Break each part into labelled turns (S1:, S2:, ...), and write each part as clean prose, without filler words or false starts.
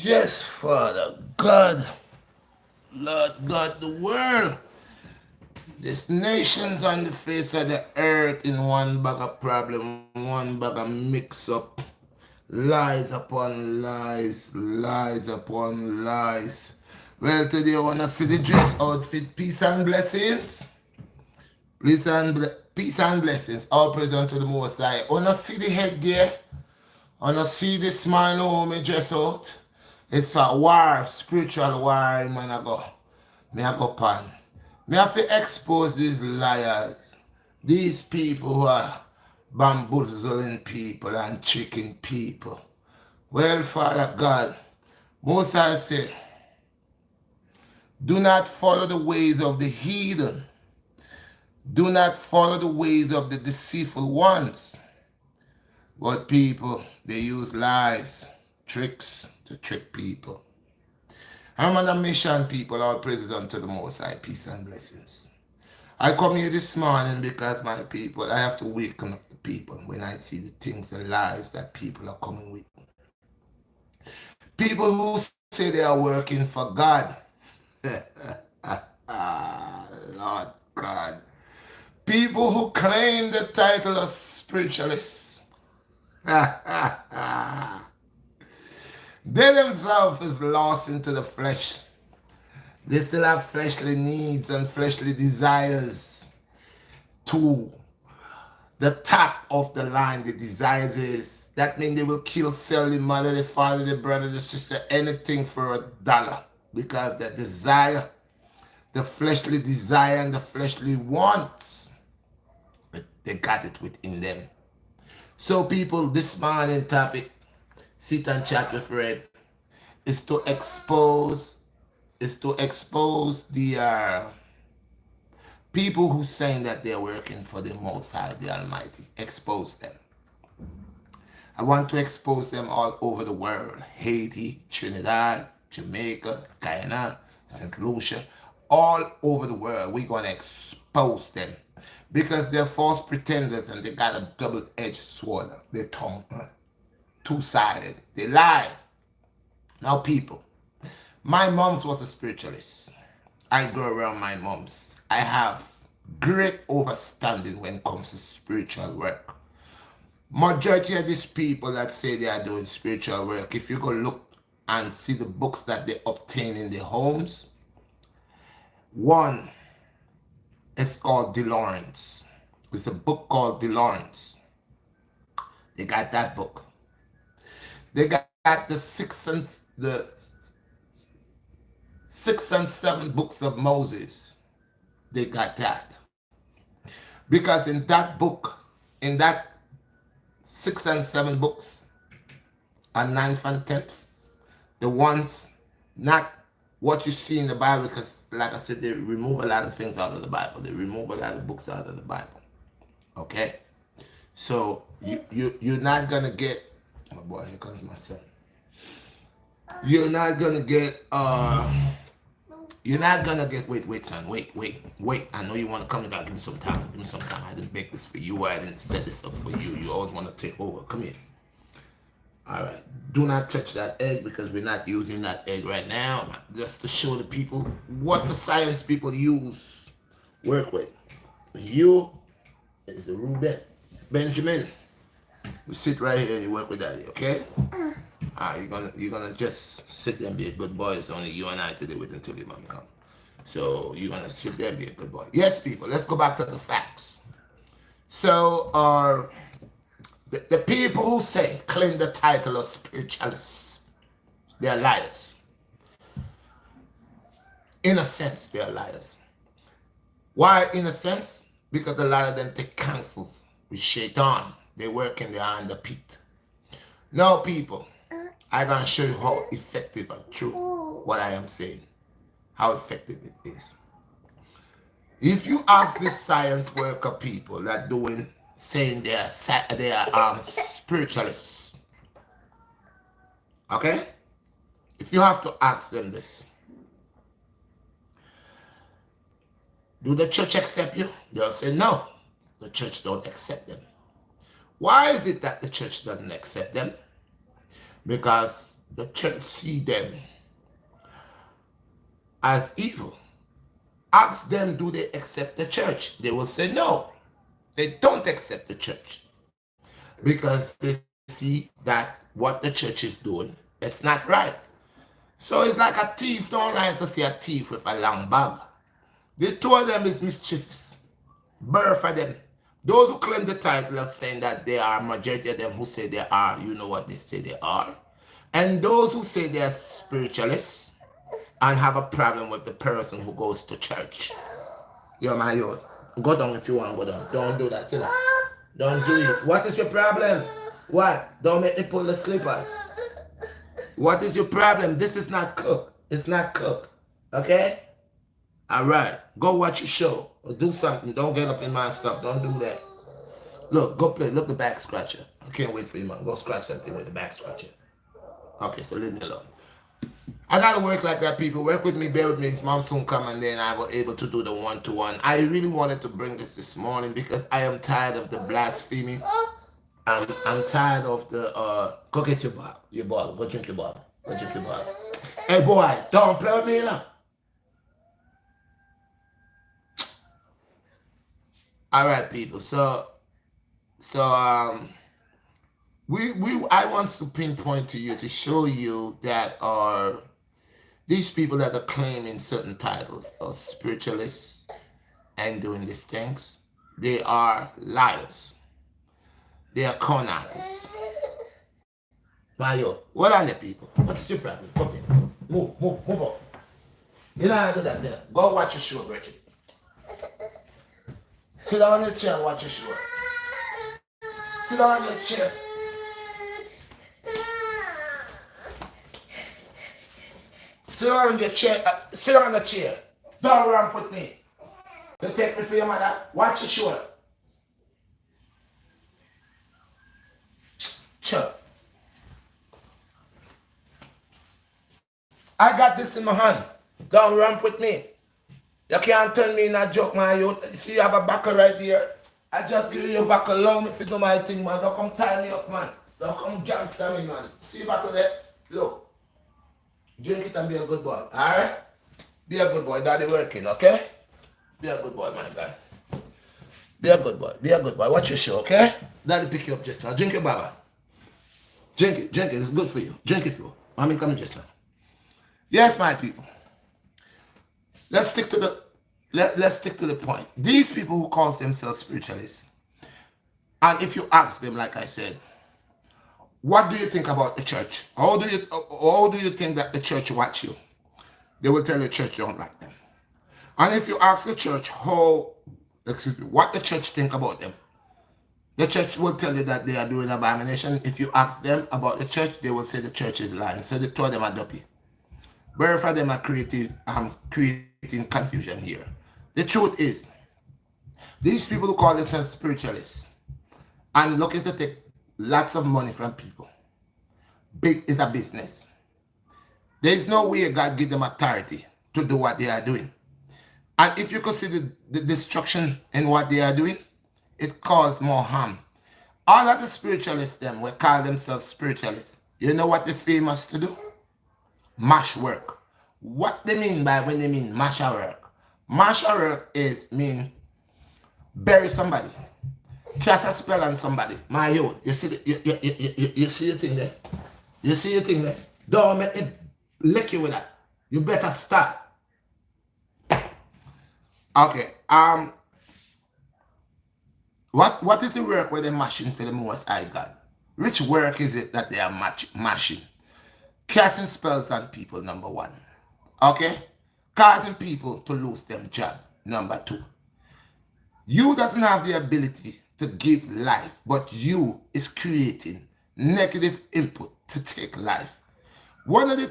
S1: Yes, Father God, Lord God, the world, these nations on the face of the earth in one bag of problem, one bag of mix up, lies upon lies, lies upon lies. Well, today I want to see the dress outfit, peace and blessings. Peace and blessings. All praise unto the Most High. I want to see the headgear. I want to see the smile how me dress out. It's a war, spiritual war, man. I go pan. Me have to expose these liars, these people who are bamboozling people and tricking people. Well, Father God, most I say, do not follow the ways of the heathen. Do not follow the ways of the deceitful ones. But people, they use lies, tricks to trick people. I'm on a mission, people. All praises unto the Most High, peace and blessings. I come here this morning because my people, I have to waken up the people when I see the things, the lies that people are coming with. People who say they are working for God. Lord God. People who claim the title of spiritualists. They themselves is lost into the flesh. They still have fleshly needs and fleshly desires. To the top of the line, the desires is. That means they will kill, sell the mother, the father, the brother, the sister, anything for $1. Because the desire, the fleshly desire and the fleshly wants, they got it within them. So people, this morning topic, sit and chat with Red, is to expose the people who saying that they're working for the Most High, the Almighty. Expose them. I want to expose them all over the world. Haiti, Trinidad, Jamaica, Guyana, St. Lucia, all over the world. We're going to expose them. Because they're false pretenders and they got a double-edged sword. Their tongue, two-sided. They lie. Now people, my mom's was a spiritualist. I grew around my mom's. I have great understanding when it comes to spiritual work. Majority of these people that say they are doing spiritual work, if you go look and see the books that they obtain in their homes, one, it's called DeLawrence. It's a book called DeLawrence. They got that book. They got the six and seven books of Moses. They got that. Because in that book, in that 6 and 7 books, and 9th and 10th, the ones, not what you see in the Bible, because like I said, they remove a lot of things out of the Bible. They remove a lot of books out of the Bible. Okay? So you're not gonna get, oh boy, here comes my son. You're not gonna get wait, son, wait. I know you wanna come down, give me some time. I didn't make this for you, I didn't set this up for you. You always wanna take over. Come here. Alright. Do not touch that egg because we're not using that egg right now. Just to show the people what the science people work with. You is a Reuben. Benjamin. You sit right here and you work with daddy, okay? You're gonna just sit there and be a good boy. It's only you and I to do it until your mom come. So you're gonna sit there and be a good boy. Yes, people, let's go back to the facts. So the people who claim the title of spiritualists, they're liars. In a sense, they're liars. Why in a sense? Because a lot of them take counsels with Shaitan. They work in the underpit. Now, people, I'm going to show you how effective and true what I am saying. How effective it is. If you ask the science worker people that saying they are spiritualists, okay? If you have to ask them this, do the church accept you? They'll say no. The church don't accept them. Why is it that the church doesn't accept them? Because the church see them as evil. Ask them, do they accept the church? They will say no. They don't accept the church because they see that what the church is doing, it's not right. So it's like a thief don't like to see a thief with a long bag. The two of them is mischievous. Burr for them. Those who claim the title are saying that they are, majority of them who say they are, you know what they say they are. And those who say they are spiritualists and have a problem with the person who goes to church. Yo, my yo, go down if you want to go down. Don't do that, you know. Don't do it. What is your problem? What? Don't make me pull the slippers. What is your problem? This is not cook. It's not cook. Okay? Alright. Go watch your show. Or do something. Don't get up in my stuff. Don't do that. Look, go play. Look the back scratcher. I can't wait for you, man. Go scratch something with the back scratcher. Okay, so leave me alone. I gotta work like that, people. Work with me, bear with me. His mom soon come and then I was able to do the one-to-one. I really wanted to bring this morning because I am tired of the blasphemy. I'm tired of the go get your bottle, go drink your bottle, go drink your bottle. Hey boy, don't play with me now. All right, people. So I want to pinpoint to you to show you that these people that are claiming certain titles of spiritualists and doing these things, they are liars. They are con artists. Mario, what are the people? What is your problem? Come here. Move on. You know how to do that there. Go watch your show, Richard. Sit down on your chair and watch your show. Sit down on your chair. Sit down on your chair. Sit down on the chair. Don't run with me. You take me for your mother. Watch your show. Chuck. I got this in my hand. Don't run with me. You can't turn me in a joke, man. You see, you have a buckle right here. I just give you your buckle. Allow me if you do my thing, man. Don't come tie me up, man. Don't come gangster me, man. See your buckle there? Look. Drink it and be a good boy, alright? Be a good boy. Daddy working, okay? Be a good boy, my guy. Be a good boy. Be a good boy. Watch your show, okay? Daddy pick you up just now. Drink it, Baba. Drink it. It's good for you. Drink it, you. Mommy coming just now. Yes, my people. Let's stick to the point. These people who call themselves spiritualists, and if you ask them, like I said, what do you think about the church? How do you think that the church watch you? They will tell the church don't like them. And if you ask the church what the church think about them, the church will tell you that they are doing abomination. If you ask them about the church, they will say the church is lying. So they told them a duppy. Both of them are creating confusion here. The truth is, these people who call themselves spiritualists and looking to take lots of money from people. Big is a business. There is no way God give them authority to do what they are doing. And if you consider the destruction in what they are doing, it causes more harm. All of the spiritualists them will call themselves spiritualists. You know what they're famous to do? Mash work. What they mean by when they mean mash work? Mash work mean bury somebody. Cast a spell on somebody. My youth, you see you see your thing there? You see your thing there? Don't make me lick you with that. You better stop. Okay. What is the work where they're mashing for the Most High God? Which work is it that they are mashing? Casting spells on people, number one. Okay? Causing people to lose their job, number two. You doesn't have the ability to give life, but you is creating negative input to take life. One of the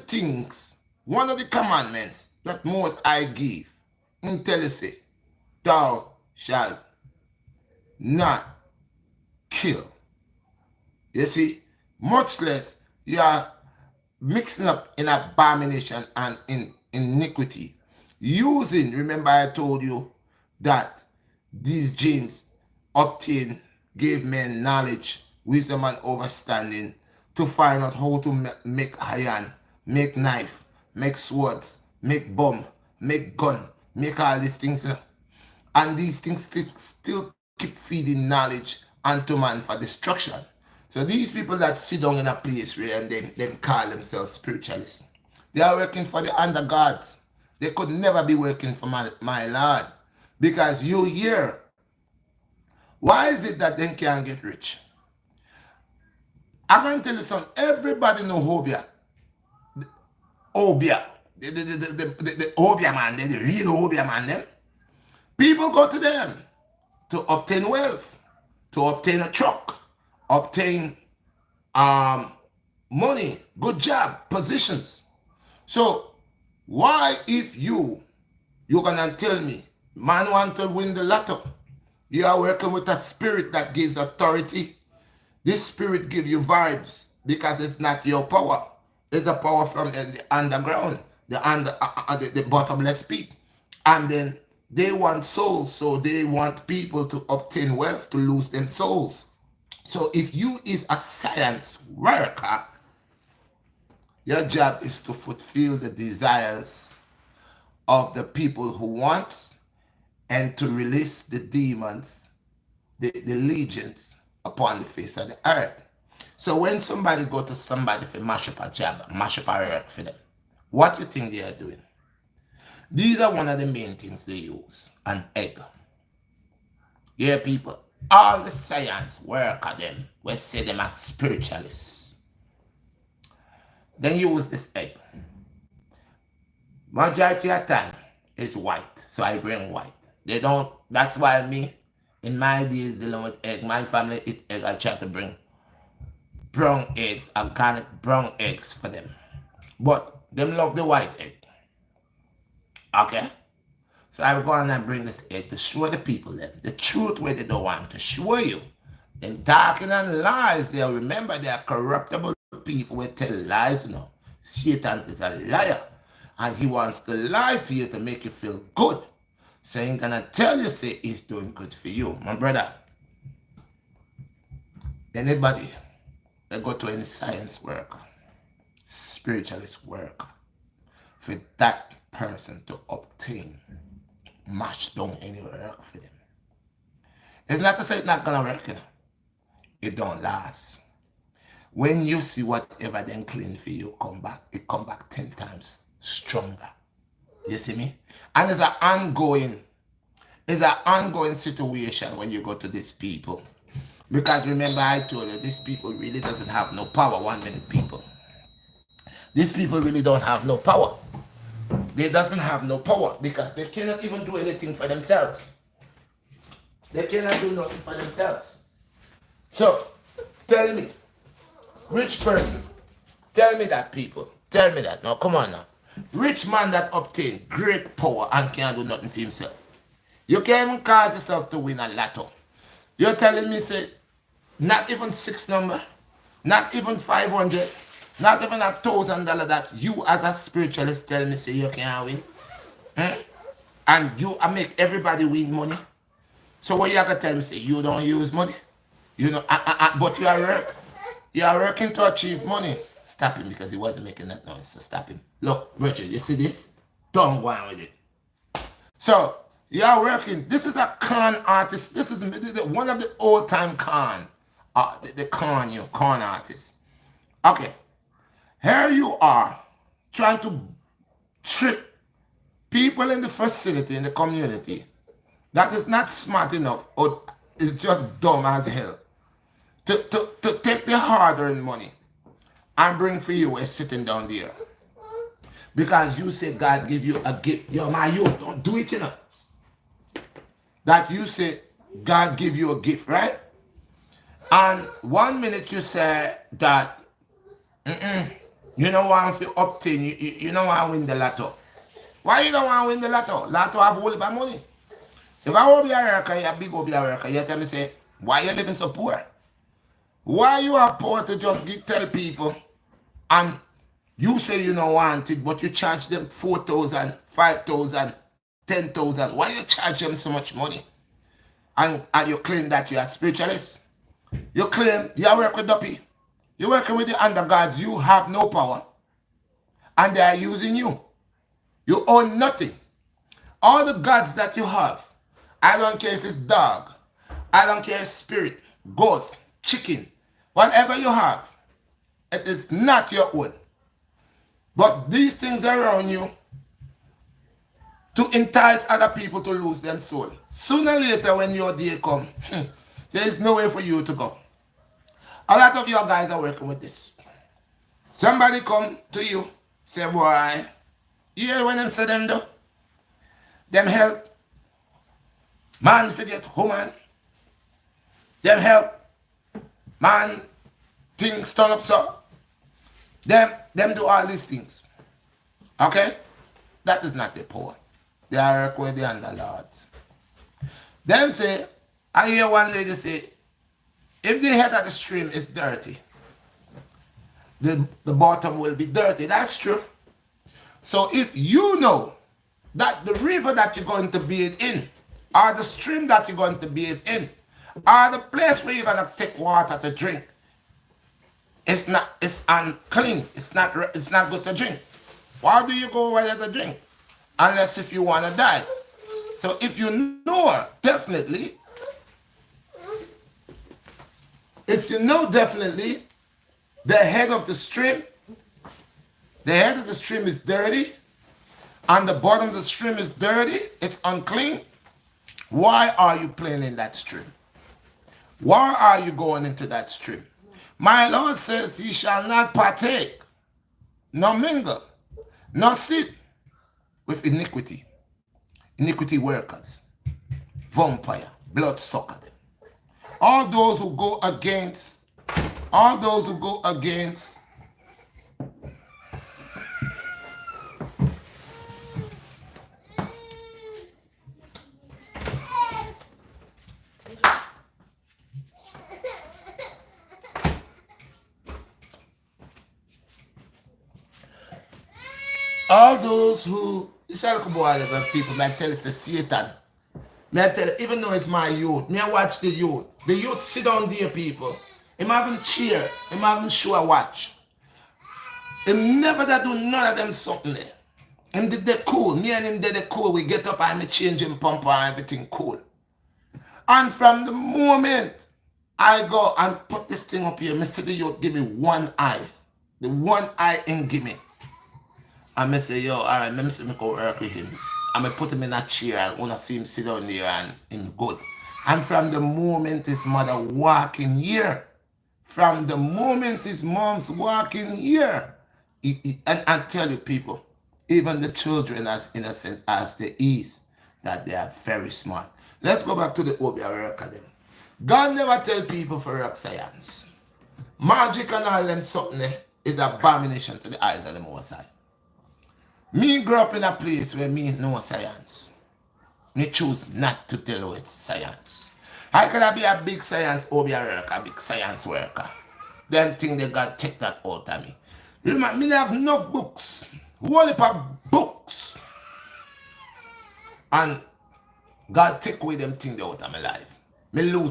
S1: commandments that Most I give, until you say, thou shalt not kill. You see, much less you are mixing up in abomination and in iniquity. Remember I told you that these genes gave men knowledge, wisdom, and understanding to find out how to make iron, make knife, make swords, make bomb, make gun, make all these things. And these things still keep feeding knowledge unto man for destruction. So these people that sit down in a place where and them call themselves spiritualists, they are working for the under gods. They could never be working for my Lord. Because you hear, why is it that they can't get rich? I'm going to tell you something. Everybody know Obia. Obia. The Obia man, the real Obia man, them. People go to them to obtain wealth, to obtain a truck, obtain money, good job, positions. So why if you're gonna tell me, man want to win the lotto, you are working with a spirit that gives authority. This spirit gives you vibes because it's not your power. It's a power from the underground, the bottomless pit. And then they want souls, so they want people to obtain wealth, to lose them souls. So if you is a science worker, your job is to fulfill the desires of the people who want and to release the demons, the legions upon the face of the earth. So when somebody go to somebody for mash up a job, mash up a work for them, what do you think they are doing? These are one of the main things they use, an egg. Yeah, people, all the science worker them, we say them as spiritualists. Then use this egg. Majority of the time, it's white, so I bring white. They don't, that's why me, in my days dealing with egg, my family eat egg, I try to bring brown eggs, organic brown eggs for them. But them love the white egg. Okay? So I go and I bring this egg to show the people them the truth where they don't want to show you. Them talking and lies, they'll remember they are corruptible people will tell lies, you know. Satan is a liar. And he wants to lie to you to make you feel good. So he's gonna tell you, say he's doing good for you. My brother, anybody that go to any science work, spiritualist work, for that person to obtain, mash down any work for them. It's not to say it's not gonna work, you know. It don't last. When you see whatever then clean for you come back, it come back 10 times stronger. You see me? And it's an ongoing situation when you go to these people. Because remember I told you, these people really doesn't have no power. 1 minute, people. These people really don't have no power. They doesn't have no power because they cannot even do anything for themselves. They cannot do nothing for themselves. So, tell me, rich person, tell me that, people. Tell me that. Now, come on now. Rich man that obtain great power and can't do nothing for himself. You can't even cause yourself to win a lotto. You're telling me, say, not even 6 number, not even 500, not even $1,000 that you as a spiritualist tell me, say, you can't win. And you make everybody win money. So what you have to tell me, say, you don't use money? You know, but you are working to achieve money. Stop him because he wasn't making that noise, so stop him. Look, Richard, you see this? Don't go on with it. So, you are working. This is a con artist. This is one of the old-time con. The con artist. Okay. Here you are trying to trick people in the facility, in the community, that is not smart enough or is just dumb as hell to take the hard-earned money and bring for you as sitting down there. Because you say God give you a gift. Yo, man, you don't do it, you know. That you say God give you a gift, right? And 1 minute you say that you don't want to obtain, you don't want to win the lotto. Why you don't want to win the lotto? Lotto have a whole lot of money. If I will be a worker, you're a big worker, you tell me, say, why you living so poor? Why you are poor to just tell people and you say you don't want it, but you charge them 4,000, 5,000, 10,000. Why you charge them so much money? And you claim that you're a spiritualist. You claim you work with Duppy. You're working with the under gods. You have no power. And they are using you. You own nothing. All the gods that you have, I don't care if it's dog, I don't care if it's spirit, ghost, chicken, whatever you have, it is not your own. But these things around you to entice other people to lose their soul. Sooner or later when your day comes, there is no way for you to go. A lot of your guys are working with this. Somebody come to you, say, boy, you hear when them say them do? Them help man forget woman. Them help man things turn up so. Them do all these things. Okay? That is not the poor. They are working with the underlords. Them say, I hear one lady say, if the head of the stream is dirty, the bottom will be dirty. That's true. So if you know that the river that you're going to bathe in, or the stream that you're going to bathe in, or the place where you're going to take water to drink, it's unclean, it's not good to drink. Why do you go over there to drink? Unless if you want to die. So if you know definitely, the head of the stream is dirty, and the bottom of the stream is dirty, it's unclean, why are you playing in that stream? Why are you going into that stream? My Lord says, ye shall not partake, nor mingle, nor sit with iniquity workers, vampire, bloodsucker. All those who go against it's a little boy when people may tell it's a Satan. May I tell you, even though it's my youth, may I watch the youth. The youth sit down there, people. Him having cheer, him having show a watch. Him never that do none of them something there. Him did the cool. Me and him did the cool. We get up and me change him pump and everything cool. And from the moment I go and put this thing up here, me see the youth give me one eye. The one eye him give me. And I say, yo, alright, let me see me go work with him. And I put him in a chair and wanna see him sit down there and him good. And from the moment his mother walking here, from the moment his mom's walking here, and I tell you people, even the children as innocent as they is, that they are very smart. Let's go back to the Obia work of them. God never tell people for work science. Magic and all them something there is abomination to the eyes of the Most High. Me grew up in a place where me know science. Me choose not to tell with science. How could I be a big science Obia worker, a big science worker? Them thing they got take that out of me. Remember, me have enough books. Whole heap of books. And God take away them things out of my life. Me lose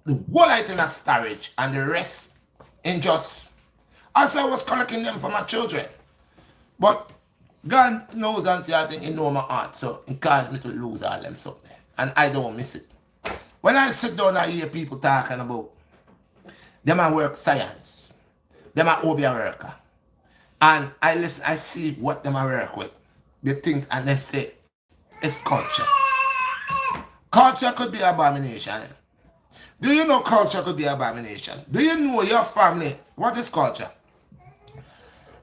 S1: the whole item in storage and the rest in just as I was collecting them for my children. But God knows and see I think He know my heart, so He caused me to lose all them something. And I don't miss it. When I sit down I hear people talking about them I work science, them I Obia worker. And I listen, I see what them I work with. They think and then say, it's culture. Culture could be abomination. Do you know culture could be abomination? Do you know your family? What is culture?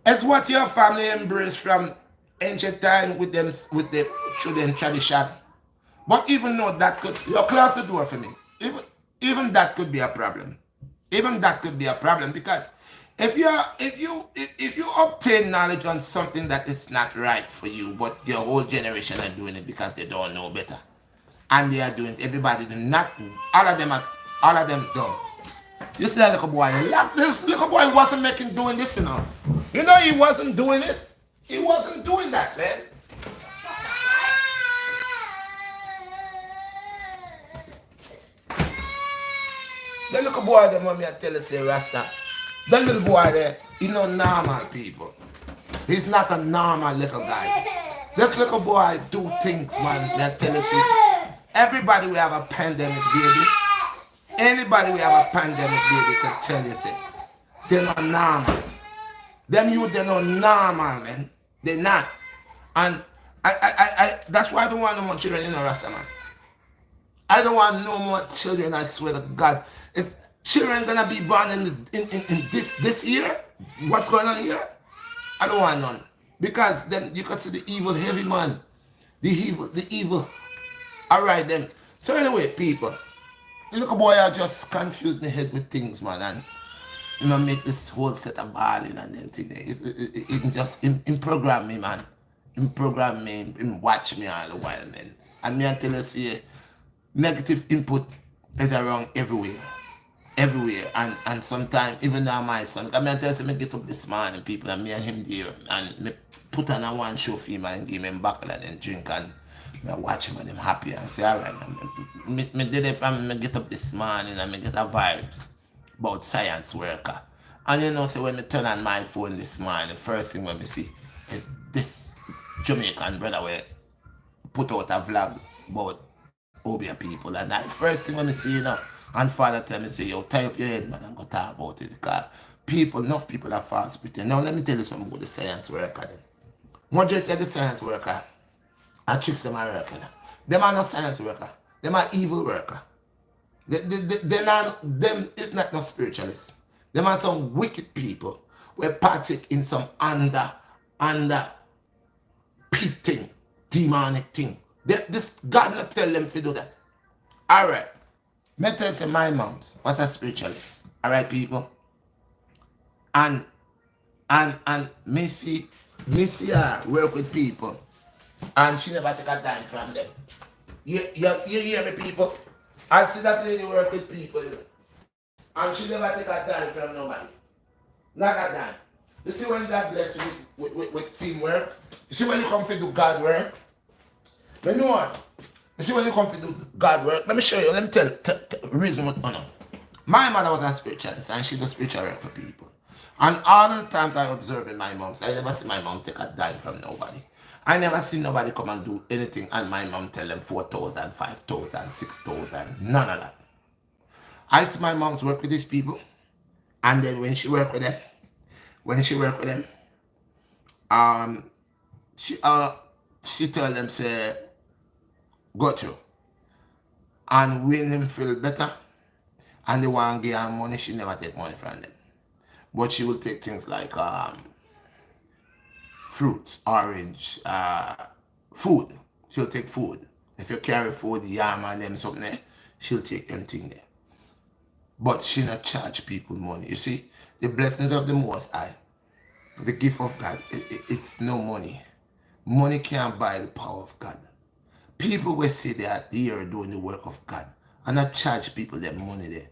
S1: It's what your family embraced from ancient time with the children tradition. But even though that could, you close the door for me. Even that could be a problem. Even that could be a problem because if you obtain knowledge on something that is not right for you, but your whole generation are doing it because they don't know better, and they are doing it, everybody do not, all of them dumb. You see that little boy? This little boy wasn't doing this, you know. You know he wasn't doing it. He wasn't doing that, man. The little boy, the mommy I tell us say Rasta. The little boy there, he no normal people. He's not a normal little guy. This little boy do things, man. I tell you, see, everybody will have a pandemic, baby. Anybody will have a pandemic, baby, can tell you, say, they're not normal. Them you, they're not normal, man. They're not. And that's why I don't want no more children in the Rasta, man. I don't want no more children, I swear to God. If children gonna be born in this year, what's going on here? I don't want none. Because then you can see the evil heavy man. The evil. Alright then. So anyway, people, the little boy I just confused my head with things, man, and you know make this whole set of balling and then thing. It just in program me, man. In program me, in watch me all the while, man. And me until I see negative input is around everywhere. Everywhere. And sometimes even now my son, I mean I tell you, me get up this morning, people, and me and him there and me put on a one show for him and give him buckle and then drink and me watch him and I'm happy and say, alright, me did it from me get up this morning and me get a vibes about science worker. And you know, so when me turn on my phone this morning, the first thing when me see is this Jamaican brother where put out a vlog about Obia people. And that first thing when I see, you know, and father tell me, say, yo, tie up your head, man, and go talk about it. Because people, enough people are fast pretend. Now, let me tell you something about the science worker. Then. Majority of the science worker, I tricks them are working. Them are not science worker. Them are evil worker. They not, them is not no spiritualists. Them are some wicked people who partake in some under pit thing, demonic thing. This God not tell them to do that. Alright. Me tell you, my mom's was a spiritualist. Alright, people. And Missy work with people. And she never take a dime from them. You hear me, people? I see that lady work with people. And she never take a dime from nobody. Not a dime. You see when God bless you with teamwork? You see when you come to do God work? You know what? You see when you come to do God work? Let me show you. Let me tell reason what honor. My mother was a spiritualist and she does spiritual work for people. And all the times I observe in my mom's, I never see my mom take a dime from nobody. I never see nobody come and do anything and my mom tell them 4,000, 5,000, 6,000, none of that. I see my mom's work with these people, and then when she work with them, she tell them say, got you. And when them feel better, and they want to give her money, she never take money from them. But she will take things like fruits, orange, food. She'll take food. If you carry food, yam and them something there, she'll take them thing there. But she not charge people money. You see, the blessings of the Most High, the gift of God, it's no money. Money can't buy the power of God. People will say they are here doing the work of God and not charge people their money there.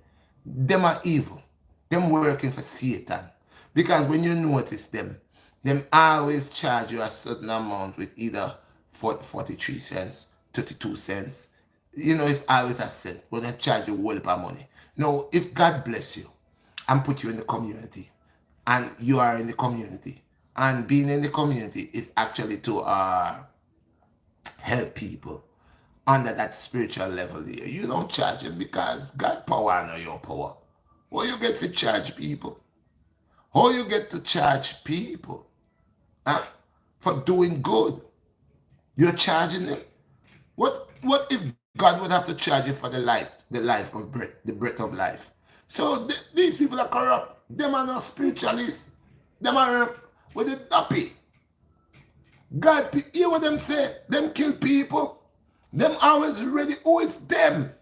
S1: Them are evil. Them working for Satan. Because when you notice them always charge you a certain amount with either 43 cents, 32 cents. You know, it's always a cent. When they charge you a whole heap of money. Now, if God bless you and put you in the community, and you are in the community, and being in the community is actually to help people under that spiritual level here. You don't charge them because God power know your power. What you get to charge people? How you get to charge people for doing good? You're charging them. What if God would have to charge you for the life of breath, the breath of life? So these people are corrupt. Them are not spiritualists. Them are with the duppy. God, hear what them say? Them kill people. Them always ready. Who is them?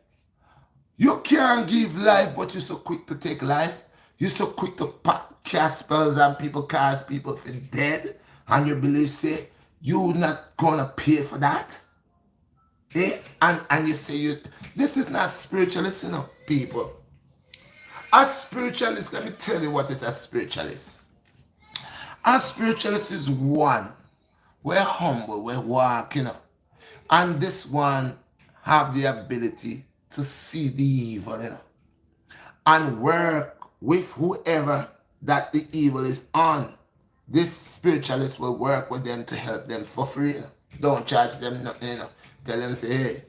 S1: You can't give life, but you're so quick to take life. You're so quick to cast spells on people, cast people for dead. And you believe, say, you're not going to pay for that? Eh? And you say, this is not spiritualist, you know, people. A spiritualist, let me tell you what is a spiritualist. A spiritualist is one. We're humble, we're walking up. And this one have the ability to see the evil, you know, and work with whoever that the evil is on. This spiritualist will work with them to help them for free. Don't charge them nothing. Tell them, say, hey,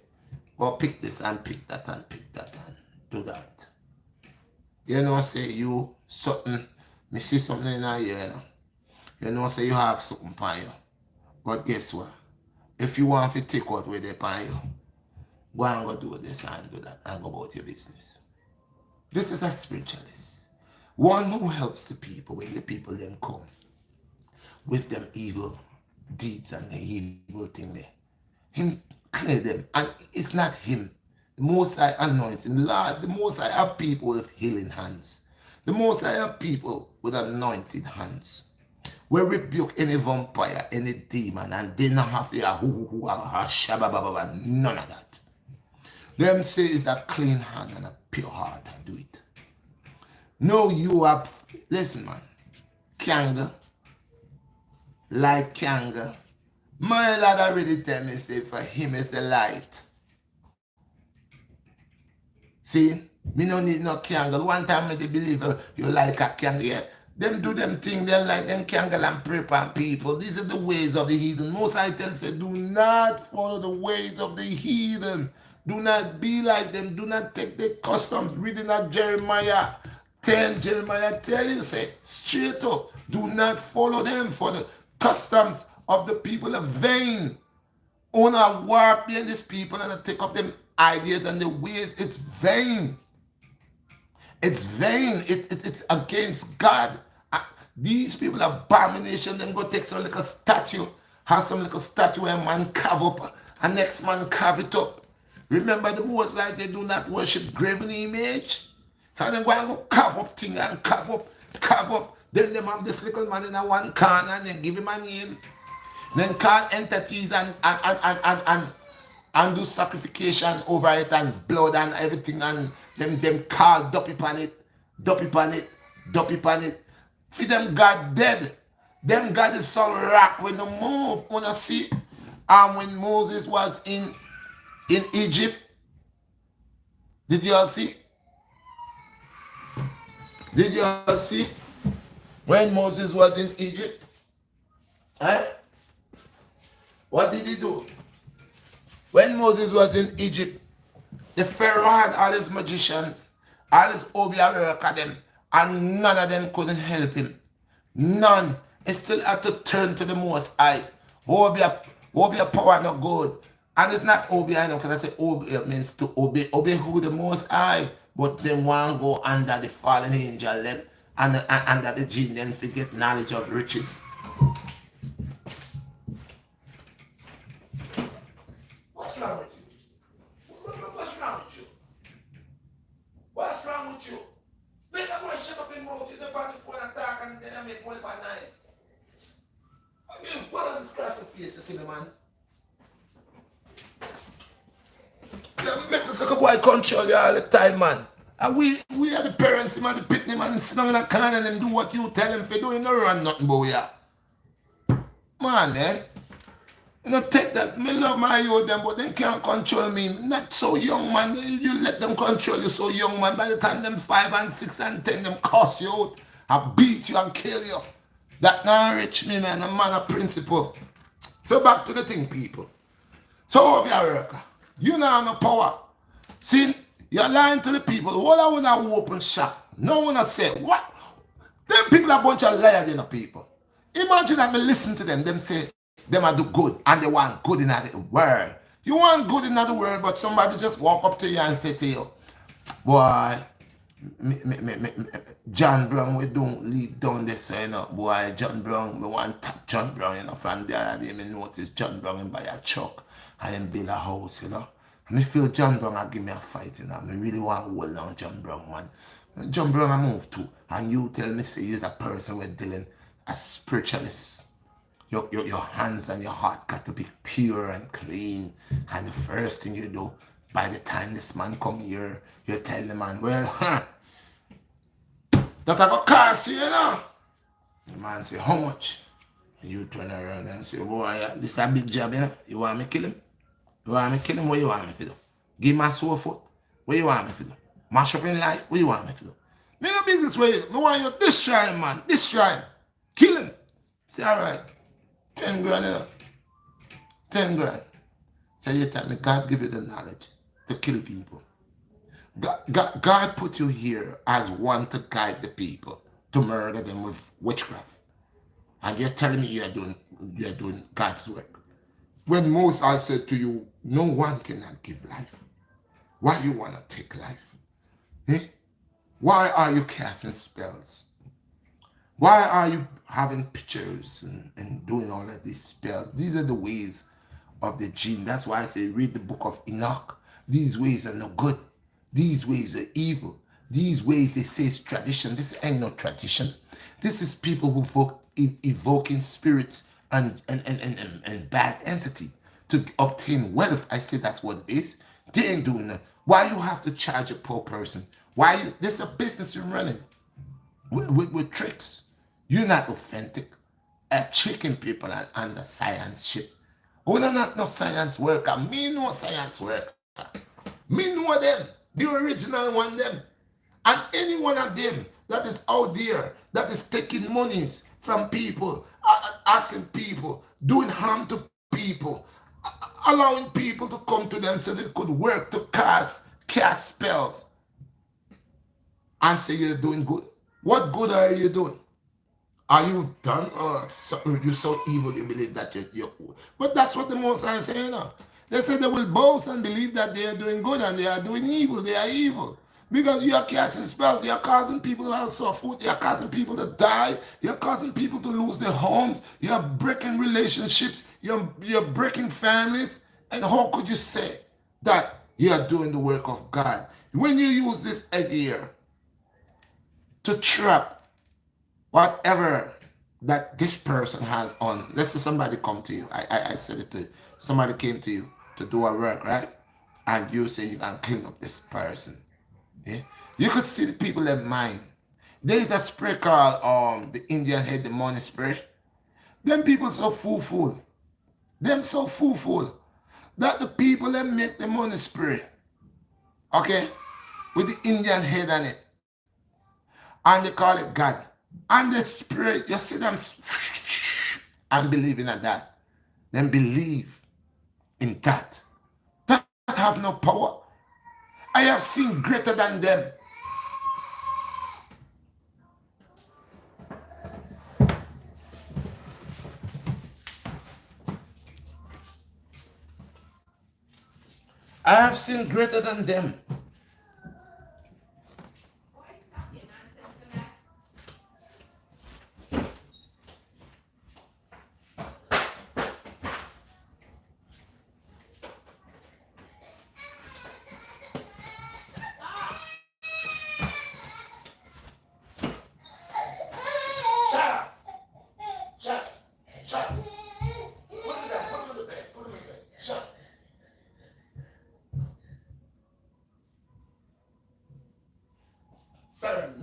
S1: go pick this and pick that and pick that and do that. Say you something, me see something in here. Say you have something on you. But guess what? If you want to take out with it on you, go and go do this and do that and go about your business. This is a spiritualist. One who helps the people when the people then come with them evil deeds and the evil thing there. Him clear them. And it's not him. The Most High anoints him. Lord, the Most High have people with healing hands. The Most High have people with anointed hands. We rebuke any vampire, any demon, and they not have to none of that. Them say it's a clean hand and a pure heart to do it. No, you are, listen man, Kanga, like Kanga. My lad already tell me, say for him is the light. See, me no need no Kanga. One time me the believer, you like a Kanga, yeah. Them do them thing, they like them Kanga and prep on people. These are the ways of the heathen. Most I tell say, do not follow the ways of the heathen. Do not be like them. Do not take their customs. Reading that Jeremiah 10, Jeremiah tell you, say, straight up, do not follow them, for the customs of the people are vain. Wanna work behind these people and take up them ideas and the ways. It's vain. It's vain. It's against God. These people are abomination. Them go take some little statue, have some little statue where a man carve up, and next man carve it up. Remember the Most High, they do not worship graven image. And then go and go carve up thing and carve up. Then them have this little man in a one corner and then give him a name. Then call entities and do sacrification over it and blood and everything, and them call duppy pan it. See them God dead. Them God is so rock when they move. Wanna see? When Moses was in Egypt, did you all see? Did you all see? When Moses was in Egypt, what did he do? When Moses was in Egypt, the Pharaoh had all his magicians, all his Obia work at them, and none of them couldn't help him. None. He still had to turn to the Most High. Obia power not good. And it's not Obia, because I say Obia means to obey who the Most High. But them want to go under the fallen angel them, and under the gene then to get knowledge of riches. What's wrong with you? What's wrong with you? What's wrong with you? Make a boy shut up in mouth, you don't want to phone and talk and then I make money by nice. I mean, what on this class of face to see the man? You make this little boy control you all the time, man. And we are the parents, man, the pitney man, sit down in a corner and do what you tell him. If you do, you don't run nothing, boy. Man, you know, take that. Me love my youth, them, but they can't control me. Not so young, man. You let them control you so young, man. By the time them 5 and 6 and 10, them cuss you out, I beat you and kill you. That not rich me, man. A man of principle. So back to the thing, people. So over your worker. You know have no power. See, you're lying to the people. All I want to open shop. No one has said, what? Them people are a bunch of liars, you know, people. Imagine that me listen to them. Them say, them are do good, and they want good in the world. You want good in the world, but somebody just walk up to you and say to you, boy, John Brown, we don't lead down this, you know, boy, John Brown, we want to tap John Brown, you know, from there, and me notice John Brown and buy a truck, and then build a house, you know. And I feel John Brown will give me a fight, you know, I really want to hold down John Brown, man. John Brown I move too, and you tell me, say, you're a person we're dealing, a spiritualist. Your hands and your heart got to be pure and clean. And the first thing you do, by the time this man come here, you tell the man, well, that I got cost you, you know. The man say, how much? And you turn around and say, boy, this is a big job, you know. You want me to kill him? You want me to kill him? What you want me to do? Give my sore foot? What you want me to do? Mash up in life? What you want me to do? Me no business with you. Me want you destroy him, man. Destroy him. Kill him. Say, all right. 10 grand, you know. 10 grand. Say, you tell me God give you the knowledge to kill people. God put you here as one to guide the people, to murder them with witchcraft. And you're telling me you're doing God's work. When Moses said to you, no one cannot give life. Why you want to take life? Eh? Why are you casting spells? Why are you having pictures and doing all of these spells? These are the ways of the jinn. That's why I say read the book of Enoch. These ways are no good. These ways are evil. These ways they say is tradition. This ain't no tradition. This is people who evoking spirits and bad entity to obtain wealth. I say that's what it is. They ain't doing that. Why you have to charge a poor person? This is a business you're running with tricks. You're not authentic at tricking people and the science shit. Oh, no, not no science worker. Me no science worker. Me know them. The original one them. And any one of them that is out there that is taking monies from people, asking people, doing harm to people, allowing people to come to them so they could work to cast spells and say you're doing good. What good are you doing? Are you done? You're so evil you believe that you're. But that's what the Most High is saying now. They say they will boast and believe that they are doing good and they are doing evil. They are evil. Because you are casting spells. You are causing people to have soft food. You are causing people to die. You are causing people to lose their homes. You are breaking relationships. You're breaking families. And how could you say that you are doing the work of God? When you use this idea to trap whatever that this person has on, let's say somebody come to you. I said it to you. Somebody came to you to do a work, right? And you say you can clean up this person. Yeah? You could see the people in mind. There is a spray called the Indian head, the money spray. Them people so fool. Them so fool that the people that make the money spray, okay, with the Indian head on it, and they call it God. And they spray, you see them and believing in that. Then believe in that. That have no power. I have seen greater than them. I have seen greater than them.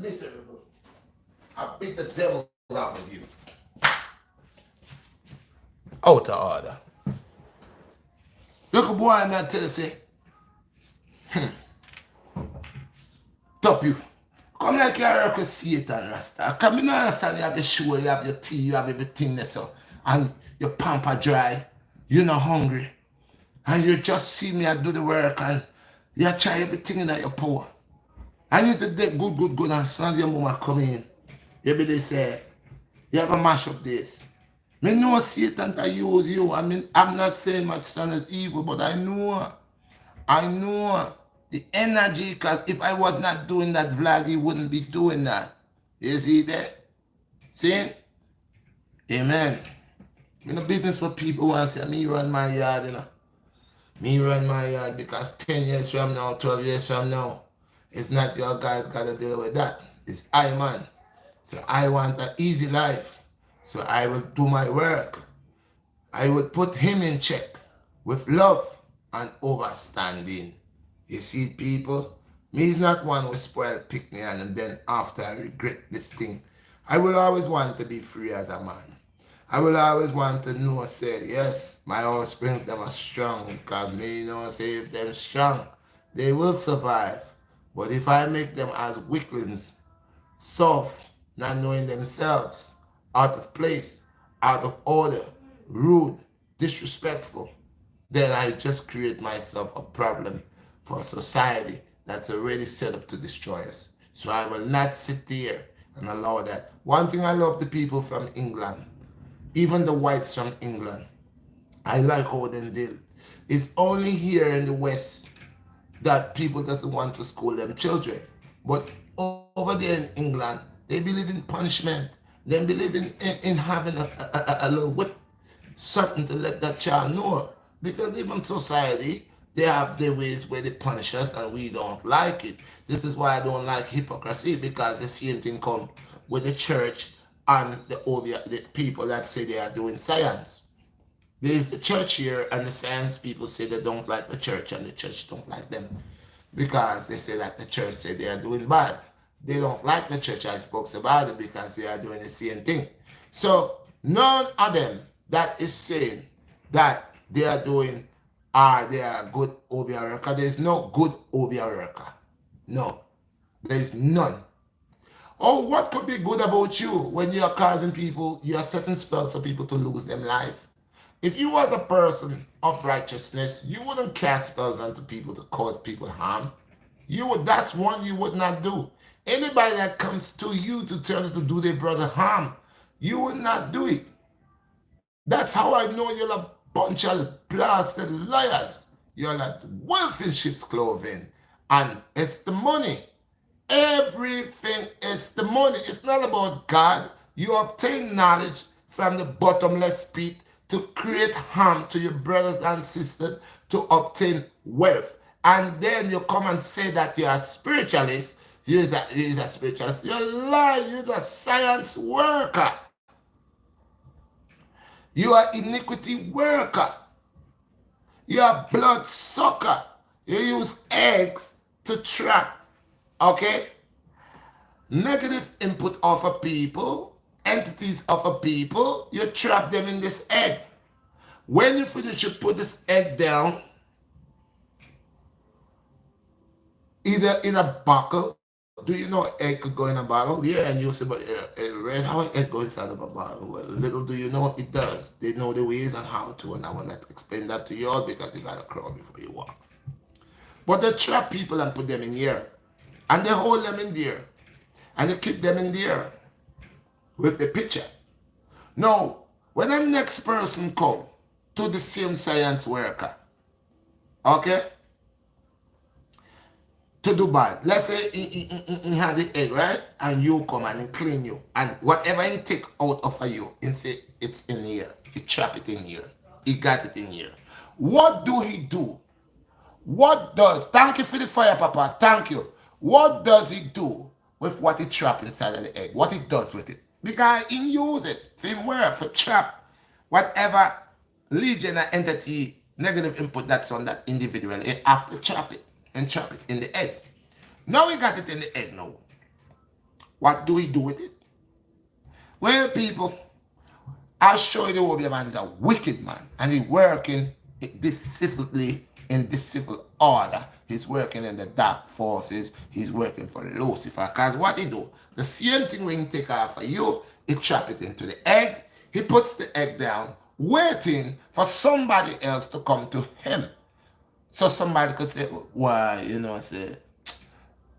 S1: Miserable. I beat the devil out of you. Out of order. Look, boy, I'm not telling you, say, top you. Come like you work with Satan, Rasta. Come in, understand you have the shoe, you have your tea, you have everything there, so. And your pamper dry, you're not hungry. And you just see me, I do the work, and you try everything in your power. And you did that good, and soon as your mama come in, you be say, you're going to mash up this. Me know Satan to use you. I mean, I'm not saying my son is evil, but I know the energy, because if I was not doing that vlog, he wouldn't be doing that. You see that? See? Amen. I'm in a business where people want to say, me run my yard, you know. Me run my yard because 10 years from now, 12 years from now, it's not your guys got to deal with that. It's I, man. So I want an easy life. So I will do my work. I will put him in check with love and understanding. You see, people, me is not one who spoil pick me and then after I regret this thing. I will always want to be free as a man. I will always want to know, say, yes, my offspring, them are strong, because me know, say, if them strong, they will survive. But if I make them as weaklings, soft, not knowing themselves, out of place, out of order, rude, disrespectful, then I just create myself a problem for a society that's already set up to destroy us. So I will not sit there and allow that. One thing I love the people from England, even the whites from England, I like how they deal. It's only here in the West that people doesn't want to school them children. But over there in England, they believe in punishment. They believe in having a little whip, something to let that child know. Because even society, they have their ways where they punish us and we don't like it. This is why I don't like hypocrisy, because the same thing come with the church and the people that say they are doing science. There's the church here, and the science people say they don't like the church, and the church don't like them because they say that the church say they are doing bad. They don't like the church, I spoke about it, because they are doing the same thing. So none of them that is saying that they are doing they are good Obia worker. There's no good Obia worker. No. There's none. Oh, what could be good about you when you are causing people, you are setting spells for people to lose their life? If you was a person of righteousness, you wouldn't cast spells onto people to cause people harm. You would. That's one you would not do. Anybody that comes to you to tell you to do their brother harm, you would not do it. That's how I know you're a bunch of blasted liars. You're like wolf in sheep's clothing. And it's the money. Everything is the money. It's not about God. You obtain knowledge from the bottomless pit to create harm to your brothers and sisters to obtain wealth. And then you come and say that you're a spiritualist. You're a spiritualist. You're lying. You're a science worker. You are iniquity worker. You are blood sucker. You use eggs to trap, okay, negative input of a people, entities of a people. You trap them in this egg. When you finish, you put this egg down, either in a bottle. Do you know egg could go in a bottle? Yeah, and you say, but Red, how an egg go inside of a bottle? Well, little do you know, it does. They know the ways and how to, and I want to explain that to you all because you got to crawl before you walk. But they trap people and put them in here. And they hold them in there. And they keep them in there with the picture. Now, when the next person come to the same science worker, okay, to do bad. Let's say he had the egg, right? And you come and he clean you. And whatever he take out of you, he say it's in here. He trap it in here. He got it in here. What do he do? What does, thank you for the fire, Papa, thank you. What does he do with what he trap inside of the egg? What he does with it? Because he use it for him work, for trap whatever legion or entity, negative input that's on that individual. He have to chop it and chop it in the egg. Now we got it in the egg now. What do we do with it? Well, people, I'll show you the Obeah man is a wicked man and he's working deceitfully in this civil order. He's working in the dark forces. He's working for Lucifer. Because what he do, the same thing when he take off of you, he trap it into the egg. He puts the egg down, waiting for somebody else to come to him. So somebody could say, well, you know, say,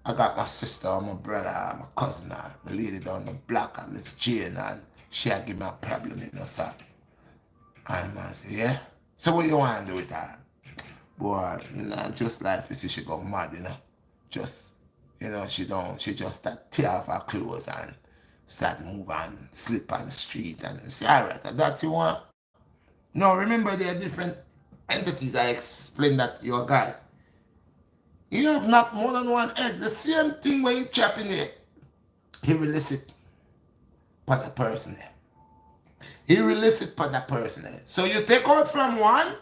S1: I got my sister or my brother, my cousin, the lady down the block, and Miss Jane, and she had give me a problem, you know, sir. And I say, yeah? So what you want to do with her? Boy, you know, just like you see she got mad, you know. Just, you know, she just start tear off her clothes and start move and sleep on the street and say, all right, that you want? No, remember there are different entities. I explained that to your guys. You have not more than one egg. The same thing when you chop in it, he release it for the person there. He release it for the person there. So you take out from one,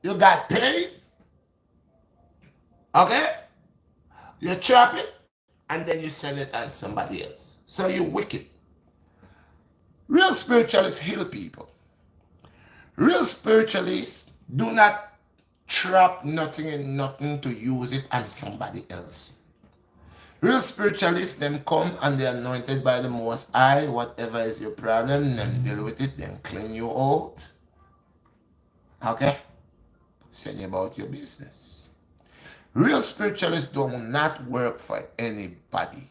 S1: you got paid, okay? You chop it, and then you send it on somebody else. So you wicked. Real spiritualists heal people. Real spiritualists do not trap nothing and nothing to use it on somebody else. Real spiritualists, them come and they're anointed by the Most High. Whatever is your problem, then deal with it, then clean you out. Okay? Send you about your business. Real spiritualists do not work for anybody.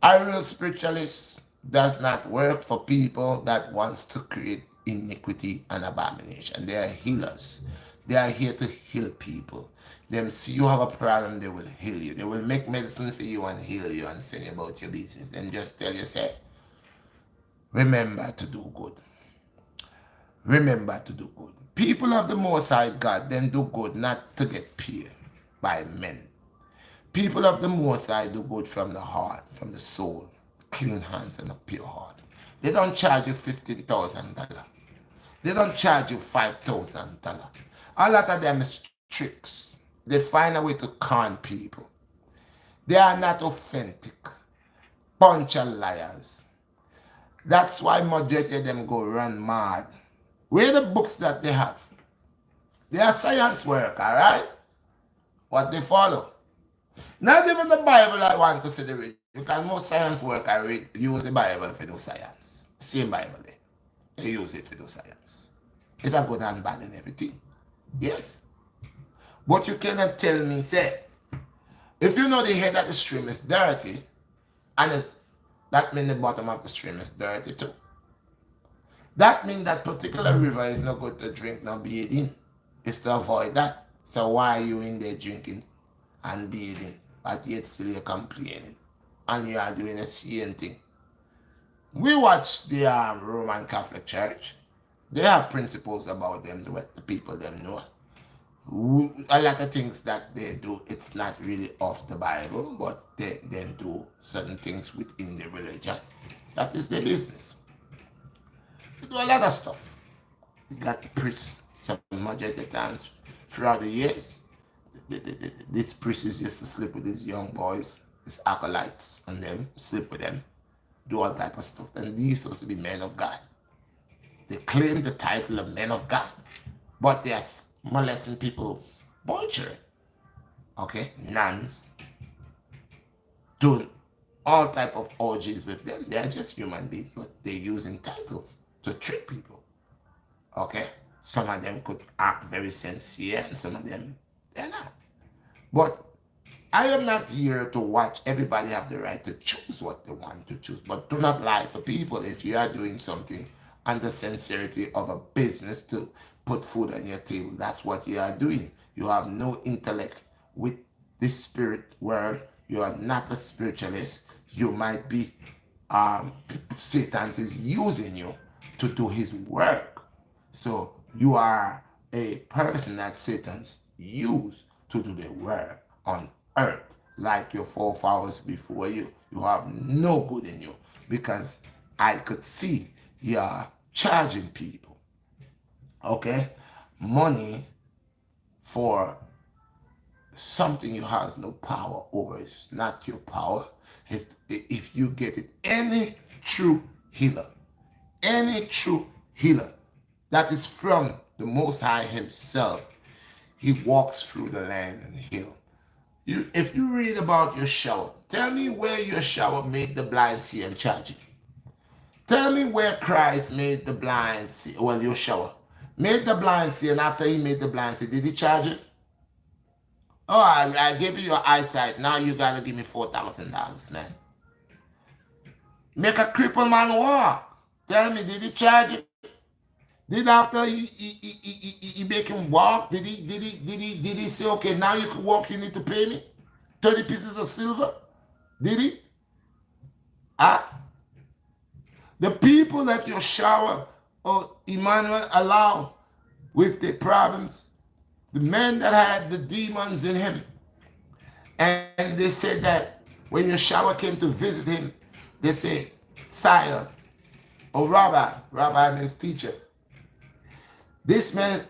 S1: A real spiritualist does not work for people that wants to create iniquity and abomination. They are healers. They are here to heal people. Them see you have a problem, they will heal you. They will make medicine for you and heal you and send you about your business. Then just tell you, say, remember to do good. Remember to do good. People of the Most High God, then do good not to get paid by men. People of the Most High do good from the heart, from the soul, clean hands and a pure heart. They don't charge you $15,000. They don't charge you $5,000. A lot of them is tricks. They find a way to con people. They are not authentic. Bunch of liars. That's why majority of them go run mad. Where the books that they have? They are science work, alright? What they follow. Not even the Bible I want to say they read. Because most science work I read use the Bible for do science. Same Bible there. They use it for do science. It's a good and bad and everything. Yes. But you cannot tell me, say, if you know the head of the stream is dirty, and that means the bottom of the stream is dirty too. That means that particular river is not good to drink nor bathe in. It's to avoid that. So why are you in there drinking and bathing, but yet still you're complaining? And you are doing the same thing. We watch the Roman Catholic Church. They have principles about them, what the people them know. A lot of things that they do, it's not really off the Bible, but they do certain things within the religion. That is their business. They do a lot of stuff. You got priests, some majority of times throughout the years. These priests used to sleep with these young boys, these acolytes, and them sleep with them, do all type of stuff. And these supposed to be men of God. They claim the title of men of God, but they are molesting people's boy children. Okay, nuns, doing all type of orgies with them. They are just human beings, but they're using titles to trick people. Okay, some of them could act very sincere, and some of them they're not. But I am not here to watch. Everybody have the right to choose what they want to choose, but do not lie for people. If you are doing something and the sincerity of a business to put food on your table, that's what you are doing. You have no intellect with the spirit world. You are not a spiritualist. You might be, Satan is using you to do his work. So you are a person that Satan's used to do the work on earth, like your forefathers before you. You have no good in you, because I could see you're charging people, okay, money for something you has no power over. It's not your power. It's, if you get it, any true healer that is from the Most High himself, he walks through the land and heal. If you read about your shower, tell me where your shower made the blind see and charge it. Tell me where Christ made the blind see, well, your shower made the blind see, and after he made the blind see, did he charge it? Oh, I gave you your eyesight, now you gotta give me $4,000, man. Make a crippled man walk. Tell me, did he charge it? Did after he make him walk, did he say, okay, now you can walk, you need to pay me 30 pieces of silver? Did he? The people that you shower, or Emmanuel allow with their problems, the man that had the demons in him, and they said that when your shower came to visit him, they say, sire, or rabbi means teacher, this man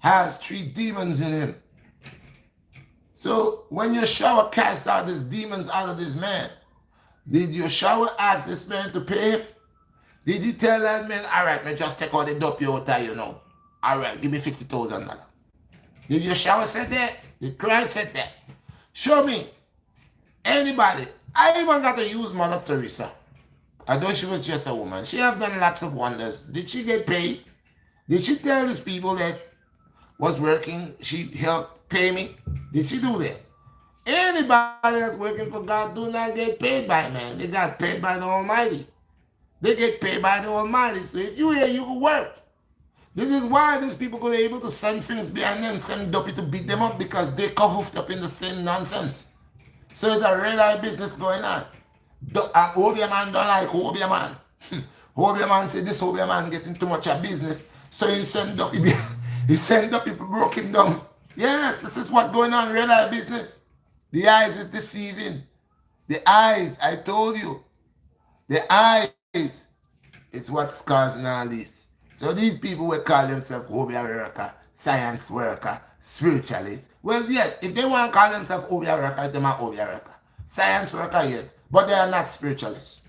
S1: has 3 demons in him. So when your shower cast out these demons out of this man, did your shower ask this man to pay him? Did you tell that man, all right, man, just take all the dope you out there, you know. All right, give me $50,000. Did your shower say that? Did Christ say that? Show me. Anybody. I even got to use Mother Teresa. Although she was just a woman, she have done lots of wonders. Did she get paid? Did she tell these people that was working, she helped pay me? Did she do that? Anybody that's working for God do not get paid by man. They got paid by the Almighty. They get paid by the Almighty. So if you here, you can work. This is why these people could be able to send things behind them, send dopey to beat them up because they got hoofed up in the same nonsense. So it's a real life business going on. Obia man don't like Obia man. Obia man say this Obia man getting too much of business. So he send up, he send up people broke him down. Yeah, this is what going on in real life business. The eyes is deceiving. The eyes, I told you. The eyes is what's causing all this. So these people will call themselves Obia worker, science worker, spiritualist. Well, yes, if they want to call themselves Obia worker, they are Obia worker. Science worker, yes, but they are not spiritualists.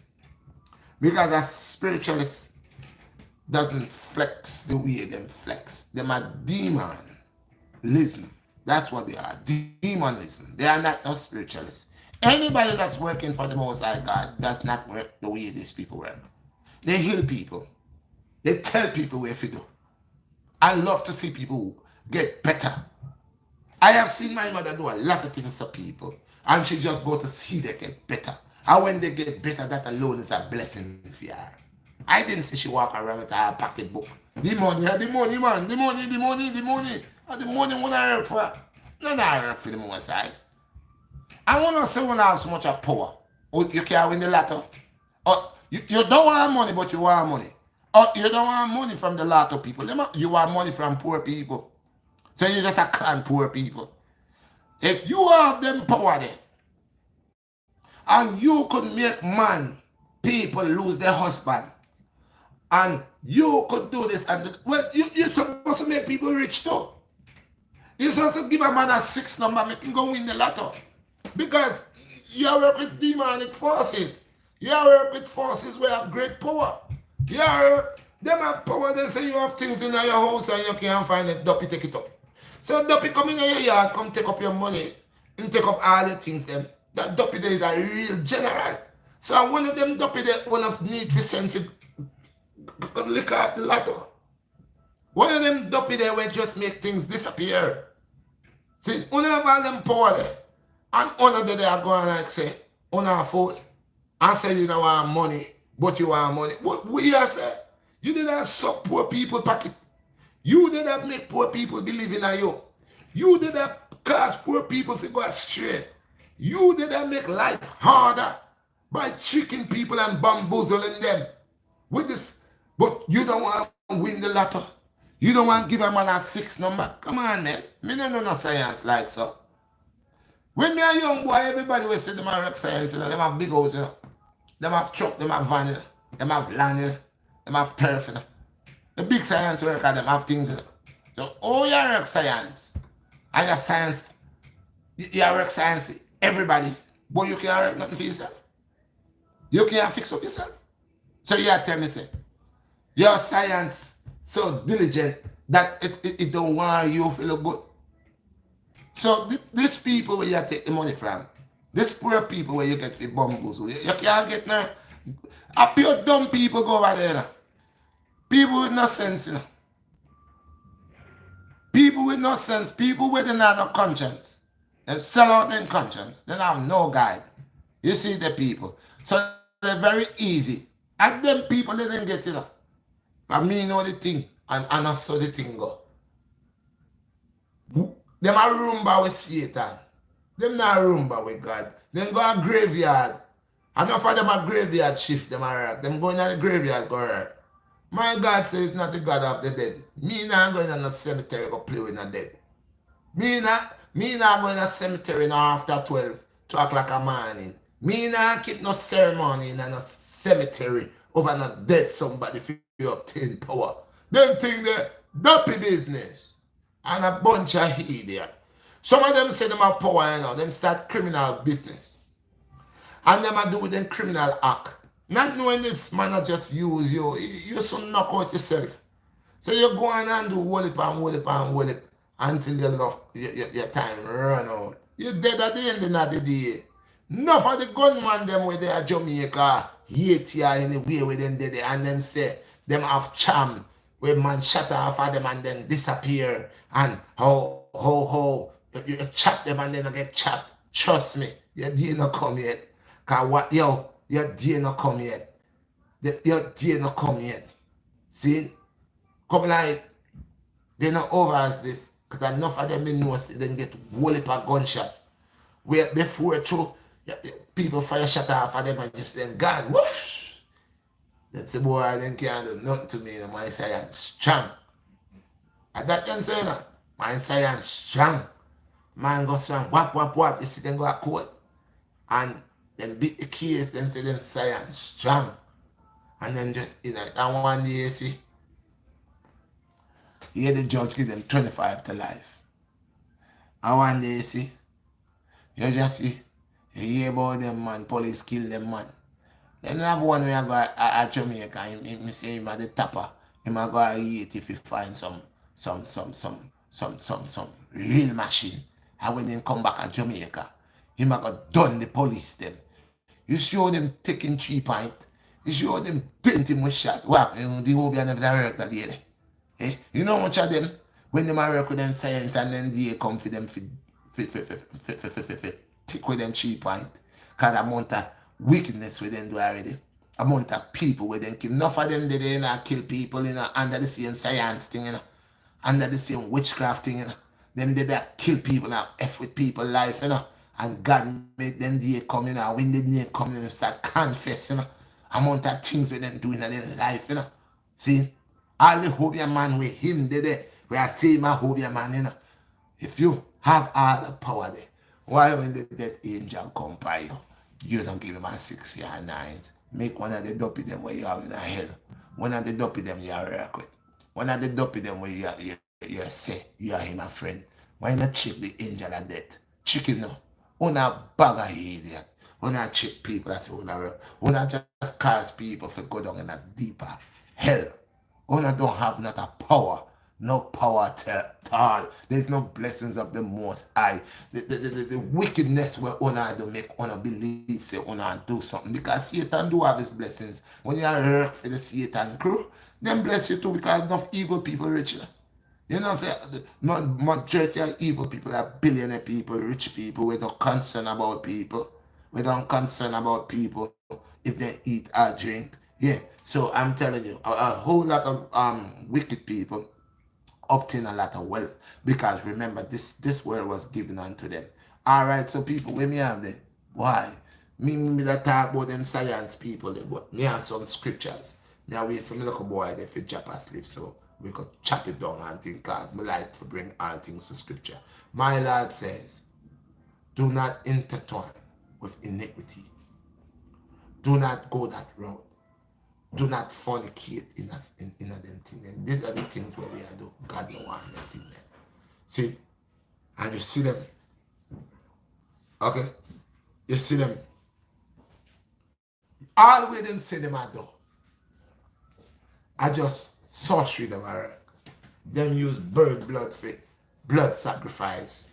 S1: Because a spiritualist doesn't flex the way them flex. Them are demonism. That's what they are, demonism. They are not no spiritualists. Anybody that's working for the Most High God does not work the way these people work. They heal people. They tell people where to do. I love to see people get better. I have seen my mother do a lot of things for people, and she just go to see they get better. And when they get better, that alone is a blessing for her. I didn't see she walk around with her pocketbook. The money, the money, man. The money, the money, the money. And the money when I work for her. None of her work for the most side. I want to say when I have so much of power. Oh, you can't win the lotto. Oh, you don't want money, but you want money. Oh, you don't want money from the lotto people. You want money from poor people. So you just a con poor people. If you have them power there, and you could make man, people lose their husband, and you could do this, and well, you're supposed to make people rich too. You're supposed to give a man a 6 number, make him go win the lotto. Because you work with demonic forces. You work with forces where have great power. Them have power, then say you have things in your house and you can't find it, Duppy take it up. So Duppy come in your yard, come take up your money, and take up all the things them. That Duppy there is a real general. So one of them Duppy there, one of need to send to lick out the lotto. One of them Duppy there will just make things disappear. See, one of all them power there. And one of them they are going like say, on our phone, and say you don't want money, but you want money. What we say? You did not suck poor people pocket. You did not make poor people believe in you. You did not cause poor people to go astray. You did not make life harder by tricking people and bamboozling them with this. But you don't want to win the lotto. You don't want to give a man a 6 number. Come on, man. Me don't know no science like so. When me a young boy, everybody will say them have rock science, you know, them have big house, you know. Them have truck, them have van, you know. Them have land, you know. Them have turf, you know. The big science worker, them have things, you know. So, oh, you rock science. And your science, you rock science, everybody. But you can't work nothing for yourself. You can't fix up yourself. So you tell me, say, your science so diligent that it don't want you to look good. So these people where you take the money from, these poor people where you get the bumbles, you can't get no. A pure dumb people go over there. You know. People with no sense, you know. People with no sense, people with no conscience. They sell out their conscience. They have no guide. You see the people. So they're very easy. And them people they didn't get it. You know. But me know the thing. And I saw the thing go. Them a rumba with Satan. Them not rumba with God. Them go a graveyard. Enough of them a graveyard shift them a rock. Them going to the graveyard go work. My God says it's not the God of the dead. Me not going to the cemetery go play with the dead. Me not going to the cemetery now after 2 o'clock a morning. Me not keep no ceremony in a cemetery over no dead somebody for you obtain power. Them think they dopey business. And a bunch of idiots. Some of them say them have power, you know, them start criminal business. And them a do them criminal act. Not knowing this man just use you. You should knock out yourself. So you go on and do wallop until your time run out. You're dead at the end of the day. Enough of the gunman them where they are Jamaica, Haiti or anywhere where them did it, and them say them have charm where man shut off of them and then disappear and how you chop them and then get chopped. Trust me, your day not come yet. Cause what your day not come yet. Your day not come yet. See? Come like they not over as this. Cause enough of them in know then get whole heap of gunshot. Where before through people fire shut off of them and just then gone. Whoosh! That's the boy then can't do nothing to me. My science strong. And that them saying that. My science strong. Man go strong. Whap whap whap. You see them go a court. And then beat the case, them say them science strong. And then just in it. And one day you see, here the judge give them 25 to life. And one day you see, you just see, you hear about them man, police kill them man. Then have one where I go at Jamaica, him say him at the tapper. Him a go eat if he find some real machine. And when they come back at Jamaica, him a go done the police them. You show them taking 3 pints. You show them 20 more shot. Wow, the whole be never work that day. Eh? You know much of them, when they work with them science and then they come for them take with them 3 pints. Because the amount of wickedness we them do already. Amount of people we them kill. Enough of them they not kill people under the same science thing, under the same witchcraft thing, Them they that kill people now, F with people life, And God made them day come, when the day come, them start confessing, Amount of things with them doing in their life, See? All the Hobia man with him there, we are saying my Hobia man, If you have all the power there, why when the dead angel come by you, you don't give him a 6 or 9? Make one of the dopey them where you are in a hell. One of the dopey them you are work with. One of the dopey them where you say you are him a friend. Why not check the angel of death? Check him now. Una bag of idiot. Una check people that's una work. Una just cause people to go down in a deeper hell. Una don't have not a power. No power at all. There's no blessings of the Most High. The wickedness where Una do make Una believe say Una do something. Because Satan do have his blessings. When you work for the Satan crew, them bless you too because enough evil people rich. You know, say the majority of evil people are billionaire people, rich people. We don't concern about people. We don't concern about people if they eat or drink. Yeah. So I'm telling you, a whole lot of wicked people obtain a lot of wealth because remember this world was given unto them. All right, so people, when me have them, why? Me that talk about them science people, but me have some scriptures. Now wait for me little boy, they fit drop asleep, so we could chop it down and think God. Me like to bring all things to scripture. My Lord says, do not intertwine with iniquity. Do not go that road. Do not fornicate in them things. And these are the things where we are doing. God no want them thing there. See? And you see them. Okay? You see them. All the way them say them are do. I just sorcery them are. Them use bird blood for blood sacrifice.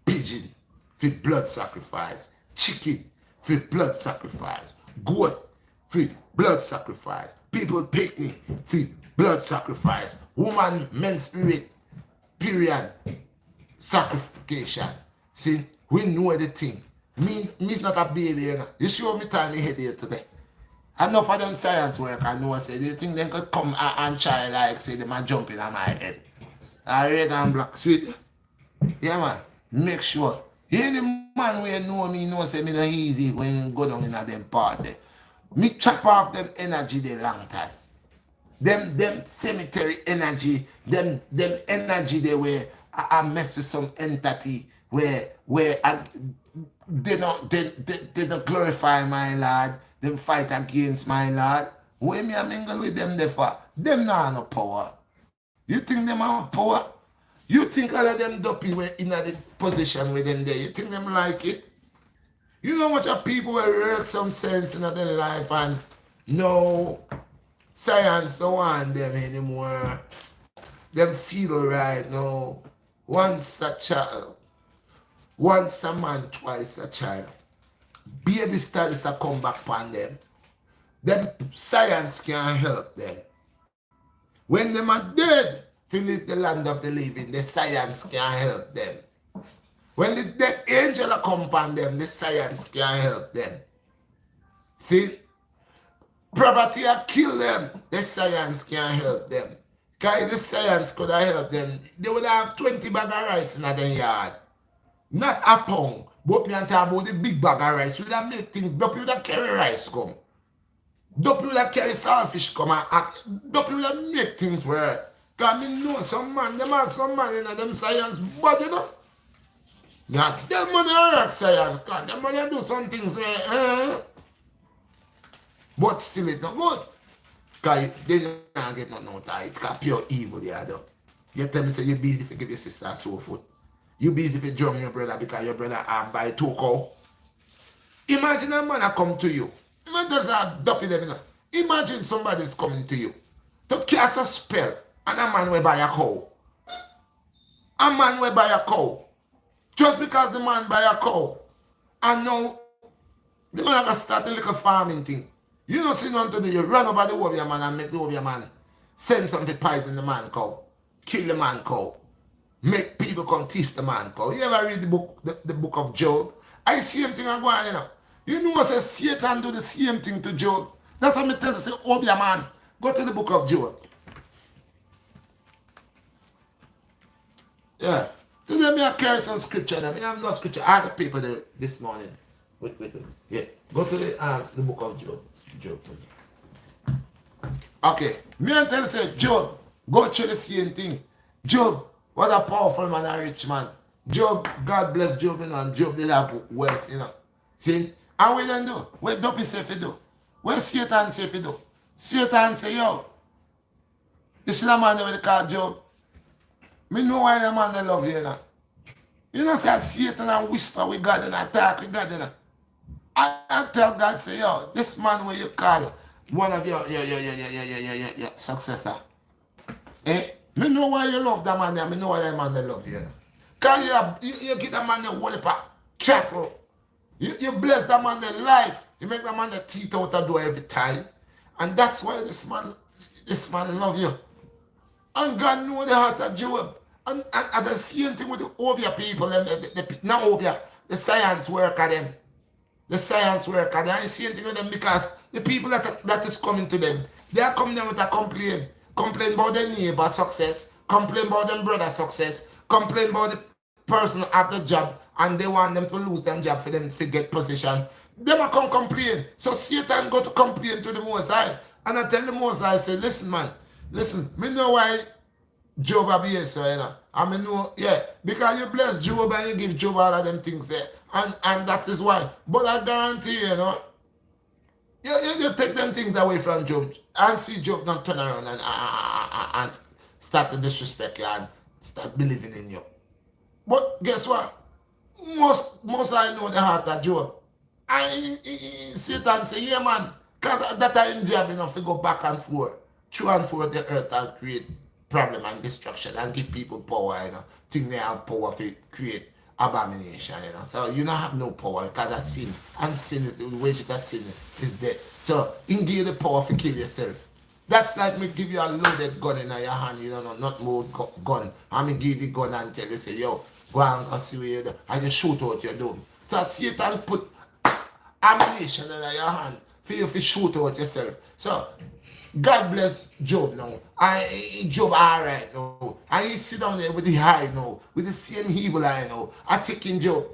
S1: Pigeon for blood sacrifice. Chicken for blood sacrifice. Goat for blood sacrifice. People picnic for blood sacrifice. Woman, men spirit, period, sacrification. See, we know the thing. Me's not a baby, You see how me time me head here today. Enough of them science work I know say they think they could come and try like say them a jump in on my head. I red and black sweet. Yeah man. Make sure. Any man where know me know say me not easy when you go down in a them party. Me chop off them energy the long time. Them cemetery energy, them energy they were I mess with some entity where they don't glorify my Lord, them fight against my Lord. When me a mingle with them there for, them not have no power. You think them have power? You think all of them dopey were in the position with them there, you think them like it? You know how much of people will work some sense in their life and no science don't want them anymore. Them feel right now. Once a child, once a man, twice a child. baby studies are come back upon them. Them science can't help them. When them are dead, to leave the land of the living, the science can't help them. When the dead angel are come upon them, the science can't help them. See? Poverty have killed them. The science can't help them. Because the science could have helped them. They would have 20 bag of rice in their yard. Not a pound. But me and talk about the big bag of rice. You would have make things. Don't you would have carry rice come. Don't you would have carry saltfish come and act. Don't you would have make things work. Because me know some man, them have some man in them science, but you know. Now, them money work science. Because them money do some things where, but still it's not good. Because they don't get nothing out of it. Because pure evil they are done. You tell me say you're busy to give your sister a sore foot. You busy to drum your brother because your brother buy 2 cow. Imagine a man come to you. Man does not dopey them enough. Imagine somebody's coming to you to cast a spell and a man will buy a cow. A man will buy a cow. Just because the man buy a cow. And now the man can start a little farming thing. You don't see nothing to do. You run over the warrior man and make the warrior man send something to poison the man cow. Kill the man cow. Make people come thief the man cow. You ever read the book of Job? I see same thing I go on, you know. You know what say Satan do the same thing to Job. That's what I tell you, say, oh, your man, go to the book of Job. Yeah. Today me I carry some scripture. I have no scripture. I had the paper there this morning. Wait. Yeah. Go to the book of Job. Job. Okay. Me and tell you, say, Job, go through the same thing. Job, what a powerful man, a rich man. Job, God bless Job, you know, and Job did have wealth, you know. See? And what then do? What Dopey say if you do? What Satan say if you do? Satan say, yo, this is the man that we call Job. Me know why the man they love you, you know. You know, say Satan and whisper with God and attack with God, you know. I tell God, say, yo, this man where you call one of your successor. Eh? Me know why you love that man there. Me know why that man they love you. Because you get that man the whole heap of cattle. You bless that man their life. You make that man the teeth out the door every time. And that's why this man love you. And God know the heart of Job. And the same thing with the Obia people, not Obia, the science worker them. The science worker, they are the same thing with them because the people that is coming to them, they are coming with a complaint. Complain about their neighbor success, complain about their brother success, complain about the person have the job and they want them to lose their job for them to get position. Them are come complain. So Satan go to complain to the Most High. And I tell the Most High, I say, listen man, listen, me know why Job are here, so you know. I mean, no, yeah, because you bless Job and you give Job all of them things there. And that is why. But I guarantee you, know, you take them things away from Job and see Job not turn around and start to disrespect you and start believing in you. But guess what? Most I know the heart of Job. And Satan say, yeah man, because that time job enough to go back and forth, through and forth the earth and create problem and destruction and give people power, you know. Think they have power to create abomination, you know. So you don't have no power because that's sin. And sin is the wage that sin is death. So engage the power to kill yourself. That's like me give you a loaded gun in your hand, you know, not more gun. I mean give the gun and tell you, say, yo, go and go see where you do. And you shoot out your dome. So Satan put ammunition in your hand for you to shoot out yourself. So God bless Job now. And Job alright now. And he sit down there with the eye now, with the same evil eye now. I take in Job.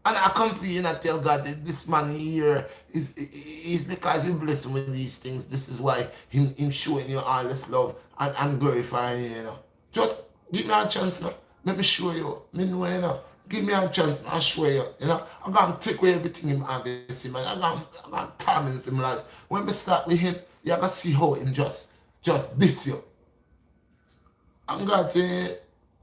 S1: And I complain and tell God that this man here is because you bless him with these things. This is why him showing you all this love and glorifying you, you know. Just give me a chance now. Let me show you. Me know, you know. Give me a chance and I'll show you. You know, I'm going to take away everything him have in him. I'm going to torment him life. When we start with him, you're going to see how him just this you. I'm going to say,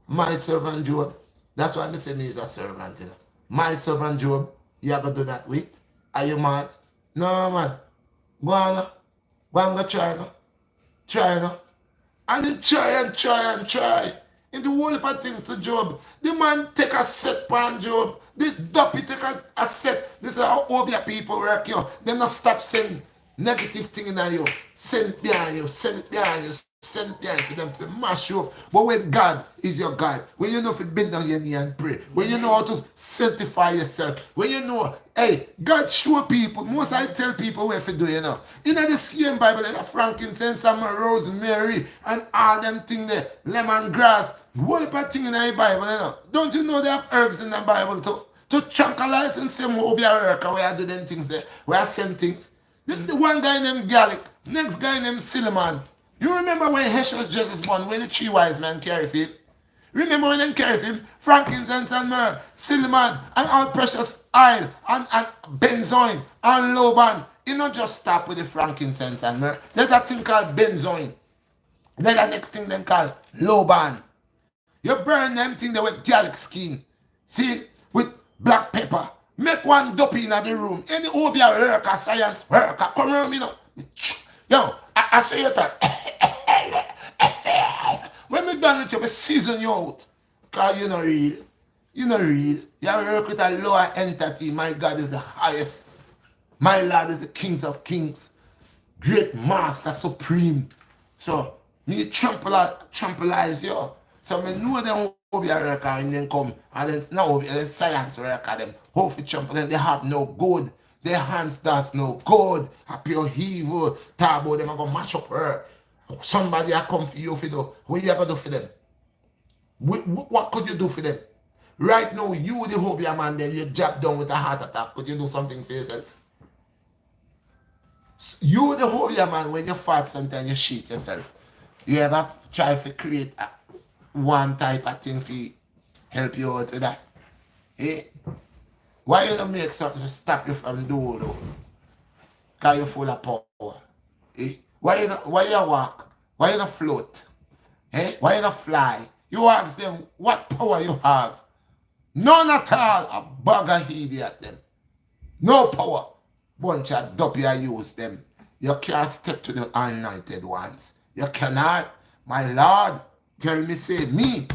S1: my servant Job. That's why I say me is a servant, you know. My servant Job, you're going to do that with? Are you mad? No, man. Go on, go try, no. Try, no. And then try. In the whole heap of things to Job. The man take a set pan Job. This duppy take a set. This is how Obia people work you. They not stop saying negative thing in you. Send it behind you. Send it behind you. Send it behind for them to mash you up. But when God is your God, when you know if you bend down your knee and pray, when you know how to sanctify yourself, when you know, hey, God show people. Most I tell people where to do, you know. In the same Bible, like frankincense and rosemary and all them things there, lemongrass, whole heap of thing in the Bible, you know. Don't you know they have herbs in the Bible too? To tranquilize and say, more be a worker where I do them things there, where I send things. The one guy named Gallic, next guy named Silliman. You remember when Heshus Jesus born, when the three wise men carry him? Remember when they carry him? Frankincense and myrrh, Silliman, and all precious oil, and benzoin, and Loban. You not just stop with the frankincense and myrrh. There's a thing called benzoin. Then the next thing they call Loban. You burn them thing there with garlic skin. See? With black pepper. Make one dope in the room. Any Obia worker, science worker, come around, you know. Yo, I say it that. When we done with you, we season you out. Because you're not real. You're not real. You work with a lower entity. My God is the highest. My Lord is the King of Kings. Great Master Supreme. So, me trampolize you. So, I know them will be a worker and then come. And then now, science worker them. How to trample them, they have no good. Their hands does no good. A pure evil. Talk about them, I'm going to mash up her. Somebody I come for you for do. What you going to do for them? What could you do for them? Right now, you the Hobia man, then you jab down with a heart attack. Could you do something for yourself? You the Hobia man, when you fart sometimes you shit yourself. You ever try to create one type of thing for help you out with that? Eh? Why you don't make something to stop you from doing though? Because you're full of power. Eh? Why you walk? Why you not float? Eh? Why you not fly? You ask them what power you have. None at all. A bag of idiot them. No power. Bunch of duppy I use them. You can't step to the anointed ones. You cannot. My Lord, tell me, say me.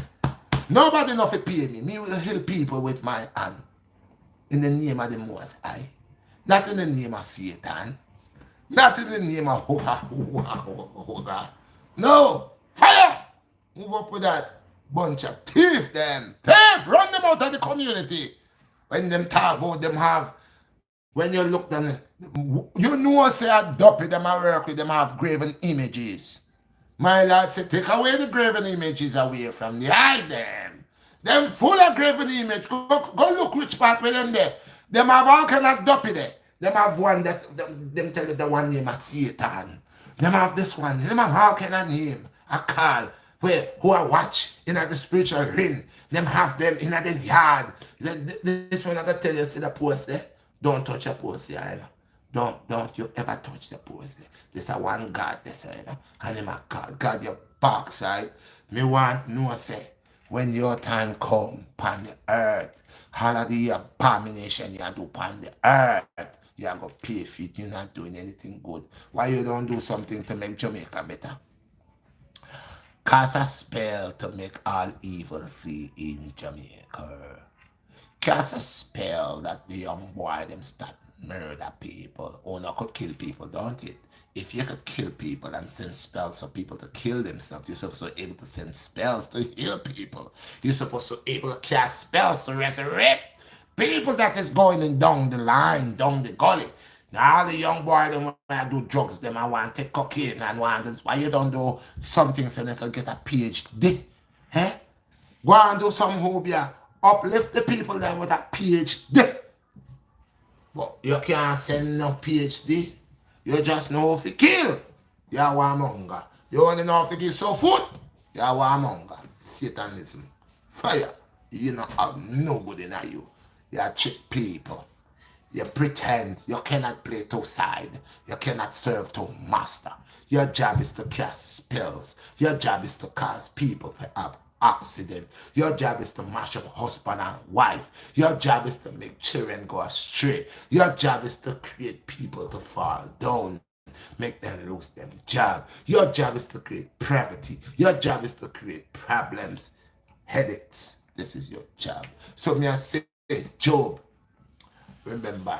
S1: Nobody enough to pay me. Me will help people with my hand. In the name of the Most High. Not in the name of Satan. Not in the name of Hoga. No. Fire! Move up with that bunch of thief them. Thief! Run them out of the community. When them talk about them have, when you look them, you know say a duppy them a work with them have graven images. My Lord said, take away the graven images away from the eye them. Them full of graven image. Go look which part with them there. Them have all kind of duppy there. Them have one that, them tell you the one name of Satan. Them have this one. Them have all kind of name. A call. Where, who I watch in the spiritual ring. Them have them in the yard. This one I gotta tell you, see the post there? Don't touch a post here either. Don't you ever touch the post there. There's a one God there, you know. And him a God your backside. Me want no say. When your time come upon the earth, all of the abomination you do upon the earth, you are going to pay for it. You're not doing anything good. Why you don't do something to make Jamaica better? Cast a spell to make all evil flee in Jamaica. Cast a spell that the young boy them start murder people. Or not could kill people, don't it? If you could kill people and send spells for people to kill themselves, you're supposed to be able to send spells to heal people. You're supposed to be able to cast spells to resurrect people that is going in down the line, down the gully. Now the young boy them want to do drugs, them I want to take cocaine and want this. Why you don't do something so they can get a PhD? Eh? Go and do some hobia. Uplift the people then with a PhD. But you can't send no PhD. You just know how to kill. You are warmonger. You only know how to give so food. You are warmonger. Satanism. Fire. You don't have no good in you. You are cheap people. You pretend you cannot play two sides. You cannot serve two master. Your job is to cast spells. Your job is to cause people to have accident. Your job is to mash up husband and wife. Your job is to make children go astray. Your job is to create people to fall down. Make them lose their job. Your job is to create poverty. Your job is to create problems. headaches. This is your job. So me I say, Job, remember,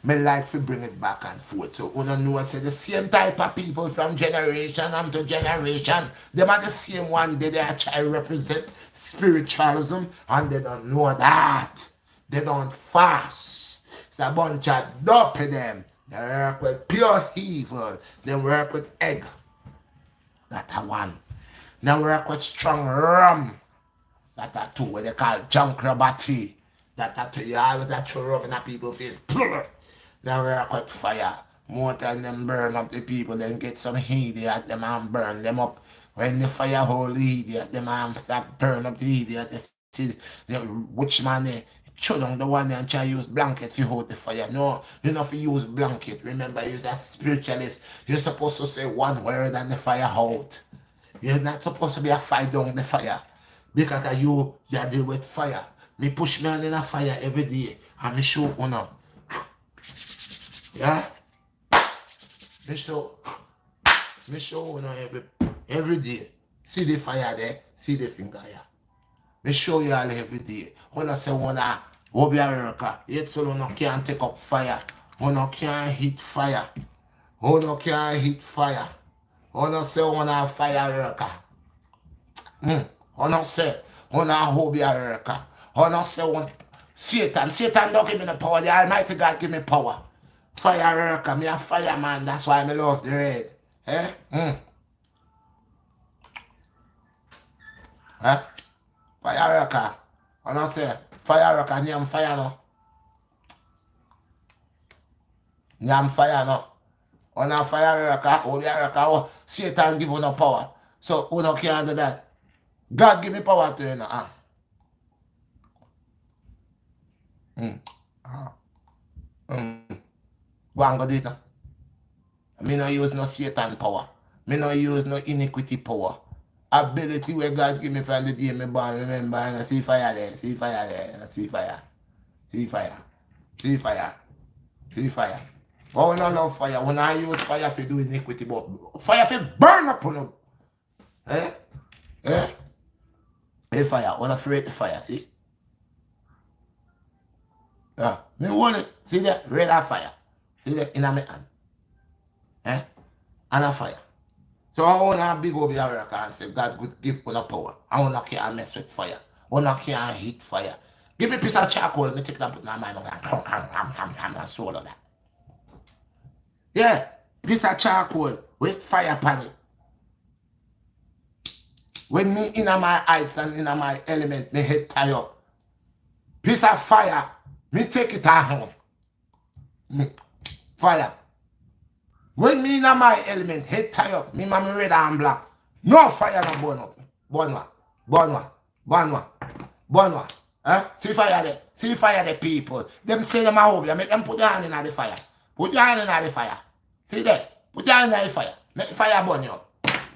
S1: me like to bring it back and forth. So you know I say the same type of people from generation unto generation, them are the same one they are trying to represent spiritualism and they don't know that. They don't fast. It's a bunch of dopey them. They work with pure evil. They work with egg. That a one. They work with strong rum. That are two, what they call junk rubber tea. That are two, you always have to rub in a people's face. They work with fire. More than them burn up the people, then get some idiot, them and burn them up. When the fire hold the idiot, them and start burn up the idiot. You see the witch man there, chew down the one and try to use blanket to hold the fire. No, you know if you use blanket. Remember, you're a spiritualist. You're supposed to say one word and the fire out. You're not supposed to be a fight down the fire. Because of you deal with fire. Me push me on in a fire every day. And me show you. Yeah? Me show you every day. See the fire there, see the finger here. Me show you all every day. When I say wanna Obi America, yet so no can't take up fire. One can't hit fire. One can't hit fire. One say wanna fire America. One say wanna Obi America. One say one Satan don't give me the power. The Almighty God give me power. Fire America, me a fireman. That's why I love the red. Eh? Eh? Fire America. One say fire America. Nyam fire no. Nyam fire no. One fire America. Obi America. Satan give you no power. So who don't care do that? God give me power to you now. Go and go do it now. Me no use no Satan power. Me no use no iniquity power. Ability where God give me from the day me born. Remember, and I see fire there. See fire there. I see fire. See fire. See fire. See fire. But when I love fire, when I use fire for do iniquity, but fire for burn up on them. Eh? Eh? Hey fire, when I afraid the fire, see? Yeah. Me want it. See that? Red fire. See that? In my hand. Eh? And a fire. So I want to big over America and say, God could give us power. I want to can't mess with fire. I want to can't hit fire. Give me a piece of charcoal, me take that put in my mind and swallow that. Yeah, piece of charcoal with fire pan it. When me in my heights and in my element, me head tie up. Piece of fire, me take it at home. Fire. When me in my element, head tie up, me mama red and black. No fire no burn up. Burn one. Burn one. Burn one. Burn one. Eh? See fire there. See fire there, people. Them say them a hope you. Make them put their hand in the fire. Put your hand in the fire. See there? Put your hand in the fire. Make the fire burn you up.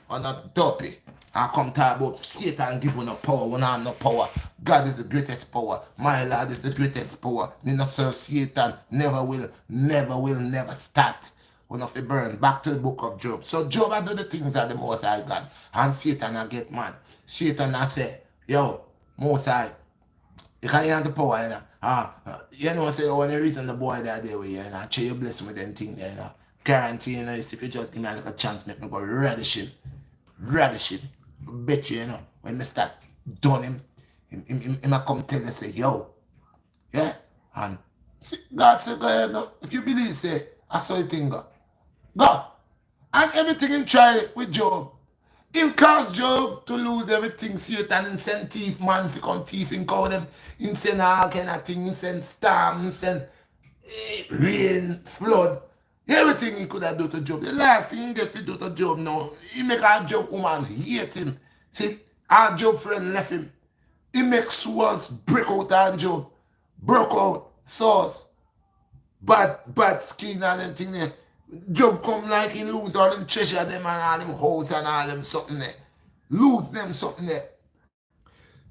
S1: Or not dopey. I come talk about Satan give you no power when I have no power. God is the greatest power. My Lord is the greatest power. Me not serve Satan. Never will, never start. When of the burn. Back to the book of Job. So Job I do the things that the Most High God. And Satan I get mad. Satan I say, yo, Most High, you can't have the power, you know. You know, say, oh, the reason the boy that day with you, you know, try you bless me with them things there, you know. Guarantee, you know, if you just give me a chance, make me go radish him. Radish him. Bet you, you know, when me start done him I come tell you, say, yo, yeah, and see, God say, go ahead, no. If you believe, say, I saw the thing go. Go. And everything him try with Job. Him cause Job to lose everything. Satan and send thief man to come thief and call them. Him send all kind of things. Him send storm. Him send rain, flood. Everything he could have done to Job. The last thing he get to do to Job now, he make a Job woman hate him. See, our Job friend left him. He make sores break out on Job. Broke out, sores. Bad skin and them thing there. Job come like he lose all them treasure them and all them house and all them something there. Lose them something there.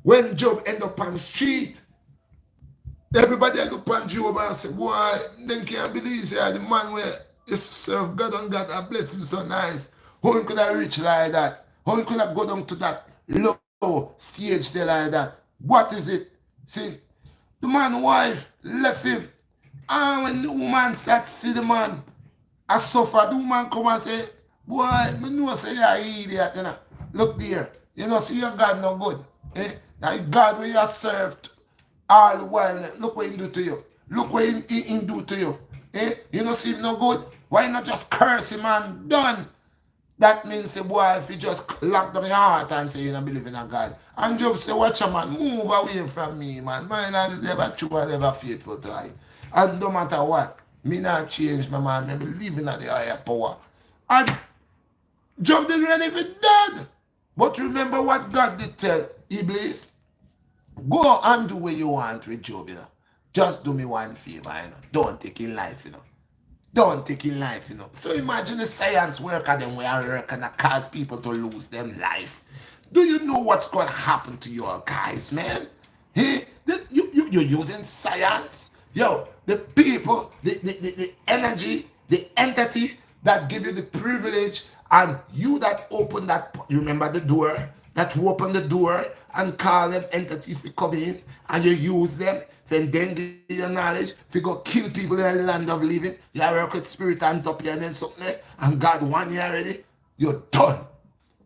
S1: When Job end up on the street, everybody look on Job and say, boy, they can't believe say the man where he serve God and God and bless him so nice. How he could have reach like that? How he could have go down to that low stage there like that. What is it? See, the man wife left him. And when the woman start see the man, I suffer, the woman come and say, boy, me know say you're an idiot, you know. Look there. You know, see your God no good. Eh? That God where you served all the while. Look what he do to you. Look what he do to you. Eh? You know see him no good? Why not just curse him and done? That means the boy, if you just lock down your heart and say you don't believe in a God. And Job say, watch a man, move away from me, man. My God is ever true and ever faithful to I. And no matter what, me not change my man, me believe in the higher power. And Job didn't ready for dead. But remember what God did tell Iblis? Go and do what you want with Job, you know. Just do me one favor, you know. Don't take in life, you know. Don't take in life, you know. So imagine the science worker them where I work and that cause people to lose them life. Do you know what's going to happen to your guys, man? Hey, you're using science. Yo, the people, the energy, the entity that give you the privilege and you that open that, you remember the door, that open the door and call them entities to come in and you use them, then give you knowledge, if you go kill people in the land of living, you work with spirit and up here and then something there, and God want you already, you're done.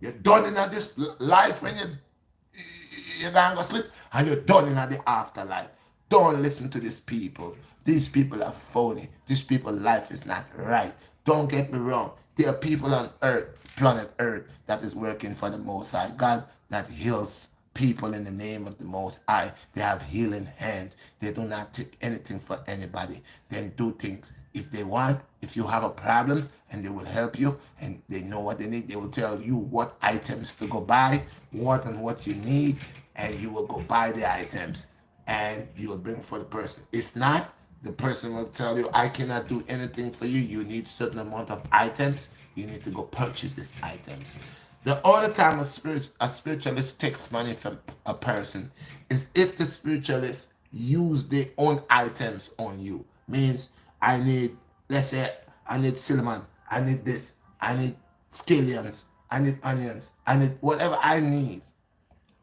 S1: You're done in this life when you're going to sleep, and you're done in the afterlife. Don't listen to these people. These people are phony. These people's life is not right. Don't get me wrong. There are people on earth, planet earth, that is working for the Most High God that heals people in the name of the Most High. They have healing hands. They do not take anything for anybody. They do things if they want. If you have a problem, and they will help you, and they know what they need, they will tell you what items to go buy, what you need, and you will go buy the items, and you will bring for the person. If not, the person will tell you, I cannot do anything for you. You need certain amount of items. You need to go purchase these items. The only time a spiritualist takes money from a person is if the spiritualist use their own items on you. Means I need, let's say, I need cinnamon, I need this, I need scallions, I need onions, I need whatever I need,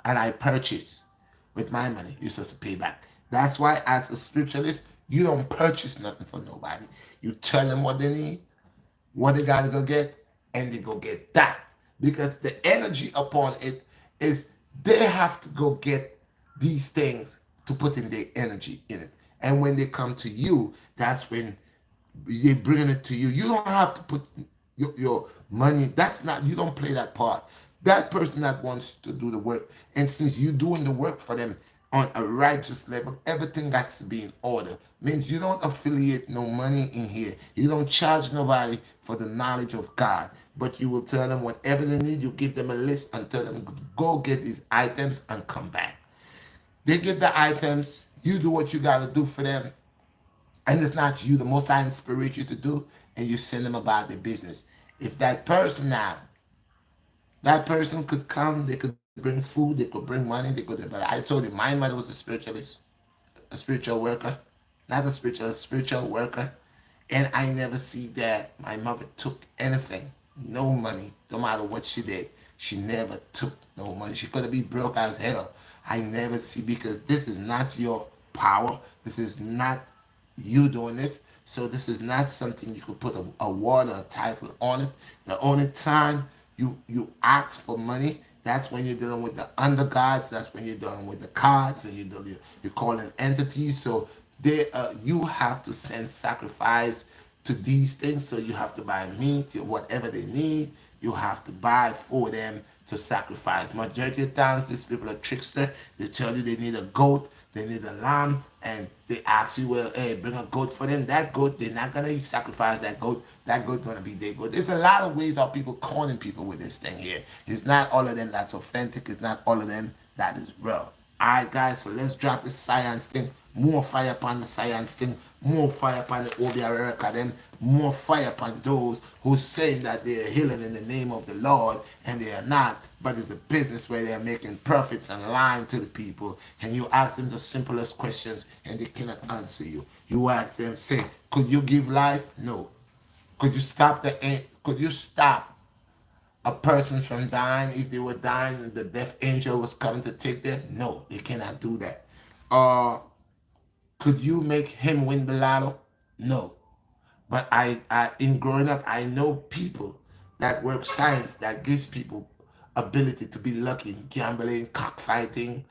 S1: and I purchase with my money. You're supposed to pay back. That's why, as a spiritualist, you don't purchase nothing for nobody. You tell them what they need, what they gotta go get, and they go get that. Because the energy upon it is they have to go get these things to put in their energy in it. And when they come to you, that's when they bring it to you. You don't have to put your money. That's not, you don't play that part. That person that wants to do the work, and since you're doing the work for them on a righteous level, everything got to be in order. Means you don't affiliate no money in here. You don't charge nobody for the knowledge of God. But you will tell them whatever they need, you give them a list and tell them, go get these items and come back. They get the items, you do what you got to do for them, and it's not you, the Most High inspired you to do, and you send them about their business. If that person now, that person could come, they could bring food, they could bring money, they could, but I told you, my mother was a spiritual worker, not a spiritual worker. And I never see that my mother took anything, no money, no matter what she did. She never took no money. She could have been broke as hell. I never see, because this is not your power. This is not you doing this. So this is not something you could put a award or a title on it. The only time you ask for money, that's when you're dealing with the undergods. That's when you're dealing with the cards, and you're calling entities. So you have to send sacrifice to these things. So you have to buy meat, whatever they need. You have to buy for them to sacrifice. Majority of times, these people are trickster. They tell you they need a goat, they need a lamb, and they ask you, well, hey, bring a goat for them. That goat, they're not gonna sacrifice that goat. That goat gonna be their goat. There's a lot of ways of people calling people with this thing here. It's not all of them that's authentic. It's not all of them that is real. Alright, guys, so let's drop the science thing. More fire upon the science thing. More fire upon the Obia Academy. More fire upon those who say that they're healing in the name of the Lord, and they are not. But it's a business where they're making profits and lying to the people. And you ask them the simplest questions, and they cannot answer you. You ask them, say, could you give life? No. Could you stop a person from dying. If they were dying, the death angel was coming to take them. No, they cannot do that. Could you make him win the lotto? No. But in growing up, I know people that work science that gives people ability to be lucky in gambling, cockfighting,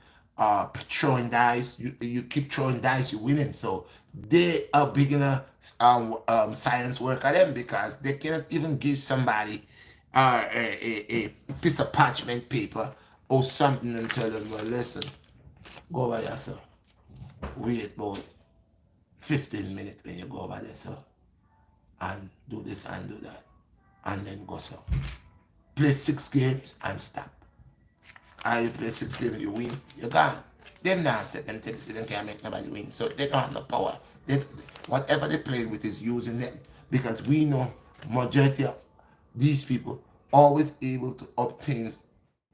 S1: throwing dice. You keep throwing dice, you winning. So they are beginner science work at them because they cannot even give somebody a piece of parchment paper or something and tell them, well, listen, go by yourself. Wait about 15 minutes when you go over there, so and do this and do that, and then go so. Play 6 games and stop. And you play 6 games, you win, you're gone. Them now set them things, they can't make nobody win, so they don't have the power. Whatever they play with is using them, because we know majority of these people always able to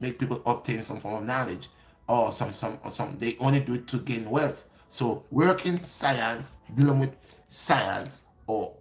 S1: make people obtain some form of knowledge or some. They only do it to gain wealth. So working science, dealing with science or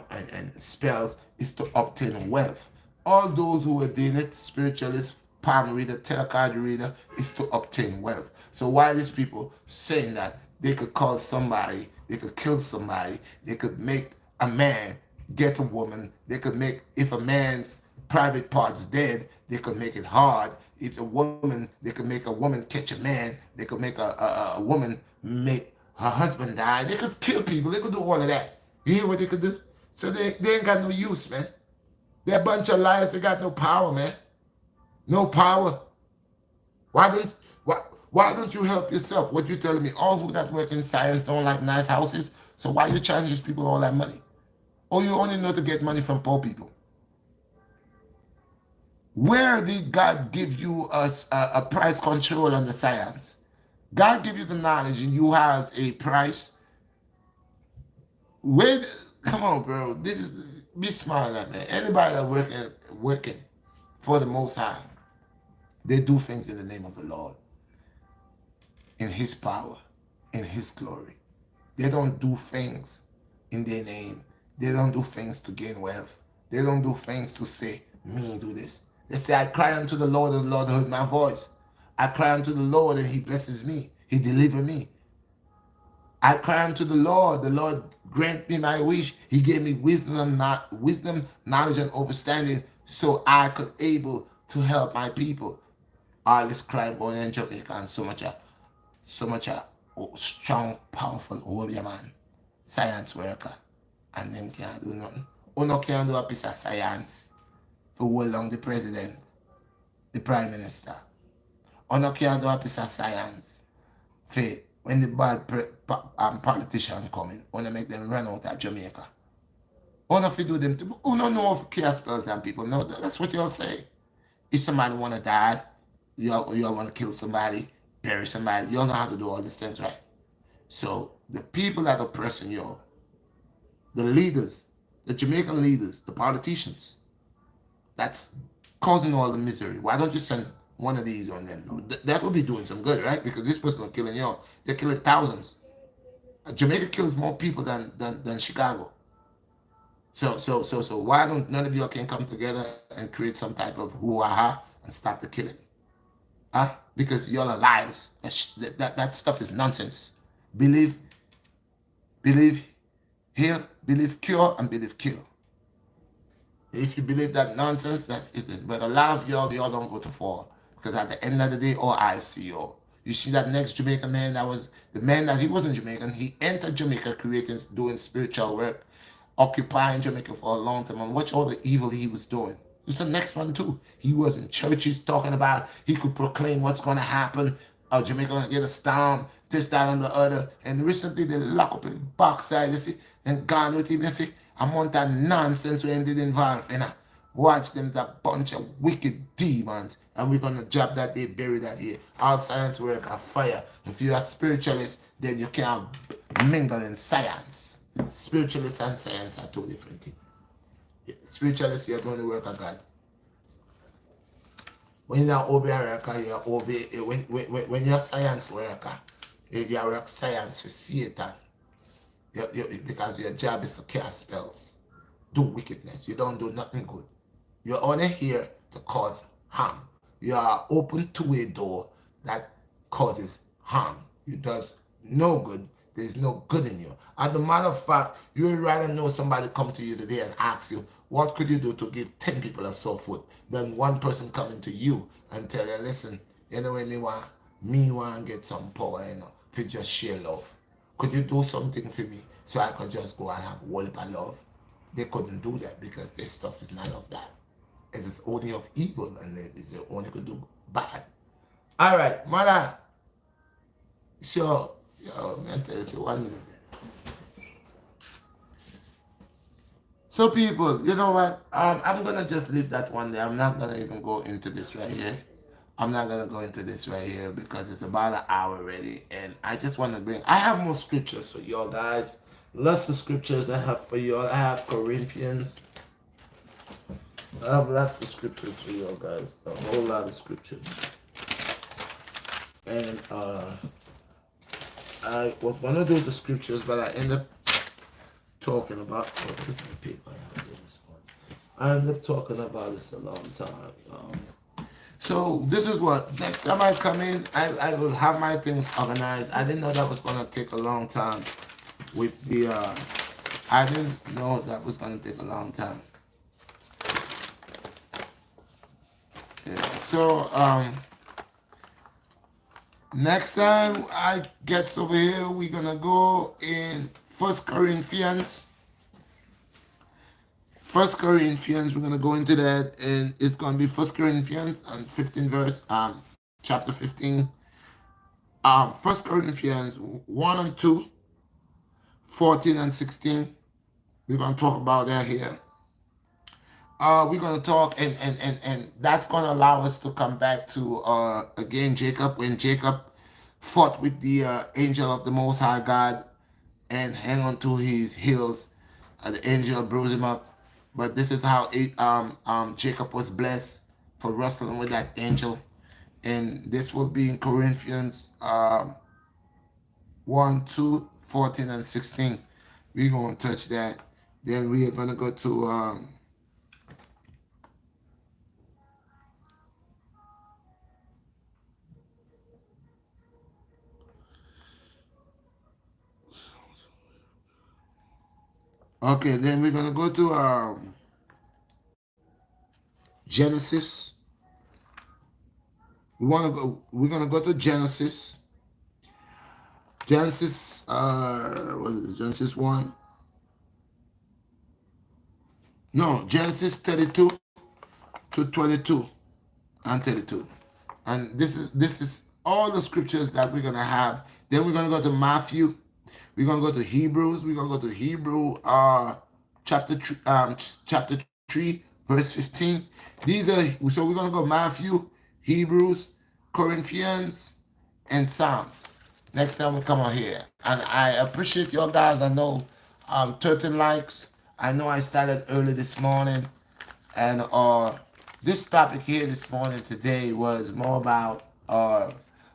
S1: and spells is to obtain wealth. All those who are doing it, spiritualists, palm reader, tarot card reader, is to obtain wealth. So why these people saying that they could cause somebody, they could kill somebody, they could make a man get a woman, they could make, if a man's private part's dead, they could make it hard. If a woman, they could make a woman catch a man, they could make a woman make her husband die, they could kill people, they could do all of that. You hear what they could do? So they ain't got no use, man. They're a bunch of liars, they got no power, man. No power. Why don't you help yourself? What you telling me? All who that work in science don't like nice houses, so why you charge these people all that money? Or you only know to get money from poor people? Where did God give you a price control on the science? God give you the knowledge and you has a price. Come on, bro. This is, be smart on that, man. Anybody that working for the Most High, they do things in the name of the Lord, in His power, in His glory. They don't do things in their name. They don't do things to gain wealth. They don't do things to say, me do this. They say, I cry unto the Lord, and the Lord heard my voice. I cry unto the Lord, and He blesses me. He delivered me. I cry unto the Lord grant me my wish. He gave me wisdom, knowledge, and understanding, so I could able to help my people. All this crime going in Jamaica, and so much strong, powerful warrior man, science worker, and then can't do nothing. Uno can't do a piece of science for hold long the president, the prime minister. Uno can't do a piece of science for when the bad politician coming, uno make them run out of Jamaica. Uno fi do them, uno know of chaos spells and people. No, that's what you'll say. If somebody want to die, you all want to kill somebody, bury somebody, you all know how to do all these things, right? So the people that are oppressing you, the leaders, the Jamaican leaders, the politicians, that's causing all the misery. Why don't you send one of these on them? No, that would be doing some good, right? Because this person is killing you. They're killing thousands. Jamaica kills more people than Chicago. So why don't none of you can come together and create some type of hoo-ha and stop the killing? Huh? Because y'all are liars. That stuff is nonsense. Believe, heal, believe, cure, and believe, kill. If you believe that nonsense, that's it. But a lot of y'all don't go to fall. Because at the end of the day, all eyes see you. You see that next Jamaican man, that was the man that he wasn't Jamaican. He entered Jamaica doing spiritual work, occupying Jamaica for a long time. And watch all the evil he was doing. It's the next one too. He was in churches talking about he could proclaim what's going to happen. Jamaica going to get a storm, this, that, and the other. And recently they lock up in backside, you see, and gone with him, you see. Amount of nonsense when they involved, you know. Watch them, a bunch of wicked demons. And we're going to drop that, they bury that here. All science work are fire. If you're a spiritualist, then you can't mingle in science. Spiritualist and science are two different things. Spiritualist, you're doing the work of God. When you're an obey worker, you're obey. When you're a science worker, you work science for Satan. Because your job is to cast spells, do wickedness. You don't do nothing good. You're only here to cause harm. You are open to a door that causes harm. It does no good. There's no good in you. As a matter of fact, you would rather know somebody come to you today and ask you, what could you do to give 10 people a sore foot, than one person coming to you and tell you, listen, you know when me want to get some power, to just share love. Could you do something for me so I could just go and have a whole heap of love? They couldn't do that because their stuff is none of that. It is only of evil, and it is only could do bad. All right, mother. Sure. Yo, man, tell you 1 minute. So people, you know what? I'm gonna just leave that one there. I'm not gonna even go into this right here. I'm not gonna go into this right here because it's about an hour already, and I just want to bring. I have more scriptures for y'all guys. Lots of scriptures I have for y'all. I have Corinthians. I have lots of scriptures for y'all guys. A whole lot of scriptures. And I was gonna do the scriptures, but I ended up talking about. I ended up talking about this a long time. So this is what next time I come in, I will have my things organized. I didn't know that was gonna take a long time with the. I didn't know that was gonna take a long time. Yeah. So next time I get over here, we're gonna go in First Corinthians. First Corinthians, we're gonna go into that, and it's gonna be First Corinthians and 15 verse, chapter 15. First Corinthians 1 and 2, 14 and 16. We're gonna talk about that here. We're gonna talk, and that's gonna allow us to come back to again Jacob, when Jacob fought with the angel of the Most High God and hang on to his heels. The angel bruised him up. But this is how Jacob was blessed for wrestling with that angel. And this will be in Corinthians 1, 2, 14, and 16. We're going to touch that. Then we are going to go to okay, then we're going to go to Genesis. We're going to go to Genesis. Genesis, what is it? Genesis 1. No, Genesis 32 to 22 and 32. And this is all the scriptures that we're gonna have. Then we're gonna go to Matthew. We're gonna go to Hebrews. We're gonna go to Hebrew chapter 3, verse 15. These are so we're gonna go Matthew, Hebrews, Corinthians, and Psalms. Next time we come on here. And I appreciate your guys. I know 13 likes. I know I started early this morning. And this topic here this morning today was more about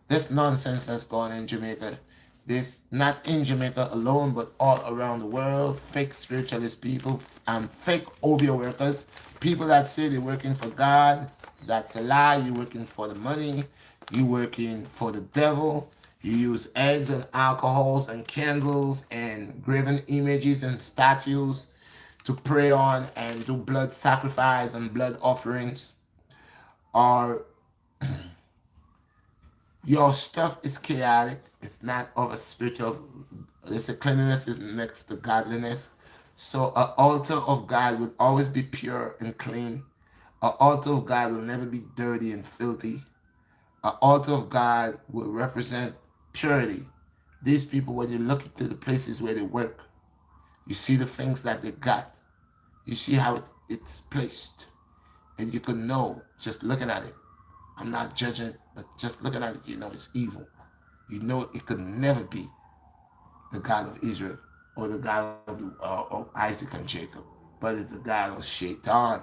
S1: this nonsense that's going on in Jamaica. This not in Jamaica alone, but all around the world. Fake spiritualist people and fake OBO workers. People that say they're working for God. That's a lie. You're working for the money. You're working for the devil. You use eggs and alcohols and candles and graven images and statues to pray on and do blood sacrifice and blood offerings. Or your stuff is chaotic. It's not of a spiritual. They say cleanliness is next to godliness. So an altar of God will always be pure and clean. An altar of God will never be dirty and filthy. An altar of God will represent purity. These people, when you look into the places where they work, you see the things that they got. You see how it's placed. And you can know just looking at it. I'm not judging, but just looking at it, you know it's evil. You know it could never be the God of Israel or the God of Isaac and Jacob, but it's the God of Shaitan.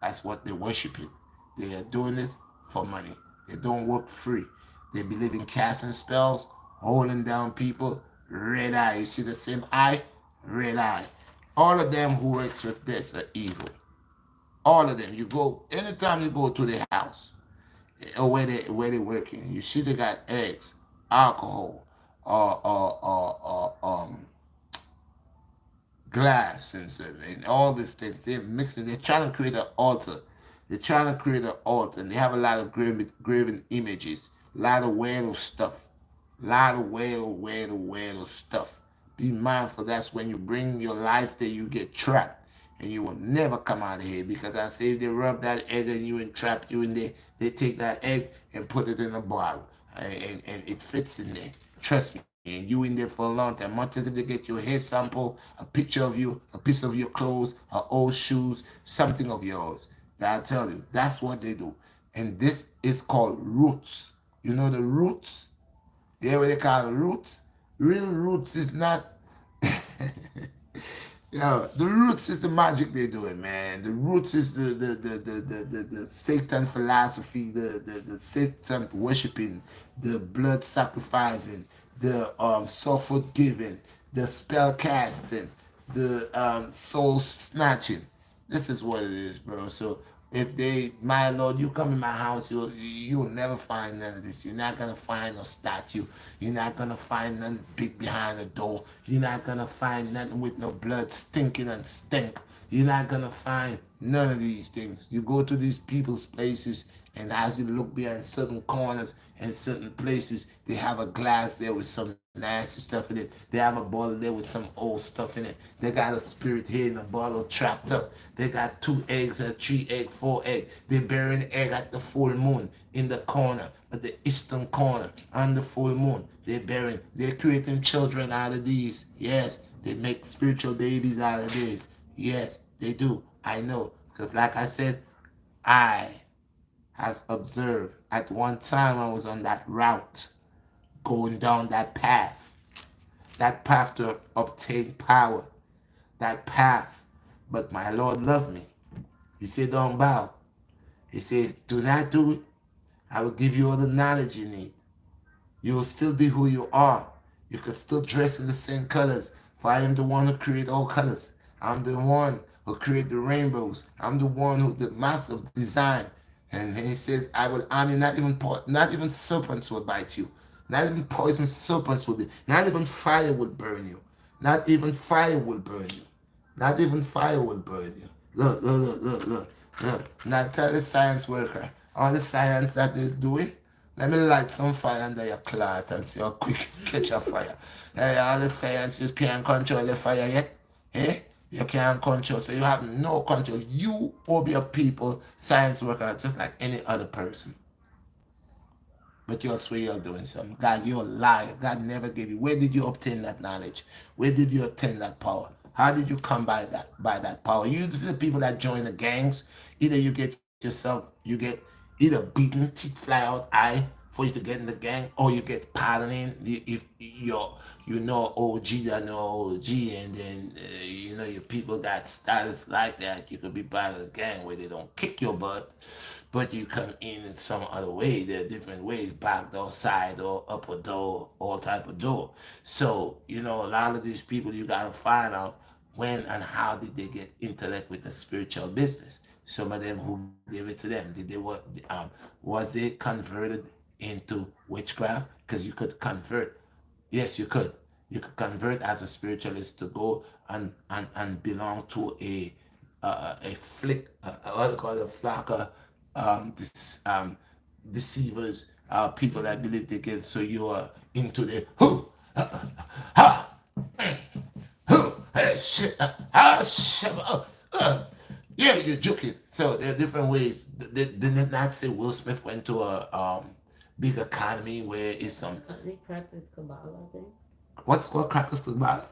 S1: That's what they're worshiping. They are doing it for money. They don't work free. They believe in casting spells, holding down people. Red eye. You see the same eye? Red eye. All of them who works with this are evil. All of them. You go anytime you go to the house or where they working, you see they got eggs, alcohol, glass and all these things. They're mixing. They're trying to create an altar. They're trying to create an altar, and they have a lot of graven images, a lot of weirdo stuff, a lot of weirdo stuff. Be mindful. That's when you bring your life there, you get trapped, and you will never come out of here. Because I say if they rub that egg on you and trap you in there, they take that egg and put it in a bottle, and it fits in there. Trust me, and you in there for a long time. Much as if they get your hair sample, a picture of you, a piece of your clothes, old shoes, something of yours. I tell you, that's what they do. And this is called roots. You know the roots? Yeah, what they call it, roots? Real roots is not. Yeah, the roots is the magic they're doing, man. The roots is the Satan philosophy, the Satan worshiping, the blood sacrificing, the soul food giving, the spell casting, the soul snatching. This is what it is, bro. So if they, my Lord, you come in my house, you'll never find none of this. You're not gonna find no statue. You're not gonna find nothing big behind the door. You're not gonna find nothing with no blood stinking and stink. You're not gonna find none of these things. You go to these people's places, and as you look behind certain corners and certain places, they have a glass there with some nasty stuff in it. They have a bottle there with some old stuff in it. They got a spirit here in a bottle trapped up. They got 2 eggs, a 3 egg, 4 egg. They bury an egg at the full moon in the corner, at the eastern corner, on the full moon. They're creating children out of these. Yes, they make spiritual babies out of this. Yes, they do. I know. Because like I said, I has observed at one time I was on that route, going down that path to obtain power, that path. But my Lord loved me. He said, don't bow. He said, do not do it. I will give you all the knowledge you need. You will still be who you are. You can still dress in the same colors. For I am the one who create all colors. I'm the one who create the rainbows. I'm the one who the master of design. And he says, I will arm you. Not even serpents will bite you. Not even poison serpents will be. Not even fire will burn you. Not even fire will burn you. Not even fire will burn you. Look. Now tell the science worker, all the science that they're doing, let me light some fire under your cloth and see how quick you catch a fire. Hey, all the science, you can't control the fire yet. Eh? You can't control, so you have no control. You will be a people, science worker, just like any other person. But you'll swear you're doing something. God, you're a liar. God never gave you. Where did you obtain that knowledge? Where did you obtain that power? How did you come by that power? You see the people that join the gangs. Either you get yourself, you get either beaten, teeth fly out, eye for you to get in the gang, or you get pardoning. If you know OG that know OG, and then you know your people got status like that, you could be part of the gang where they don't kick your butt, but you come in some other way. There are different ways: back door, side door, upper door, all type of door. So you know a lot of these people you gotta find out when and how did they get intellect with the spiritual business. Some of them who gave it to them, did they was they converted into witchcraft? Because you could convert. Yes, you could. You could convert as a spiritualist to go and belong to a flick, what do you call it, a flock of deceivers, people that believe they get. So you are into the who, ha, hey, shit, shit, yeah, you're joking. So there are different ways. Did they not say Will Smith went to a big economy where it's some
S2: They practice Kabbalah, I think.
S1: what's it called practice Kabbalah?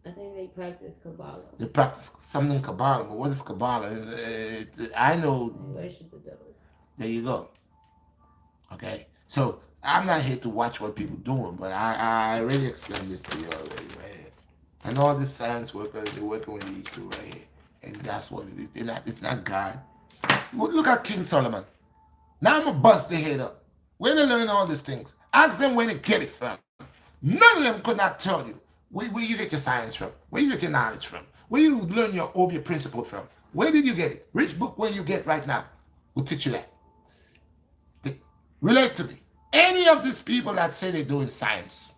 S2: I think they practice Kabbalah.
S1: They practice something Kabbalah, but what is Kabbalah? I know.
S2: They worship the devil.
S1: There you go. Okay, so I'm not here to watch what people doing, but I already explained this to you already, right here. And all the science workers, they're working with these two right here, and that's what it is. They're not. It's not God. Look at King Solomon. Now I'm gonna bust their head up. Where they learn all these things? Ask them where they get it from. None of them could not tell you where you get your science from, where you get your knowledge from, where you learn your Obia principle from. Where did you get it? Which book where you get right now will teach you that? They- Relate to me. Any of these people that say they're doing science,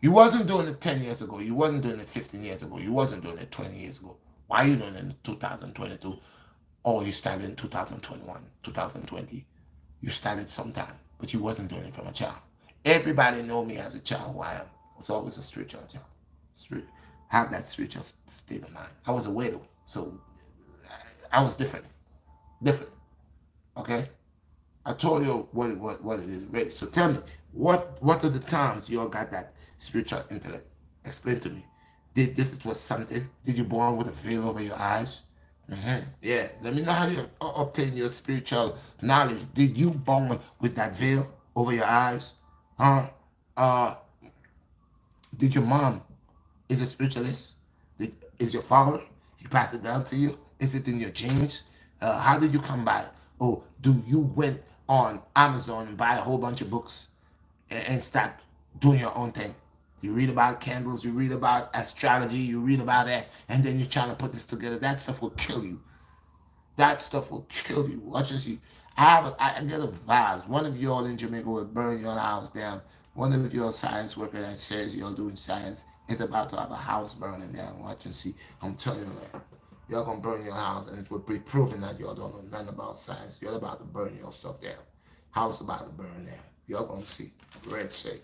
S1: you wasn't doing it 10 years ago. You wasn't doing it 15 years ago. You wasn't doing it 20 years ago. Why are you doing it in 2022? Or you started in 2021, 2020. You started sometime, but you wasn't doing it from a child. Everybody know me as a child who I am. I was always a spiritual child. Spirit, have that spiritual state of mind. I was a widow, so I was different. Different. Okay? I told you what it is already. So tell me, what are the times you all got that spiritual intellect? Explain to me. Did this was something? Did you born with a veil over your eyes? Yeah. Let me know how you obtain your spiritual knowledge. Did you born with that veil over your eyes? Huh? Uh, did your mom is a spiritualist? Is your father? He passed it down to you? Is it in your genes? How did you come by it? Oh, do you went on Amazon and buy a whole bunch of books and start doing your own thing? You read about candles, you read about astrology, you read about that, and then you're trying to put this together. That stuff will kill you. That stuff will kill you. Watch and see. I get a vibes. One of y'all in Jamaica will burn your house down. One of your science worker that says you're doing science is about to have a house burning down. Watch and see. I'm telling you, man. You're gonna burn your house, and it will be proven that y'all don't know nothing about science. You're about to burn yourself down. House about to burn down. You're gonna see. Red shade.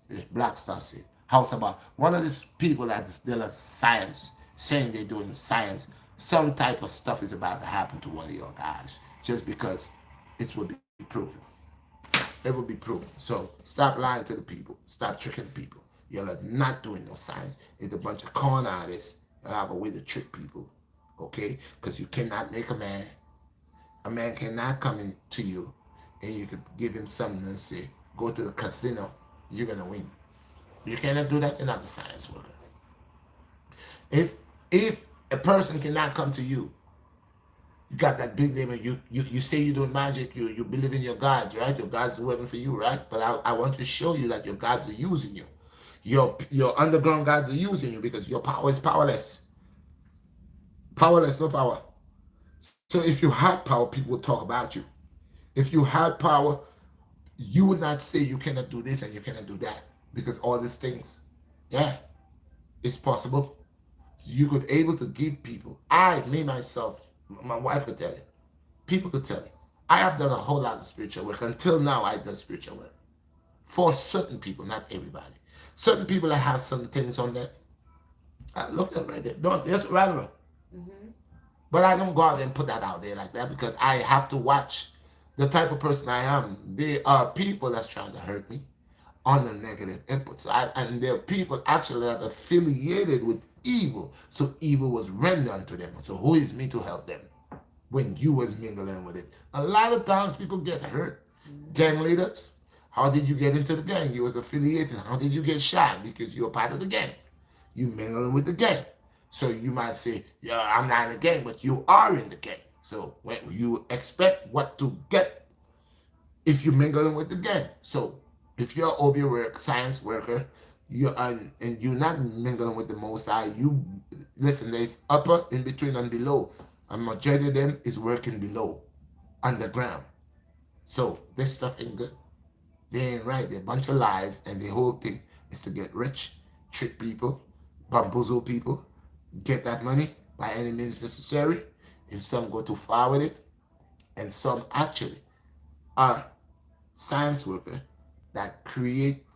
S1: This BlackStar said. House about one of these people that's dealing science, saying they're doing science. Some type of stuff is about to happen to one of your guys just because it will be proven. It will be proven. So stop lying to the people. Stop tricking the people. You're not doing no science. It's a bunch of con artists that have a way to trick people. Okay? Because you cannot make a man. A man cannot come in to you and you could give him something and say, go to the casino, you're gonna win. You cannot do that. You're not the science worker. If a person cannot come to you, you got that big name and you say you're doing magic, you believe in your gods, right? Your gods are working for you, right? But I want to show you that your gods are using you. Your underground gods are using you because your power is powerless. Powerless, no power. So if you had power, people would talk about you. If you had power, you would not say you cannot do this and you cannot do that because all these things, yeah, it's possible. You could able to give people. Me myself, my wife could tell you. People could tell you. I have done a whole lot of spiritual work. Until now, I do spiritual work for certain people, not everybody. Certain people that have some things on them. Look at it right there. Don't just rather.
S2: Mm-hmm.
S1: But I don't go out and put that out there like that because I have to watch the type of person I am. There are people that's trying to hurt me on the negative input. And there are people actually that are affiliated with evil. So evil was rendered unto them. So who is me to help them when you was mingling with it? A lot of times people get hurt. Gang leaders, how did you get into the gang? You was affiliated. How did you get shot? Because you're part of the gang. You mingling with the gang. So you might say, yeah, I'm not in the gang, but you are in the gang. So when you expect what to get if you're mingling with the gang. So if you're an OB work, science worker, and you're not mingling with the Most High, you listen. There's upper, in between, and below. A majority of them is working below, underground. So this stuff ain't good. They ain't right. They're a bunch of lies, and the whole thing is to get rich, trick people, bamboozle people, get that money by any means necessary, and some go too far with it, and some actually are science workers that create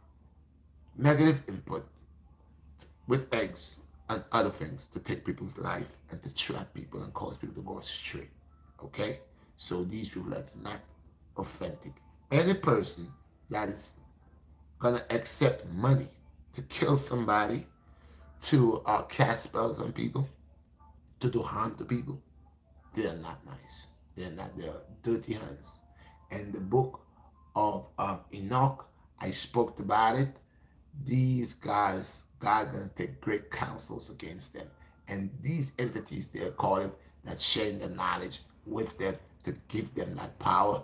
S1: negative input with eggs and other things to take people's life and to trap people and cause people to go astray. Okay? So these people are not authentic. Any person that is gonna accept money to kill somebody, to cast spells on people, to do harm to people, they are not nice. They're not. They're dirty hands. And the book of Enoch, I spoke about it. These guys, God gonna take great counsels against them. And these entities they're calling that sharing the knowledge with them to give them that power,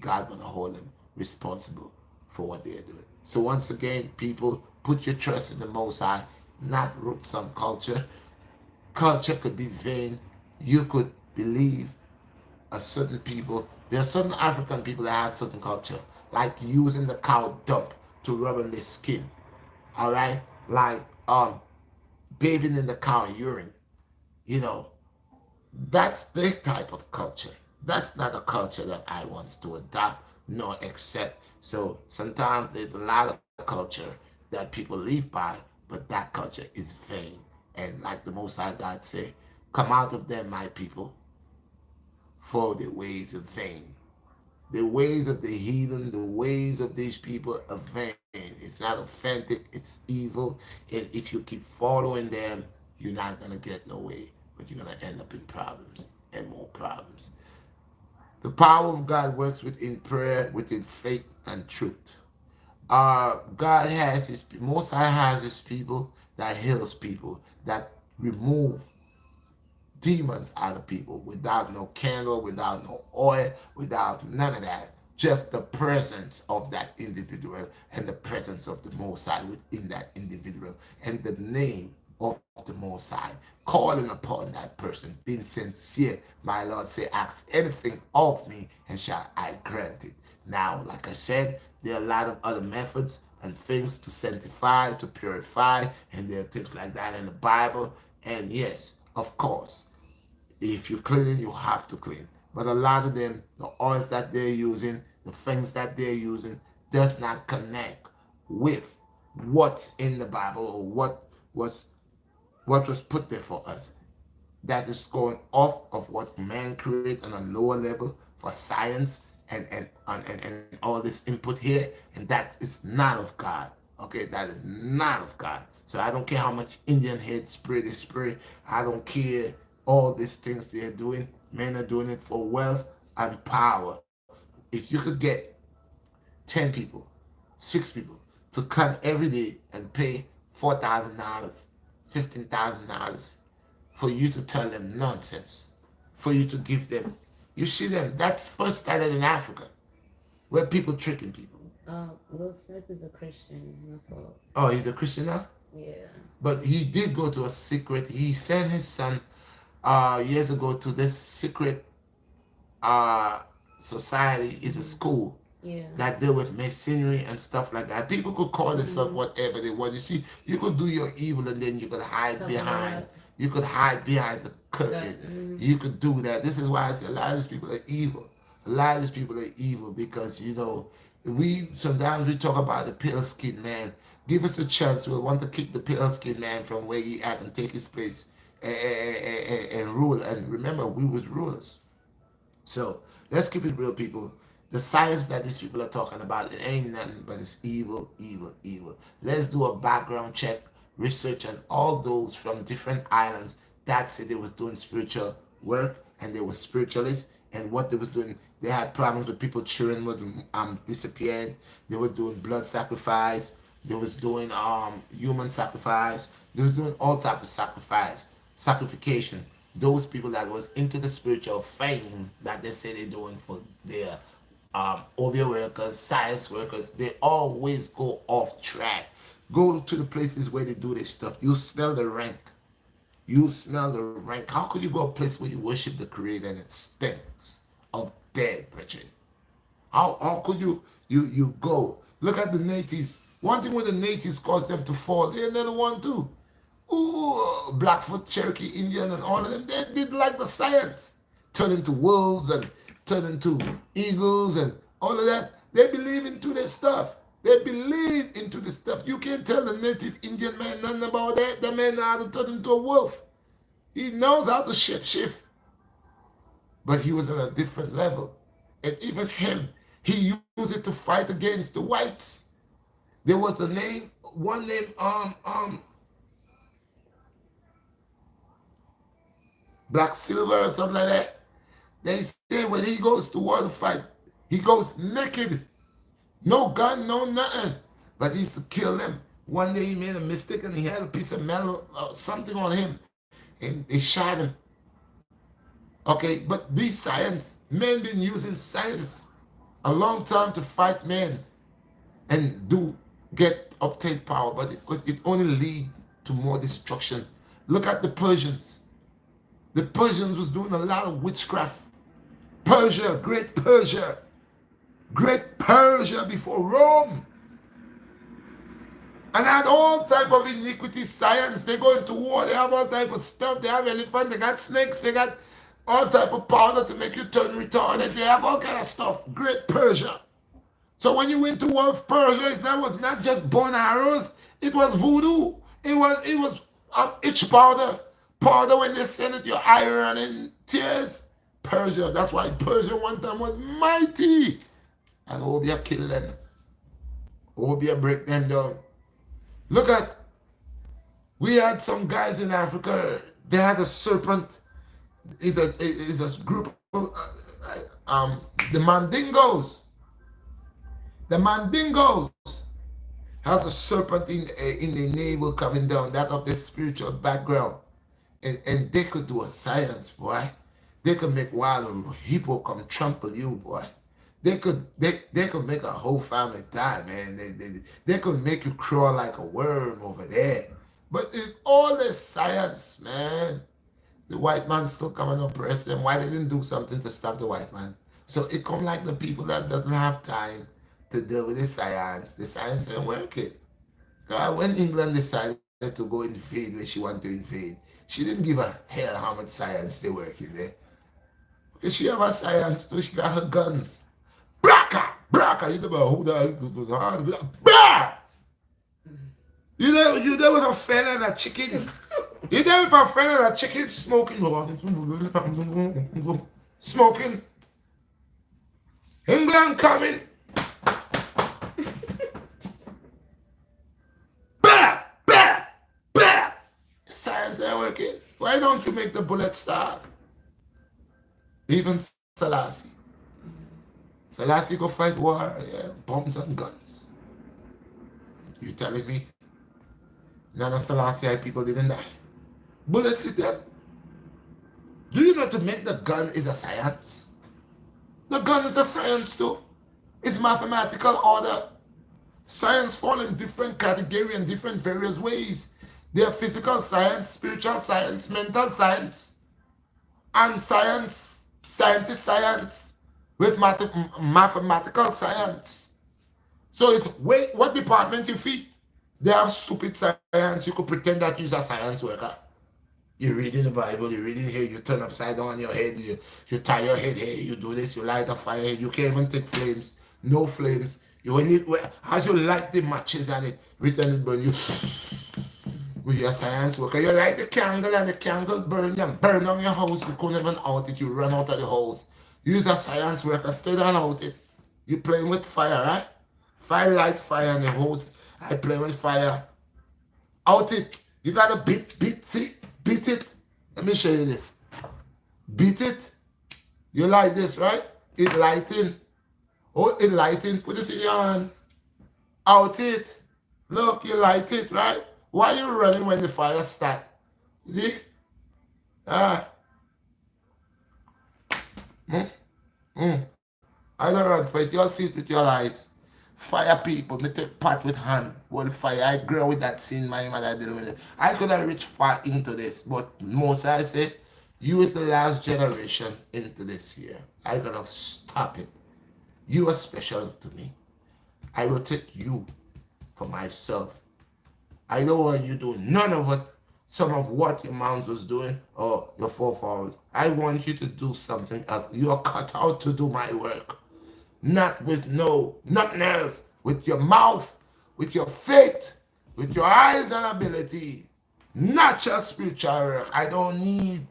S1: God gonna hold them responsible for what they're doing. So once again, people, put your trust in the Most High, not root some culture. Culture could be vain. You could believe a certain people. There are certain African people that have certain culture, like using the cow dump to rub on their skin. All right, like bathing in the cow urine. You know, that's their type of culture. That's not a culture that I want to adopt nor accept. So sometimes there's a lot of culture that people live by, but that culture is vain. And like the Most High God say, come out of them, my people, for the ways of vain. The ways of the heathen, the ways of these people are vain. It's not authentic, it's evil. And if you keep following them, you're not going to get no way, but you're going to end up in problems and more problems. The power of God works within prayer, within faith and truth. God has his, Most High has his people that heals people, that remove demons out of people without no candle, without no oil, without none of that. Just the presence of that individual and the presence of the Most High within that individual and the name of the Most High, calling upon that person, being sincere. My Lord say, ask anything of me and shall I grant it. Now, like I said, there are a lot of other methods and things to sanctify, to purify, and there are things like that in the Bible. And yes, of course, if you're cleaning, you have to clean. But a lot of them, the oils that they're using, the things that they're using, does not connect with what's in the Bible or was what was put there for us. That is going off of what man created on a lower level for science and all this input here, and that is not of God. Okay, that is not of God. So I don't care how much Indian head spray they spray. I don't care all these things they're doing. Men are doing it for wealth and power. If you could get 10 people, 6 people to come every day and pay $4,000, $15,000 for you to tell them nonsense, for you to give them. You see them, that's first started in Africa, where people tricking people.
S2: Will Smith is a Christian. My fault.
S1: Oh, he's a Christian now?
S2: Yeah.
S1: But he did go to a secret, he sent his son years ago to this secret uh, society, is a school
S2: Yeah.
S1: that deal with masonry and stuff like that. People could call themselves whatever they want. You see, you could do your evil and then you could hide
S2: Cover it
S1: behind.
S2: up.
S1: You could hide behind the
S2: That,
S1: curtain. You could do that. This is why I say a lot of these people are evil. A lot of these people are evil because we sometimes we talk about the pale skinned man. Give us a chance. We'll want to kick the pale skinned man from where he at and take his place and rule. And remember, we was rulers. So let's keep it real, people. The science that these people are talking about, it ain't nothing but it's evil, evil, evil. Let's do a background check, research on all those from different islands that said they was doing spiritual work and they were spiritualists and what they was doing. They had problems with people, children was disappearing. They was doing blood sacrifice. They was doing human sacrifice. They was doing all type of sacrification. Those people that was into the spiritual thing that they say they're doing for their OBA workers, science workers, they always go off track. Go to the places where they do this stuff. You smell the rank. You smell the rank. How could you go a place where you worship the Creator and it stinks of dead, Bridget? How could you go? Look at the natives. One thing when the natives caused them to fall, they're another one too. Ooh, Blackfoot, Cherokee, Indian, and all of them, they did like the science. Turn into wolves and turn into eagles and all of that. They believe into this stuff. They believe into this stuff. You can't tell the native Indian man nothing about that. The man knows how to turn into a wolf. He knows how to shift. But he was on a different level. And even him, he used it to fight against the whites. There was a name, one name, Black Silver or something like that. They say when he goes to war to fight, he goes naked. No gun, no nothing. But he used to kill them. One day he made a mistake and he had a piece of metal or something on him. And they shot him. Okay, but these science, men been using science a long time to fight men and obtain power, but it only lead to more destruction. Look at the Persians. The Persians was doing a lot of witchcraft. Persia, great Persia before Rome. And had all type of iniquity science. They go into war, they have all type of stuff. They have elephants, they got snakes, they got all type of powder to make you turn retarded. They have all kind of stuff. Great Persia. So when you went to war with Persia, that was not just bone arrows, it was voodoo. It was itch powder. Powder when they send it, your iron and tears. Persia. That's why Persia one time was mighty. And Obia killed them. Obia break them down. Look at, we had some guys in Africa, they had a serpent. Is a group of, the Mandingos. The Mandingos has a serpent in the navel coming down. That's of the spiritual background. And they could do a science, boy. They could make wild hippo come trample you, boy. They could make a whole family die, man. They could make you crawl like a worm over there. But in all this science, man, the white man still coming and oppress them. Why they didn't do something to stop the white man? So it come like the people that doesn't have time to deal with the science ain't working. God, when England decided to go invade where she wanted to invade, she didn't give a hell how much science they working there. Because she have a science too, she got her guns. Braka, you never who that blah! You there with a fella and a chicken. You there with a fella and a chicken smoking. Smoking. England coming. Science ain't working. Why don't you make the bullet start? Even Selassie. Selassie go fight war, yeah, bombs and guns. You telling me none of Selassie people didn't die? Bullets hit them. Do you know to make the gun is a science? The gun is a science too. It's mathematical order. Science fall in different categories and different various ways. There are physical science, spiritual science, mental science, and scientist science, with mathematical science. So it's what department you fit. They have stupid science. You could pretend that you're a science worker. You read in the Bible, you read in here, you turn upside down on your head, you tie your head here, you do this, you light a fire, you can't even take flames, no flames. As you light the matches and it return it burn you. With your science worker, you light the candle and the candle burn you and burn down your house. You couldn't even out it, you run out of the house. Use a science worker, stay down out it. You playing with fire, right? Fire light fire in the house. I play with fire. Out it. You gotta beat it. Let me show you this. Beat it. You like this, right? It lighting. Oh, it lighting. Put it in your hand. Out it. Look, you light it, right? Why are you running when the fire start? See? I don't run for it. You see it with your eyes. Fire people, me take part with hand. Well, fire, I grew with that scene, my mother dealing with it. I could have reached far into this, but most I say, you is the last generation into this here. I gotta stop it. You are special to me. I will take you for myself. I don't want you doing none of it, some of what your moms was doing or your forefathers. I want you to do something else. You are cut out to do my work. Not with nothing else. With your mouth, with your faith, with your eyes and ability. Not just spiritual work. I don't need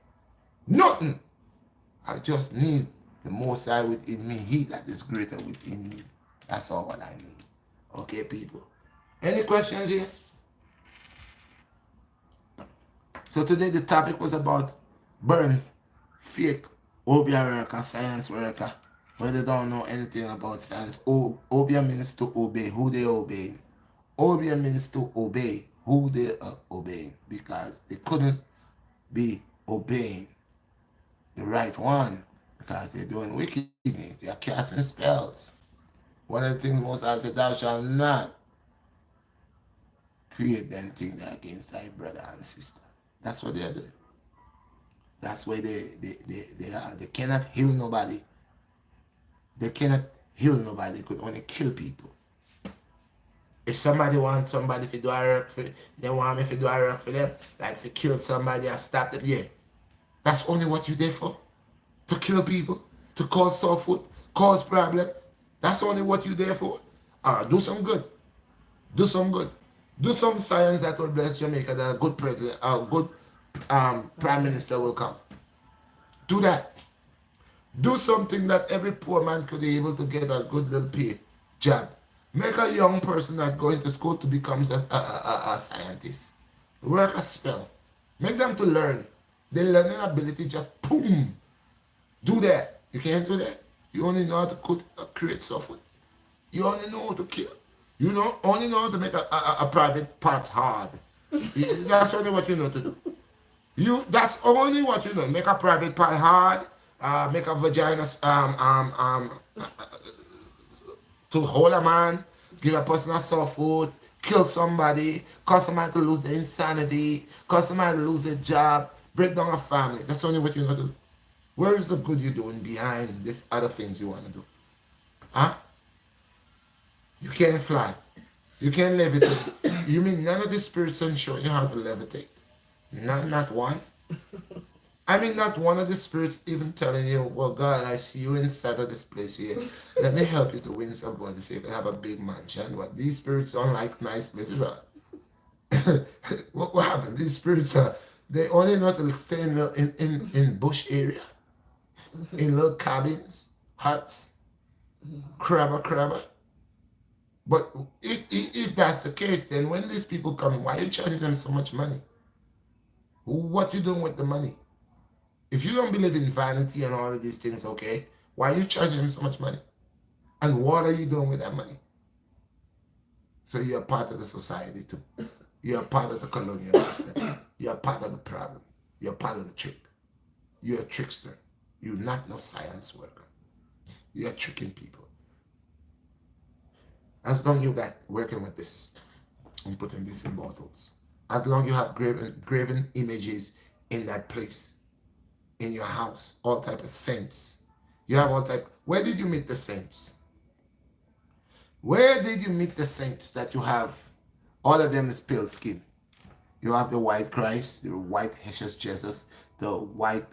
S1: nothing. I just need the Most High within me. He that is greater within me. That's all what I need. Okay, people. Any questions here? So today the topic was about burn, fake, obia worker, science worker. When they don't know anything about science. Obia means to obey, who they obey. Obia means to obey, who they are obeying. Because they couldn't be obeying the right one. Because they're doing wickedness. They are casting spells. One of the things Moses said, thou shalt not create them things against thy brother and sister. That's what they're doing. That's why they are. They cannot heal nobody. They cannot heal nobody. They could only kill people. If somebody wants somebody to do a work for, they want me to do a work for them, like to kill somebody and stop them. Yeah, that's only what you're there for. To kill people, to cause suffering, cause problems. That's only what you're there for. Do some good. Do some good. Do some science that will bless Jamaica. That a good president, a good prime minister will come. Do that. Do something that every poor man could be able to get a good little pay job. Make a young person that going to school to become a scientist. Work a spell. Make them to learn. Their learning ability just boom. Do that. You can't do that. You only know how to create software. You only know how to kill. You know only know how to make a private part hard. That's only what you know to do. That's only what you know. Make a private part hard. Make a vagina to hold a man, give a person a soft food, kill somebody, cause somebody to lose their insanity, cause somebody to lose their job, break down a family. That's only what you know to do. Where is the good you're doing behind these other things you want to do? Huh? You can't fly. You can't levitate. You mean none of the spirits can show you how to levitate? Not one. I mean, not one of the spirits even telling you, well, God, I see you inside of this place here. Let me help you to win somebody so you can have a big mansion. What these spirits don't like nice places are. what happened? These spirits are, they only know to stay in bush area, in little cabins, huts, crabber. But if that's the case, then when these people come, why are you charging them so much money? What you doing with the money? If you don't believe in vanity and all of these things, okay, why are you charging them so much money? And what are you doing with that money? So you're part of the society too. You're part of the colonial system. You're part of the problem. You're part of the trick. You're a trickster. You're not no science worker. You're tricking people. As long as you got working with this and putting this in bottles, as long as you have graven images in that place, in your house, all type of saints. You have all type. Where did you meet the saints? Where did you meet the saints that you have? All of them is pale skin. You have the white Christ, the white Jesus, the white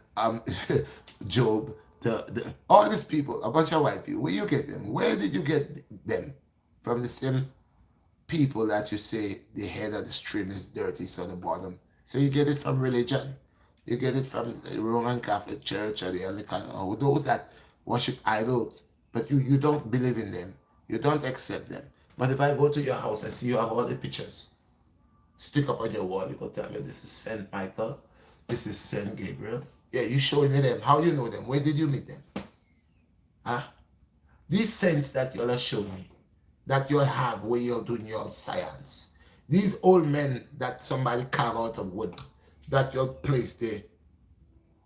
S1: Job, the all these people, a bunch of white people. Where you get them? Where did you get them? From the same people that you say the head of the stream is dirty, so the bottom. So you get it from religion. You get it from the Roman Catholic Church or the Anglican, or those that worship idols, but you don't believe in them. You don't accept them. But if I go to your house, I see you have all the pictures. Stick up on your wall, you go tell me this is Saint Michael, this is Saint Gabriel. Yeah, you showing me them. How you know them? Where did you meet them? Huh? These saints that you'll show me, that you'll have where you're doing your science. These old men that somebody carve out of wood, that you'll place there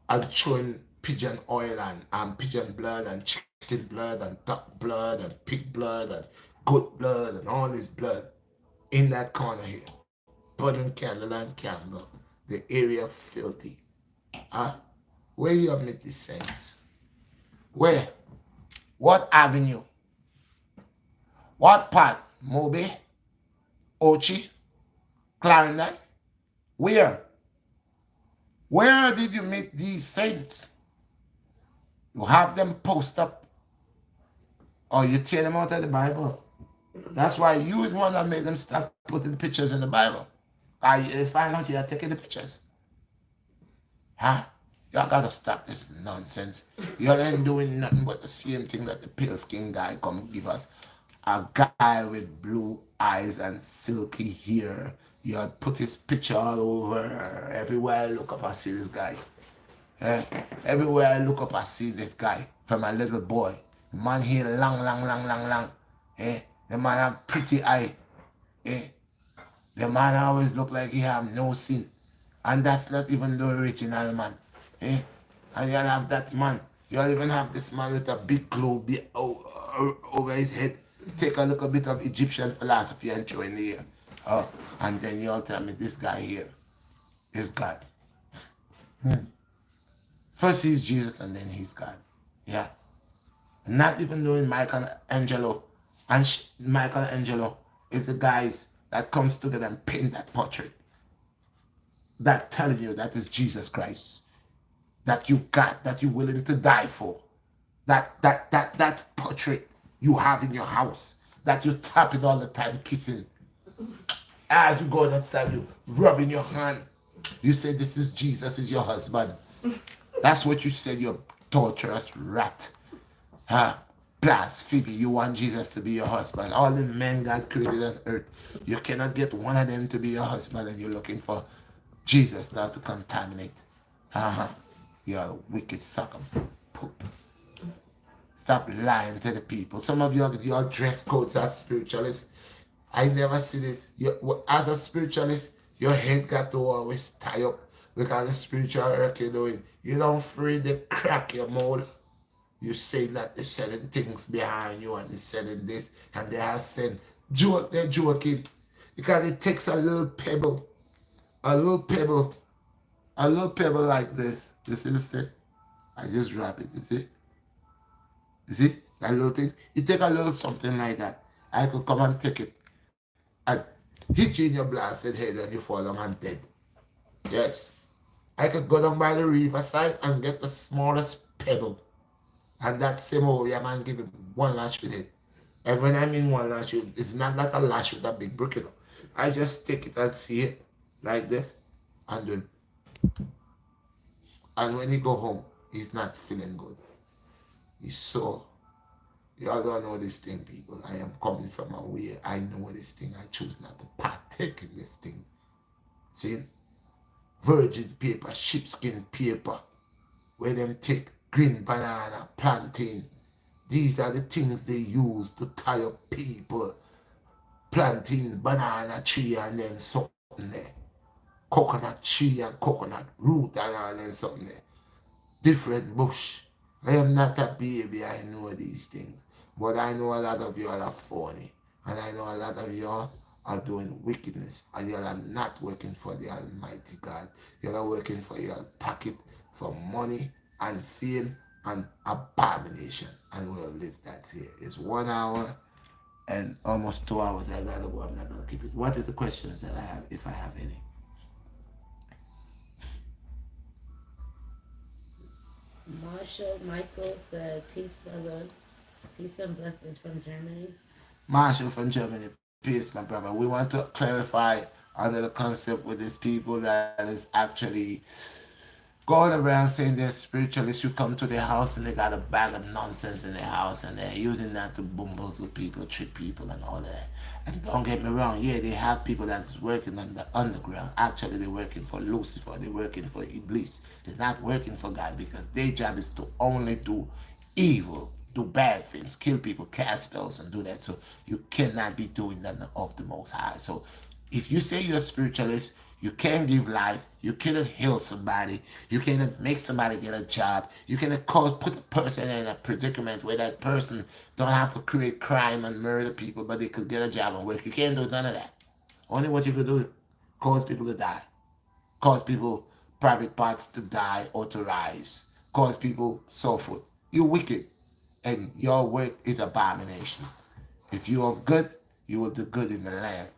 S1: and showing pigeon oil and pigeon blood and chicken blood and duck blood and pig blood and goat blood and all this blood in that corner here. Burning candle and candle. The area filthy. Huh? Where you meet these saints? Where? What avenue? What part? Moby? Ochi? Clarendon? Where? Where did you meet these saints? You have them post up or you tear them out of the Bible. That's why you is one that made them stop putting pictures in the Bible. I find out you are taking the pictures. Huh? Y'all gotta stop this nonsense. Y'all ain't doing nothing but the same thing that the pale skin guy come give us. A guy with blue eyes and silky hair. You put his picture all over. Everywhere I look up, I see this guy. Eh? Everywhere I look up, I see this guy from a little boy. The man here long. Eh? The man have pretty eye. Eh? The man always look like he have no sin. And that's not even the original man. Eh? And you'll have that man. You'll even have this man with a big globe over his head. Take a little bit of Egyptian philosophy and throw in the air. Oh, and then you'll tell me this guy here is God. First he's Jesus and then he's God. Yeah. Not even knowing Michelangelo. And Michelangelo is the guys that comes together and paint that portrait. That telling you that is Jesus Christ. That you got, that you're willing to die for. That portrait you have in your house. That you tap it all the time, kissing. As you go outside, you rubbing your hand. You say this is Jesus, is your husband. That's what you said, you torturous rat. Huh? Blasphemy. You want Jesus to be your husband. All the men God created on earth. You cannot get one of them to be your husband and you're looking for Jesus now to contaminate. Uh-huh. You're a wicked sucker. Poop. Stop lying to the people. Some of your dress codes are spiritualists. I never see this. As a spiritualist, your head got to always tie up because the spiritual work you're doing. You don't free the crack your mold. You say that they're selling things behind you and they're selling this and they are saying they're joking because it takes a little pebble, a little pebble, a little pebble like this. You see this thing? I just drop it. You see? You see that little thing? You take a little something like that. I could come and take it and hit you in your blasted head and you fall down and dead. Yes. I could go down by the riverside and get the smallest pebble. And that same over man give him one lash with it. And when I mean one lash, it's not like a lash with a big brick, you know. I just take it and see it like this and then. And when he go home, he's not feeling good. He's sore. Y'all don't know this thing, people. I am coming from a way. I know this thing. I choose not to partake in this thing. See? Virgin paper, sheepskin paper, where them take green banana, plantain. These are the things they use to tie up people. Planting banana tree and then something there. Coconut tree and coconut root and all then something there. Different bush. I am not a baby, I know these things. But I know a lot of you all are phony. And I know a lot of you all are doing wickedness. And you all are not working for the Almighty God. You all are working for your pocket, for money and fame and abomination. And we'll leave that here. It's 1 hour and almost 2 hours. I gotta go. I'm not gonna keep it. What is the questions that I have, if I have any?
S2: Marshall Michael said, "Peace, brother. Peace and blessings from Germany."
S1: Marshall from Germany, peace, my brother. We want to clarify under the concept with these people that is actually going around saying they're spiritualists. You come to their house and they got a bag of nonsense in their house and they're using that to bamboozle people, trick people, and all that. And don't get me wrong, yeah, they have people that's working on the underground. Actually, they're working for Lucifer, they're working for Iblis. They're not working for God because their job is to only do evil, do bad things, kill people, cast spells, and do that. So you cannot be doing that of the Most High. So if you say you're a spiritualist, you can't give life. You cannot heal somebody. You cannot make somebody get a job. You cannot put a person in a predicament where that person don't have to create crime and murder people, but they could get a job and work. You can't do none of that. Only what you could do is cause people to die, cause people private parts to die or to rise, cause people so forth. You're wicked, and your work is abomination. If you are good, you will do good in the land.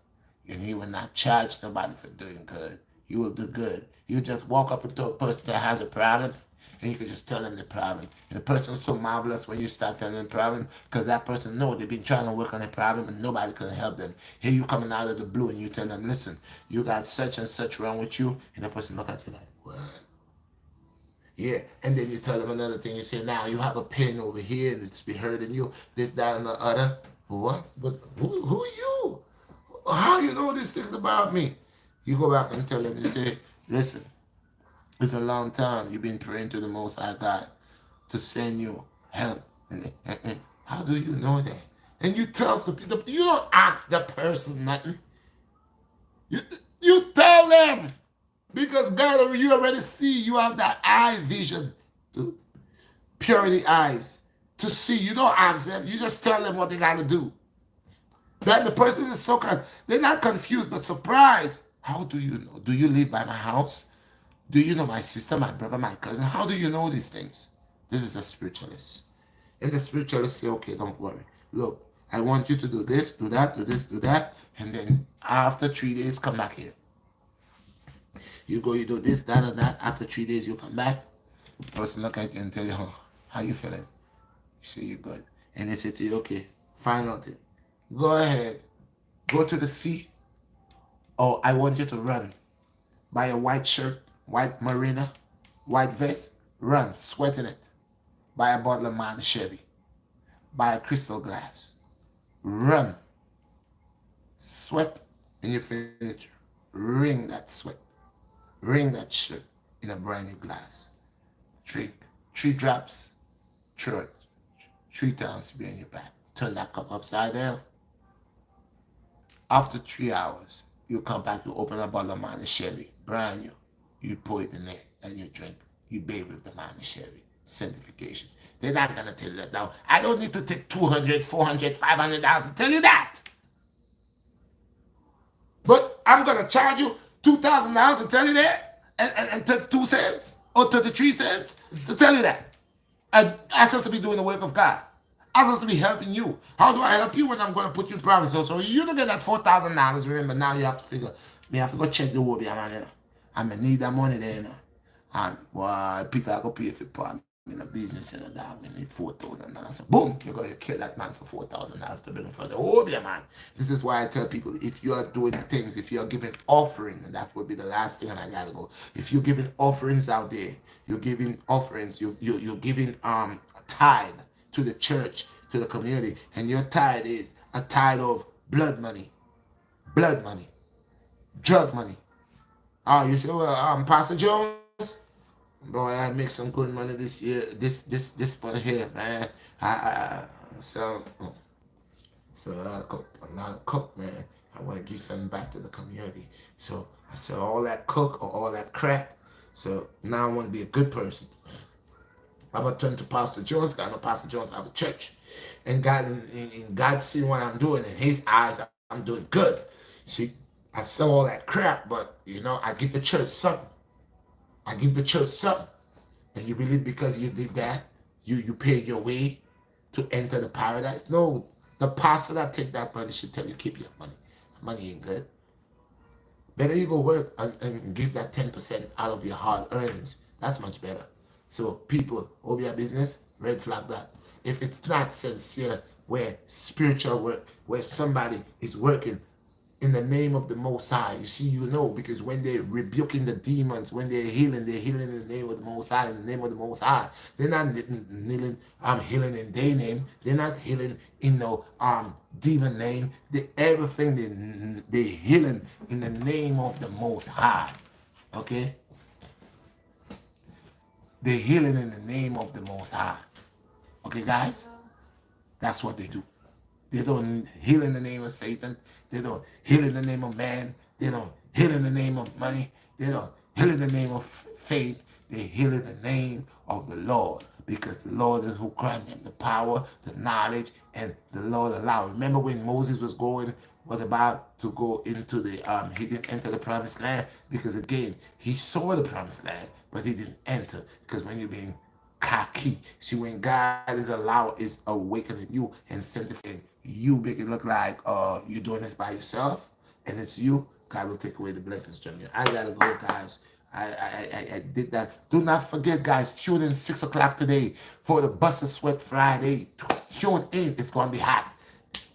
S1: And you will not charge nobody for doing good. You will do good. You just walk up to a person that has a problem and you can just tell them the problem. And the person's so marvelous when you start telling them the problem because that person knows they've been trying to work on a problem and nobody can help them. Here you coming out of the blue and you tell them, listen, you got such and such wrong with you. And the person look at you like, what? Yeah, and then you tell them another thing. You say, now you have a pain over here and it's be hurting you, this, that, and the other. What? But who are you? How you know these things about me? You go back and tell them, you say, listen, it's a long time you've been praying to the Most High God to send you help. And how do you know that? And you tell some people, you don't ask the person nothing. You tell them. Because God, you already see, you have that eye vision, to purity eyes, to see. You don't ask them, you just tell them what they got to do. Then the person is so they're not confused but surprised. How do you know? Do you live by my house? Do you know my sister, my brother, my cousin? How do you know these things? This is a spiritualist. And the spiritualist say, okay, don't worry. Look, I want you to do this, do that, do this, do that. And then after 3 days, come back here. You go, you do this, that, and that. After 3 days, you come back. The person look at you and tell you, oh, how you feeling? You say you're good. And they say to you, okay, final thing. Go ahead. Go to the sea. Oh, I want you to run. Buy a white shirt, white marina, white vest. Run, sweat in it. Buy a bottle of Mana Chevy. Buy a crystal glass. Run. Sweat in your furniture. Ring that sweat. Ring that shirt in a brand new glass. Drink 3 drops. Throw it 3 times to be in your back. Turn that cup upside down. After 3 hours, you come back, you open a bottle of Mana Chevy, brand new. You pour it in there and you drink. You bathe with the Mana Chevy. Certification. They're not going to tell you that now. I don't need to take $200, $400, $500 to tell you that. But I'm going to charge you $2,000 to tell you that, and 32 cents or 33 cents to tell you that. And ask us to be doing the work of God. Ask us to be helping you. How do I help you when I'm going to put you in private? So you don't get that $4,000. Remember, now you have to figure, me have to go check the whole man, you know. I'm going to need that money there, you know. And, well, people are going to pay for part in a business, you know, that we need $4,000. So, boom, you're going to kill that man for $4,000 to bring him for the whole man. This is why I tell people, if you are doing things, if you're giving offering, and that would be the last thing, and I got to go. If you're giving offerings out there, you're giving offerings, you're giving a tithe to the church, to the community, and your tithe is a tithe of blood money, drug money. Oh, you say, well, Pastor Jones, boy, I make some good money this year, this one here, man. So a lot of cook, man. I want to give something back to the community. So I sell all that cook or all that crap. So now I want to be a good person. I'm gonna turn to Pastor Jones. I know Pastor Jones have a church, and God, in God seeing what I'm doing in His eyes, I'm doing good. See, I sell all that crap, but I give the church something. I give the church something, and you believe because you did that, you paid your way to enter the paradise. No, the pastor that take that money should tell you keep your money. Money ain't good. Better you go work and give that 10% out of your hard earnings. That's much better. So people, over your business, red flag that. If it's not sincere, where spiritual work, where somebody is working in the name of the Most High, you see, because when they're rebuking the demons, when they're healing in the name of the Most High, in the name of the Most High. They're not healing in their name. They're not healing in no demon name. Everything they're healing in the name of the Most High. Okay? They're healing in the name of the Most High. Okay, guys? That's what they do. They don't heal in the name of Satan. They don't heal in the name of man. They don't heal in the name of money. They don't heal in the name of faith. They heal in the name of the Lord, because the Lord is who grant them the power, the knowledge, and the Lord allowed. Remember when Moses was about to go into he didn't enter the promised land, because again, he saw the promised land, but he didn't enter, because when you're being cocky. See, when God is awakening you and sanctifying you, make it look like you're doing this by yourself, and it's you, God will take away the blessings from you. I gotta go, guys. I did that. Do not forget, guys, tune in 6 o'clock today for the Bust a Sweat Friday. Tune in. It's gonna be hot.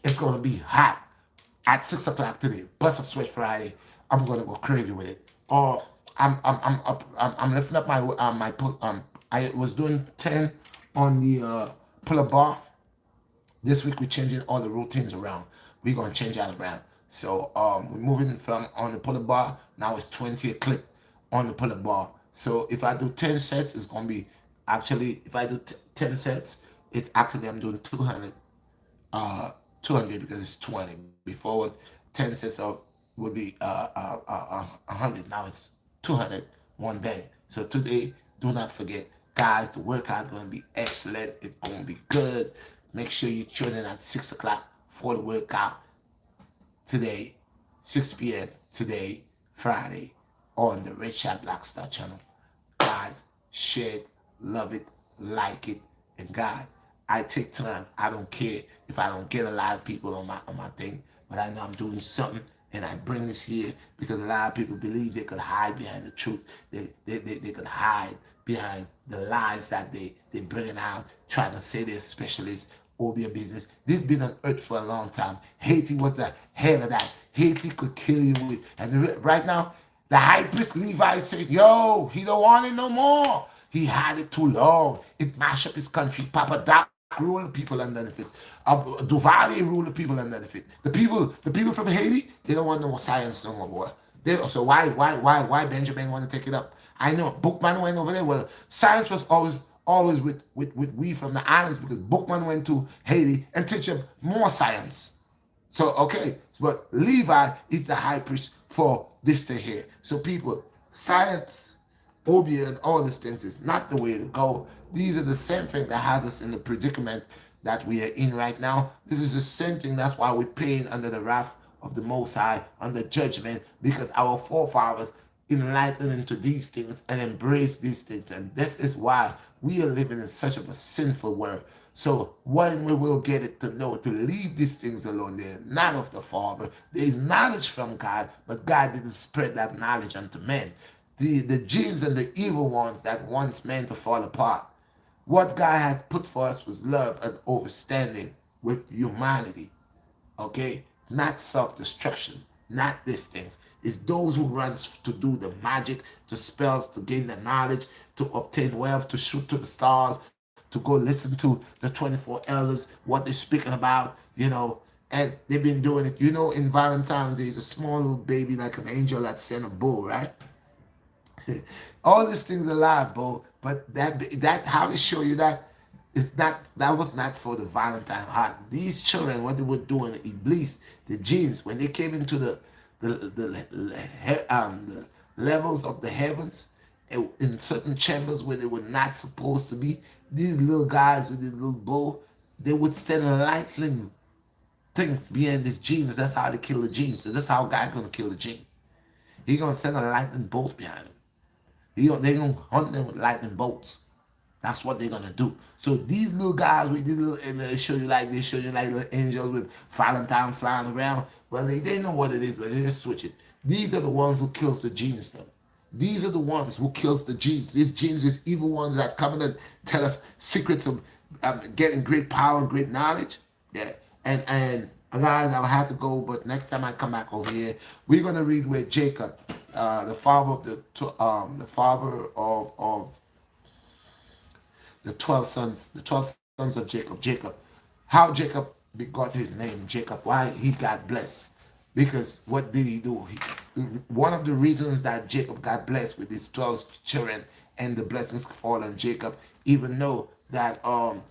S1: It's gonna be hot at 6 o'clock today. Bust a Sweat Friday. I'm gonna go crazy with it. Oh, I'm lifting up my I was doing 10 on the pull-up bar. This week we're changing all the routines around. We're gonna change that around. So we're moving from on the pull-up bar. Now it's 20 a clip on the pull-up bar. So if I do 10 sets, it's gonna be actually, if I do 10 sets, it's actually, I'm doing 200. 200 because it's 20. Before was 10 sets of would be 100. Now it's 200, one bang. So today, do not forget, guys, the workout is going to be excellent. It's going to be good. Make sure you tune in at 6 o'clock for the workout today, 6 p.m. today, Friday, on the Redshot BlackStar channel. Guys, share it, love it, like it, and God, I take time. I don't care if I don't get a lot of people on my thing, but I know I'm doing something, and I bring this here because a lot of people believe they could hide behind the truth. They could hide behind the lies that they bringing out, trying to say they're specialists over your business. This been on earth for a long time. Haiti was the hell of that. Haiti could kill you with, and right now the high priest Levi said, yo, he don't want it no more. He had it too long. It mashed up his country. Papa Doc ruled the people underneath it. Duvalier ruled the people underneath it. The people from Haiti, they don't want no more science no more, boy. So why Benjamin want to take it up? I know Bookman went over there. Well, science was always with we from the islands because Bookman went to Haiti and teach them more science. So, okay, but Levi is the high priest for this thing here. So, people, science, obia, and all these things is not the way to go. These are the same thing that has us in the predicament that we are in right now. This is the same thing. That's why we're paying under the wrath of the Most High, under judgment, because our forefathers enlightened into these things and embrace these things. And this is why we are living in such a sinful world. So when we will get it to know to leave these things alone, they're not of the Father. There is knowledge from God, but God didn't spread that knowledge unto men. The genes and the evil ones that wants men to fall apart. What God had put for us was love and understanding with humanity. Okay? Not self-destruction, not these things. It's those who runs to do the magic, the spells, to gain the knowledge, to obtain wealth, to shoot to the stars, to go listen to the 24 elders, what they're speaking about. And they've been doing it. In Valentine's Day, a small little baby like an angel that sent a bull, right? All these things are lie, bro. But that how they show you that it's not that was not for the Valentine heart. These children, what they were doing, Iblis, the jinns, when they came into the levels of the heavens, in certain chambers where they were not supposed to be, these little guys with this little bow, they would send lightning things behind these genes. That's how they kill the genes. So that's how God gonna kill the gene. He gonna send a lightning bolt behind him. They gonna hunt them with lightning bolts. That's what they're gonna do. So these little guys with these little, and they show you like little angels with Valentine flying around. Well, they know what it is, but they just switch it. These are the ones who kills the genes, though. These are the ones who kills the genes. These genes is evil ones that come in and tell us secrets of getting great power and great knowledge. Yeah, and guys, I'll have to go, but next time I come back over here, we're gonna read where Jacob, the father of the father of the 12 sons of Jacob, how Jacob got his name Jacob, why he got blessed. Because what did he do? One of the reasons that Jacob got blessed with his 12 children and the blessings fall on Jacob, even though that from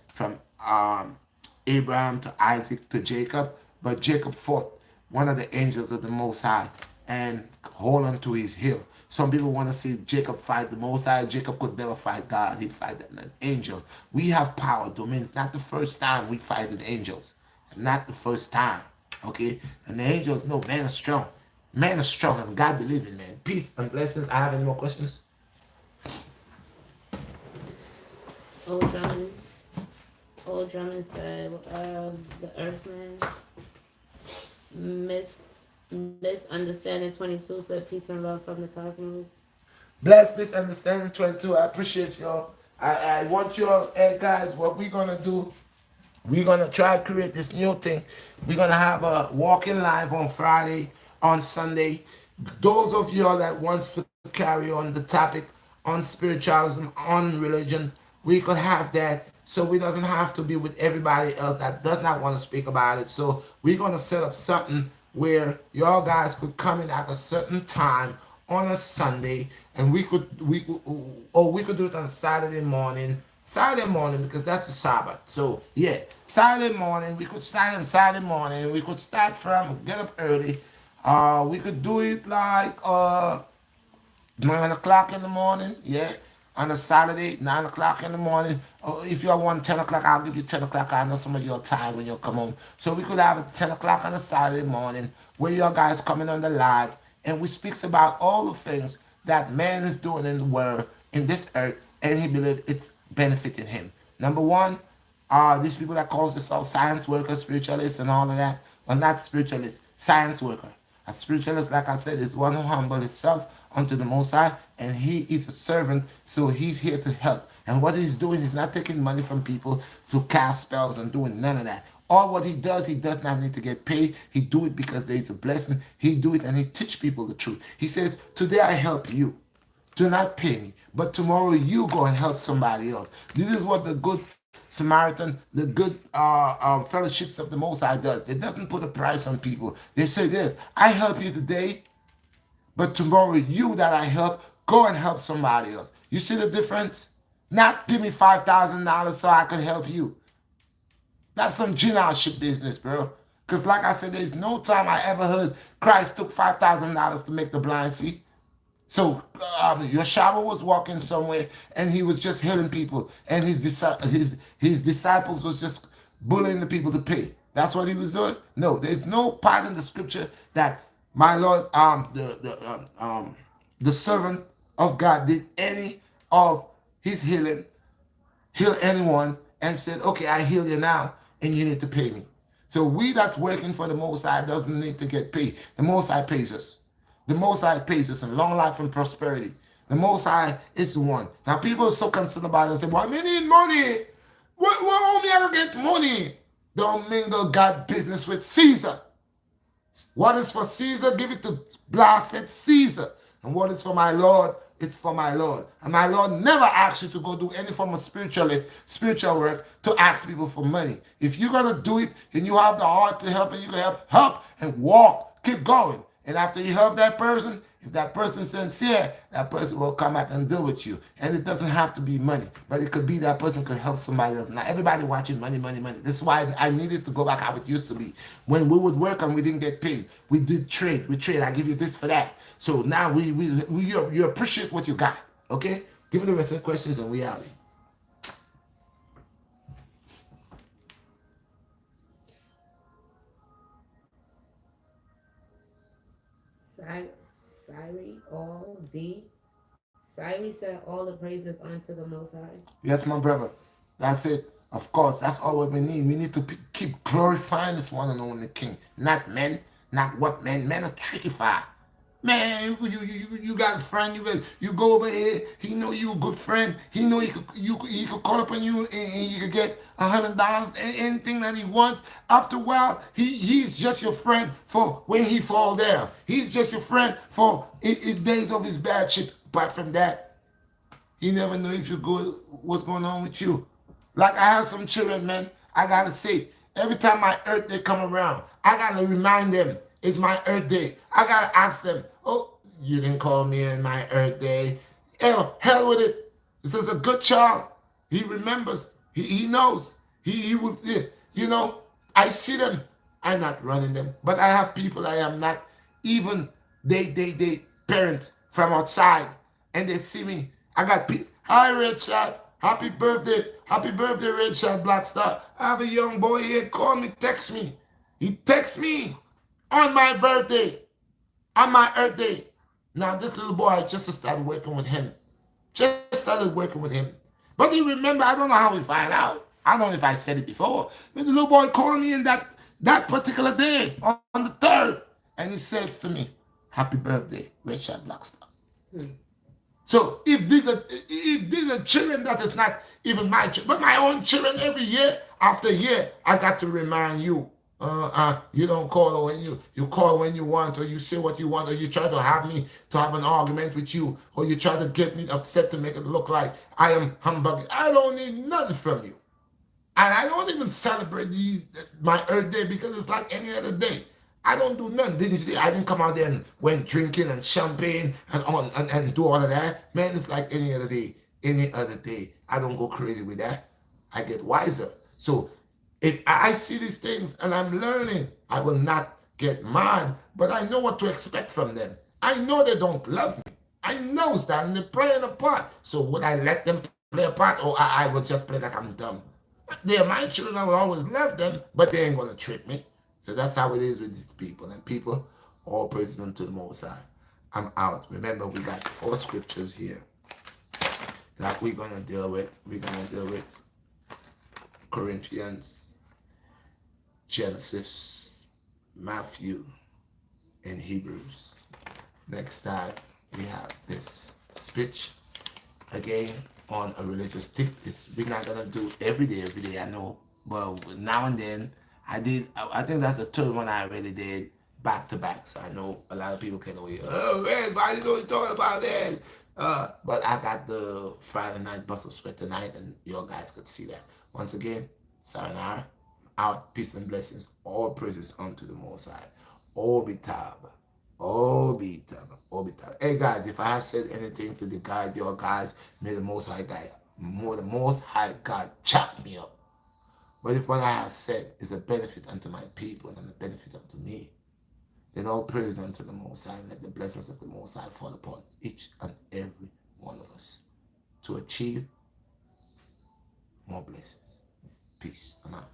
S1: Abraham to Isaac to Jacob, but Jacob fought one of the angels of the Most High and hold on to his heel. Some people want to see Jacob fight the Most High. Jacob could never fight God. He fight an angel. We have power, domain. It's not the first time we fight with angels. It's not the first time. Okay? And the angels know man is strong. Man is strong and God believe in man. Peace and blessings. I have any more questions?
S2: Old Drummond, Old Drummond said, the Earthman misunderstanding 22 said peace and love from the cosmos.
S1: Bless misunderstanding 22. I appreciate y'all. I want y'all, hey guys, what we're gonna do, we're gonna try to create this new thing. We're gonna have a walking live on Friday, on Sunday. Those of y'all that wants to carry on the topic on spiritualism, on religion, we could have that. So we doesn't have to be with everybody else that does not want to speak about it. So we're gonna set up something where y'all guys could come in at a certain time on a Sunday, and we could do it on Saturday morning because that's the Sabbath. So yeah, Saturday morning we could start on Saturday morning. We could start from get up early. We could do it like 9 o'clock in the morning. Yeah, on a Saturday, 9 o'clock in the morning. Or if y'all want 10 o'clock, I'll give you 10 o'clock. I know some of you are tired when you come home, so we could have it 10 o'clock on a Saturday morning where y'all guys coming on the live, and we speaks about all the things that man is doing in the world, in this earth, and he believes it's benefiting him. Number one, these people that calls themselves science workers, spiritualists, and all of that, are not spiritualists, science worker. A spiritualist, like I said, is one who humble himself unto the Most High, and he is a servant, so he's here to help. And what he's doing is not taking money from people to cast spells and doing none of that. All what he does not need to get paid. He do it because there is a blessing. He do it and he teach people the truth. He says, today I help you. Do not pay me. But tomorrow you go and help somebody else. This is what the good Samaritan, the good fellowships of the Most High does. It doesn't put a price on people. They say this, I help you today, but tomorrow you that I help, go and help somebody else. You see the difference? Not give me $5,000 so I can help you. That's some generalship business, bro. Because like I said, there's no time I ever heard Christ took $5,000 to make the blind see. So Yeshua was walking somewhere and he was just healing people, and his disciples was just bullying the people to pay. That's what he was doing. No, there's no part in the scripture that my Lord, the servant of God, did any of his healing, heal anyone, and said, okay, I heal you now, and you need to pay me. So we that's working for the Most High doesn't need to get paid. The Most High pays us. The Most High pays us in long life and prosperity. The Most High is the one. Now people are so concerned about it and say, well, we need money. Where only ever get money? Don't mingle God business with Caesar. What is for Caesar, give it to blasted Caesar. And what is for my Lord, it's for my Lord. And my Lord never asks you to go do any form of spiritual work to ask people for money. If you're going to do it and you have the heart to help and you can help and walk, keep going. And after you help that person, if that person is sincere, that person will come back and deal with you. And it doesn't have to be money, but it could be that person could help somebody else. Now, everybody watching money, money, money. This is why I needed to go back how it used to be. When we would work and we didn't get paid, we did trade. We trade. I give you this for that. So now you appreciate what you got. Okay? Give me the rest of the questions and we out.
S2: Siri, all D. Siri said all the praises unto the Most High.
S1: Yes, my brother. That's it. Of course, that's all what we need. We need to keep glorifying this one and only King. Not men, not what men. Men are tricky fire. Man, you got a friend. You go over here. He know you a good friend. He know he could call up on you and you could get $100 and anything that he wants. After a while, he's just your friend for when he fall down. He's just your friend for days of his bad shit. Apart from that, you never know if you're good, what's going on with you. Like I have some children, man. I gotta say, every time my Earth Day come around, I gotta remind them it's my Earth Day. I gotta ask them, oh, you didn't call me on my Earth Day. Hell with it. This is a good child. He remembers. He knows. He will. You know, I see them. I'm not running them, but I have people I am not even. They parents from outside, and they see me. I got people. Hi, Redshot. Happy birthday. Happy birthday, Redshot BlackStar. I have a young boy here. Call me, text me. He texts me on my birthday, on my Earth Day. Now, this little boy, I just started working with him. Just started working with him. But he remember, I don't know how we find out. I don't know if I said it before. But the little boy called me in that particular day, on the 3rd. And he says to me, happy birthday, Redshot BlackStar. So if these are children that is not even my children, but my own children, every year after year, I got to remind you. You don't call when you call when you want, or you say what you want, or you try to have me to have an argument with you, or you try to get me upset to make it look like I am humbugging. I don't need nothing from you. And I don't even celebrate my Earth Day because it's like any other day. I don't do nothing. Didn't you see? I didn't come out there and went drinking and champagne and do all of that. Man, it's like any other day. Any other day. I don't go crazy with that. I get wiser. So if I see these things and I'm learning, I will not get mad, but I know what to expect from them. I know they don't love me. I know that, and they're playing a part. So would I let them play a part, or I will just play like I'm dumb? They're my children. I will always love them, but they ain't going to trick me. So that's how it is with these people. And people, all praises unto the Most High. I'm out. Remember, we got 4 scriptures here that we're gonna deal with. We're gonna deal with Corinthians, Genesis, Matthew, and Hebrews. Next time we have this speech again on a religious tip. We're not gonna do every day. I know, but now and then I did. I think that's the third one I already did back to back. So I know a lot of people can always, oh man, why you don't talk about that? But I got the Friday night bust of sweat tonight, and you guys could see that. Once again, sayonara, out, peace and blessings. All praises unto the Most High. Obitab. Obitab. Obitab. Hey guys, if I have said anything to the guide your guys, may the Most High God chop me up. But if what I have said is a benefit unto my people and a benefit unto me, then all praise unto the Most High, and let the blessings of the Most High fall upon each and every one of us to achieve more blessings. Peace. I'm out.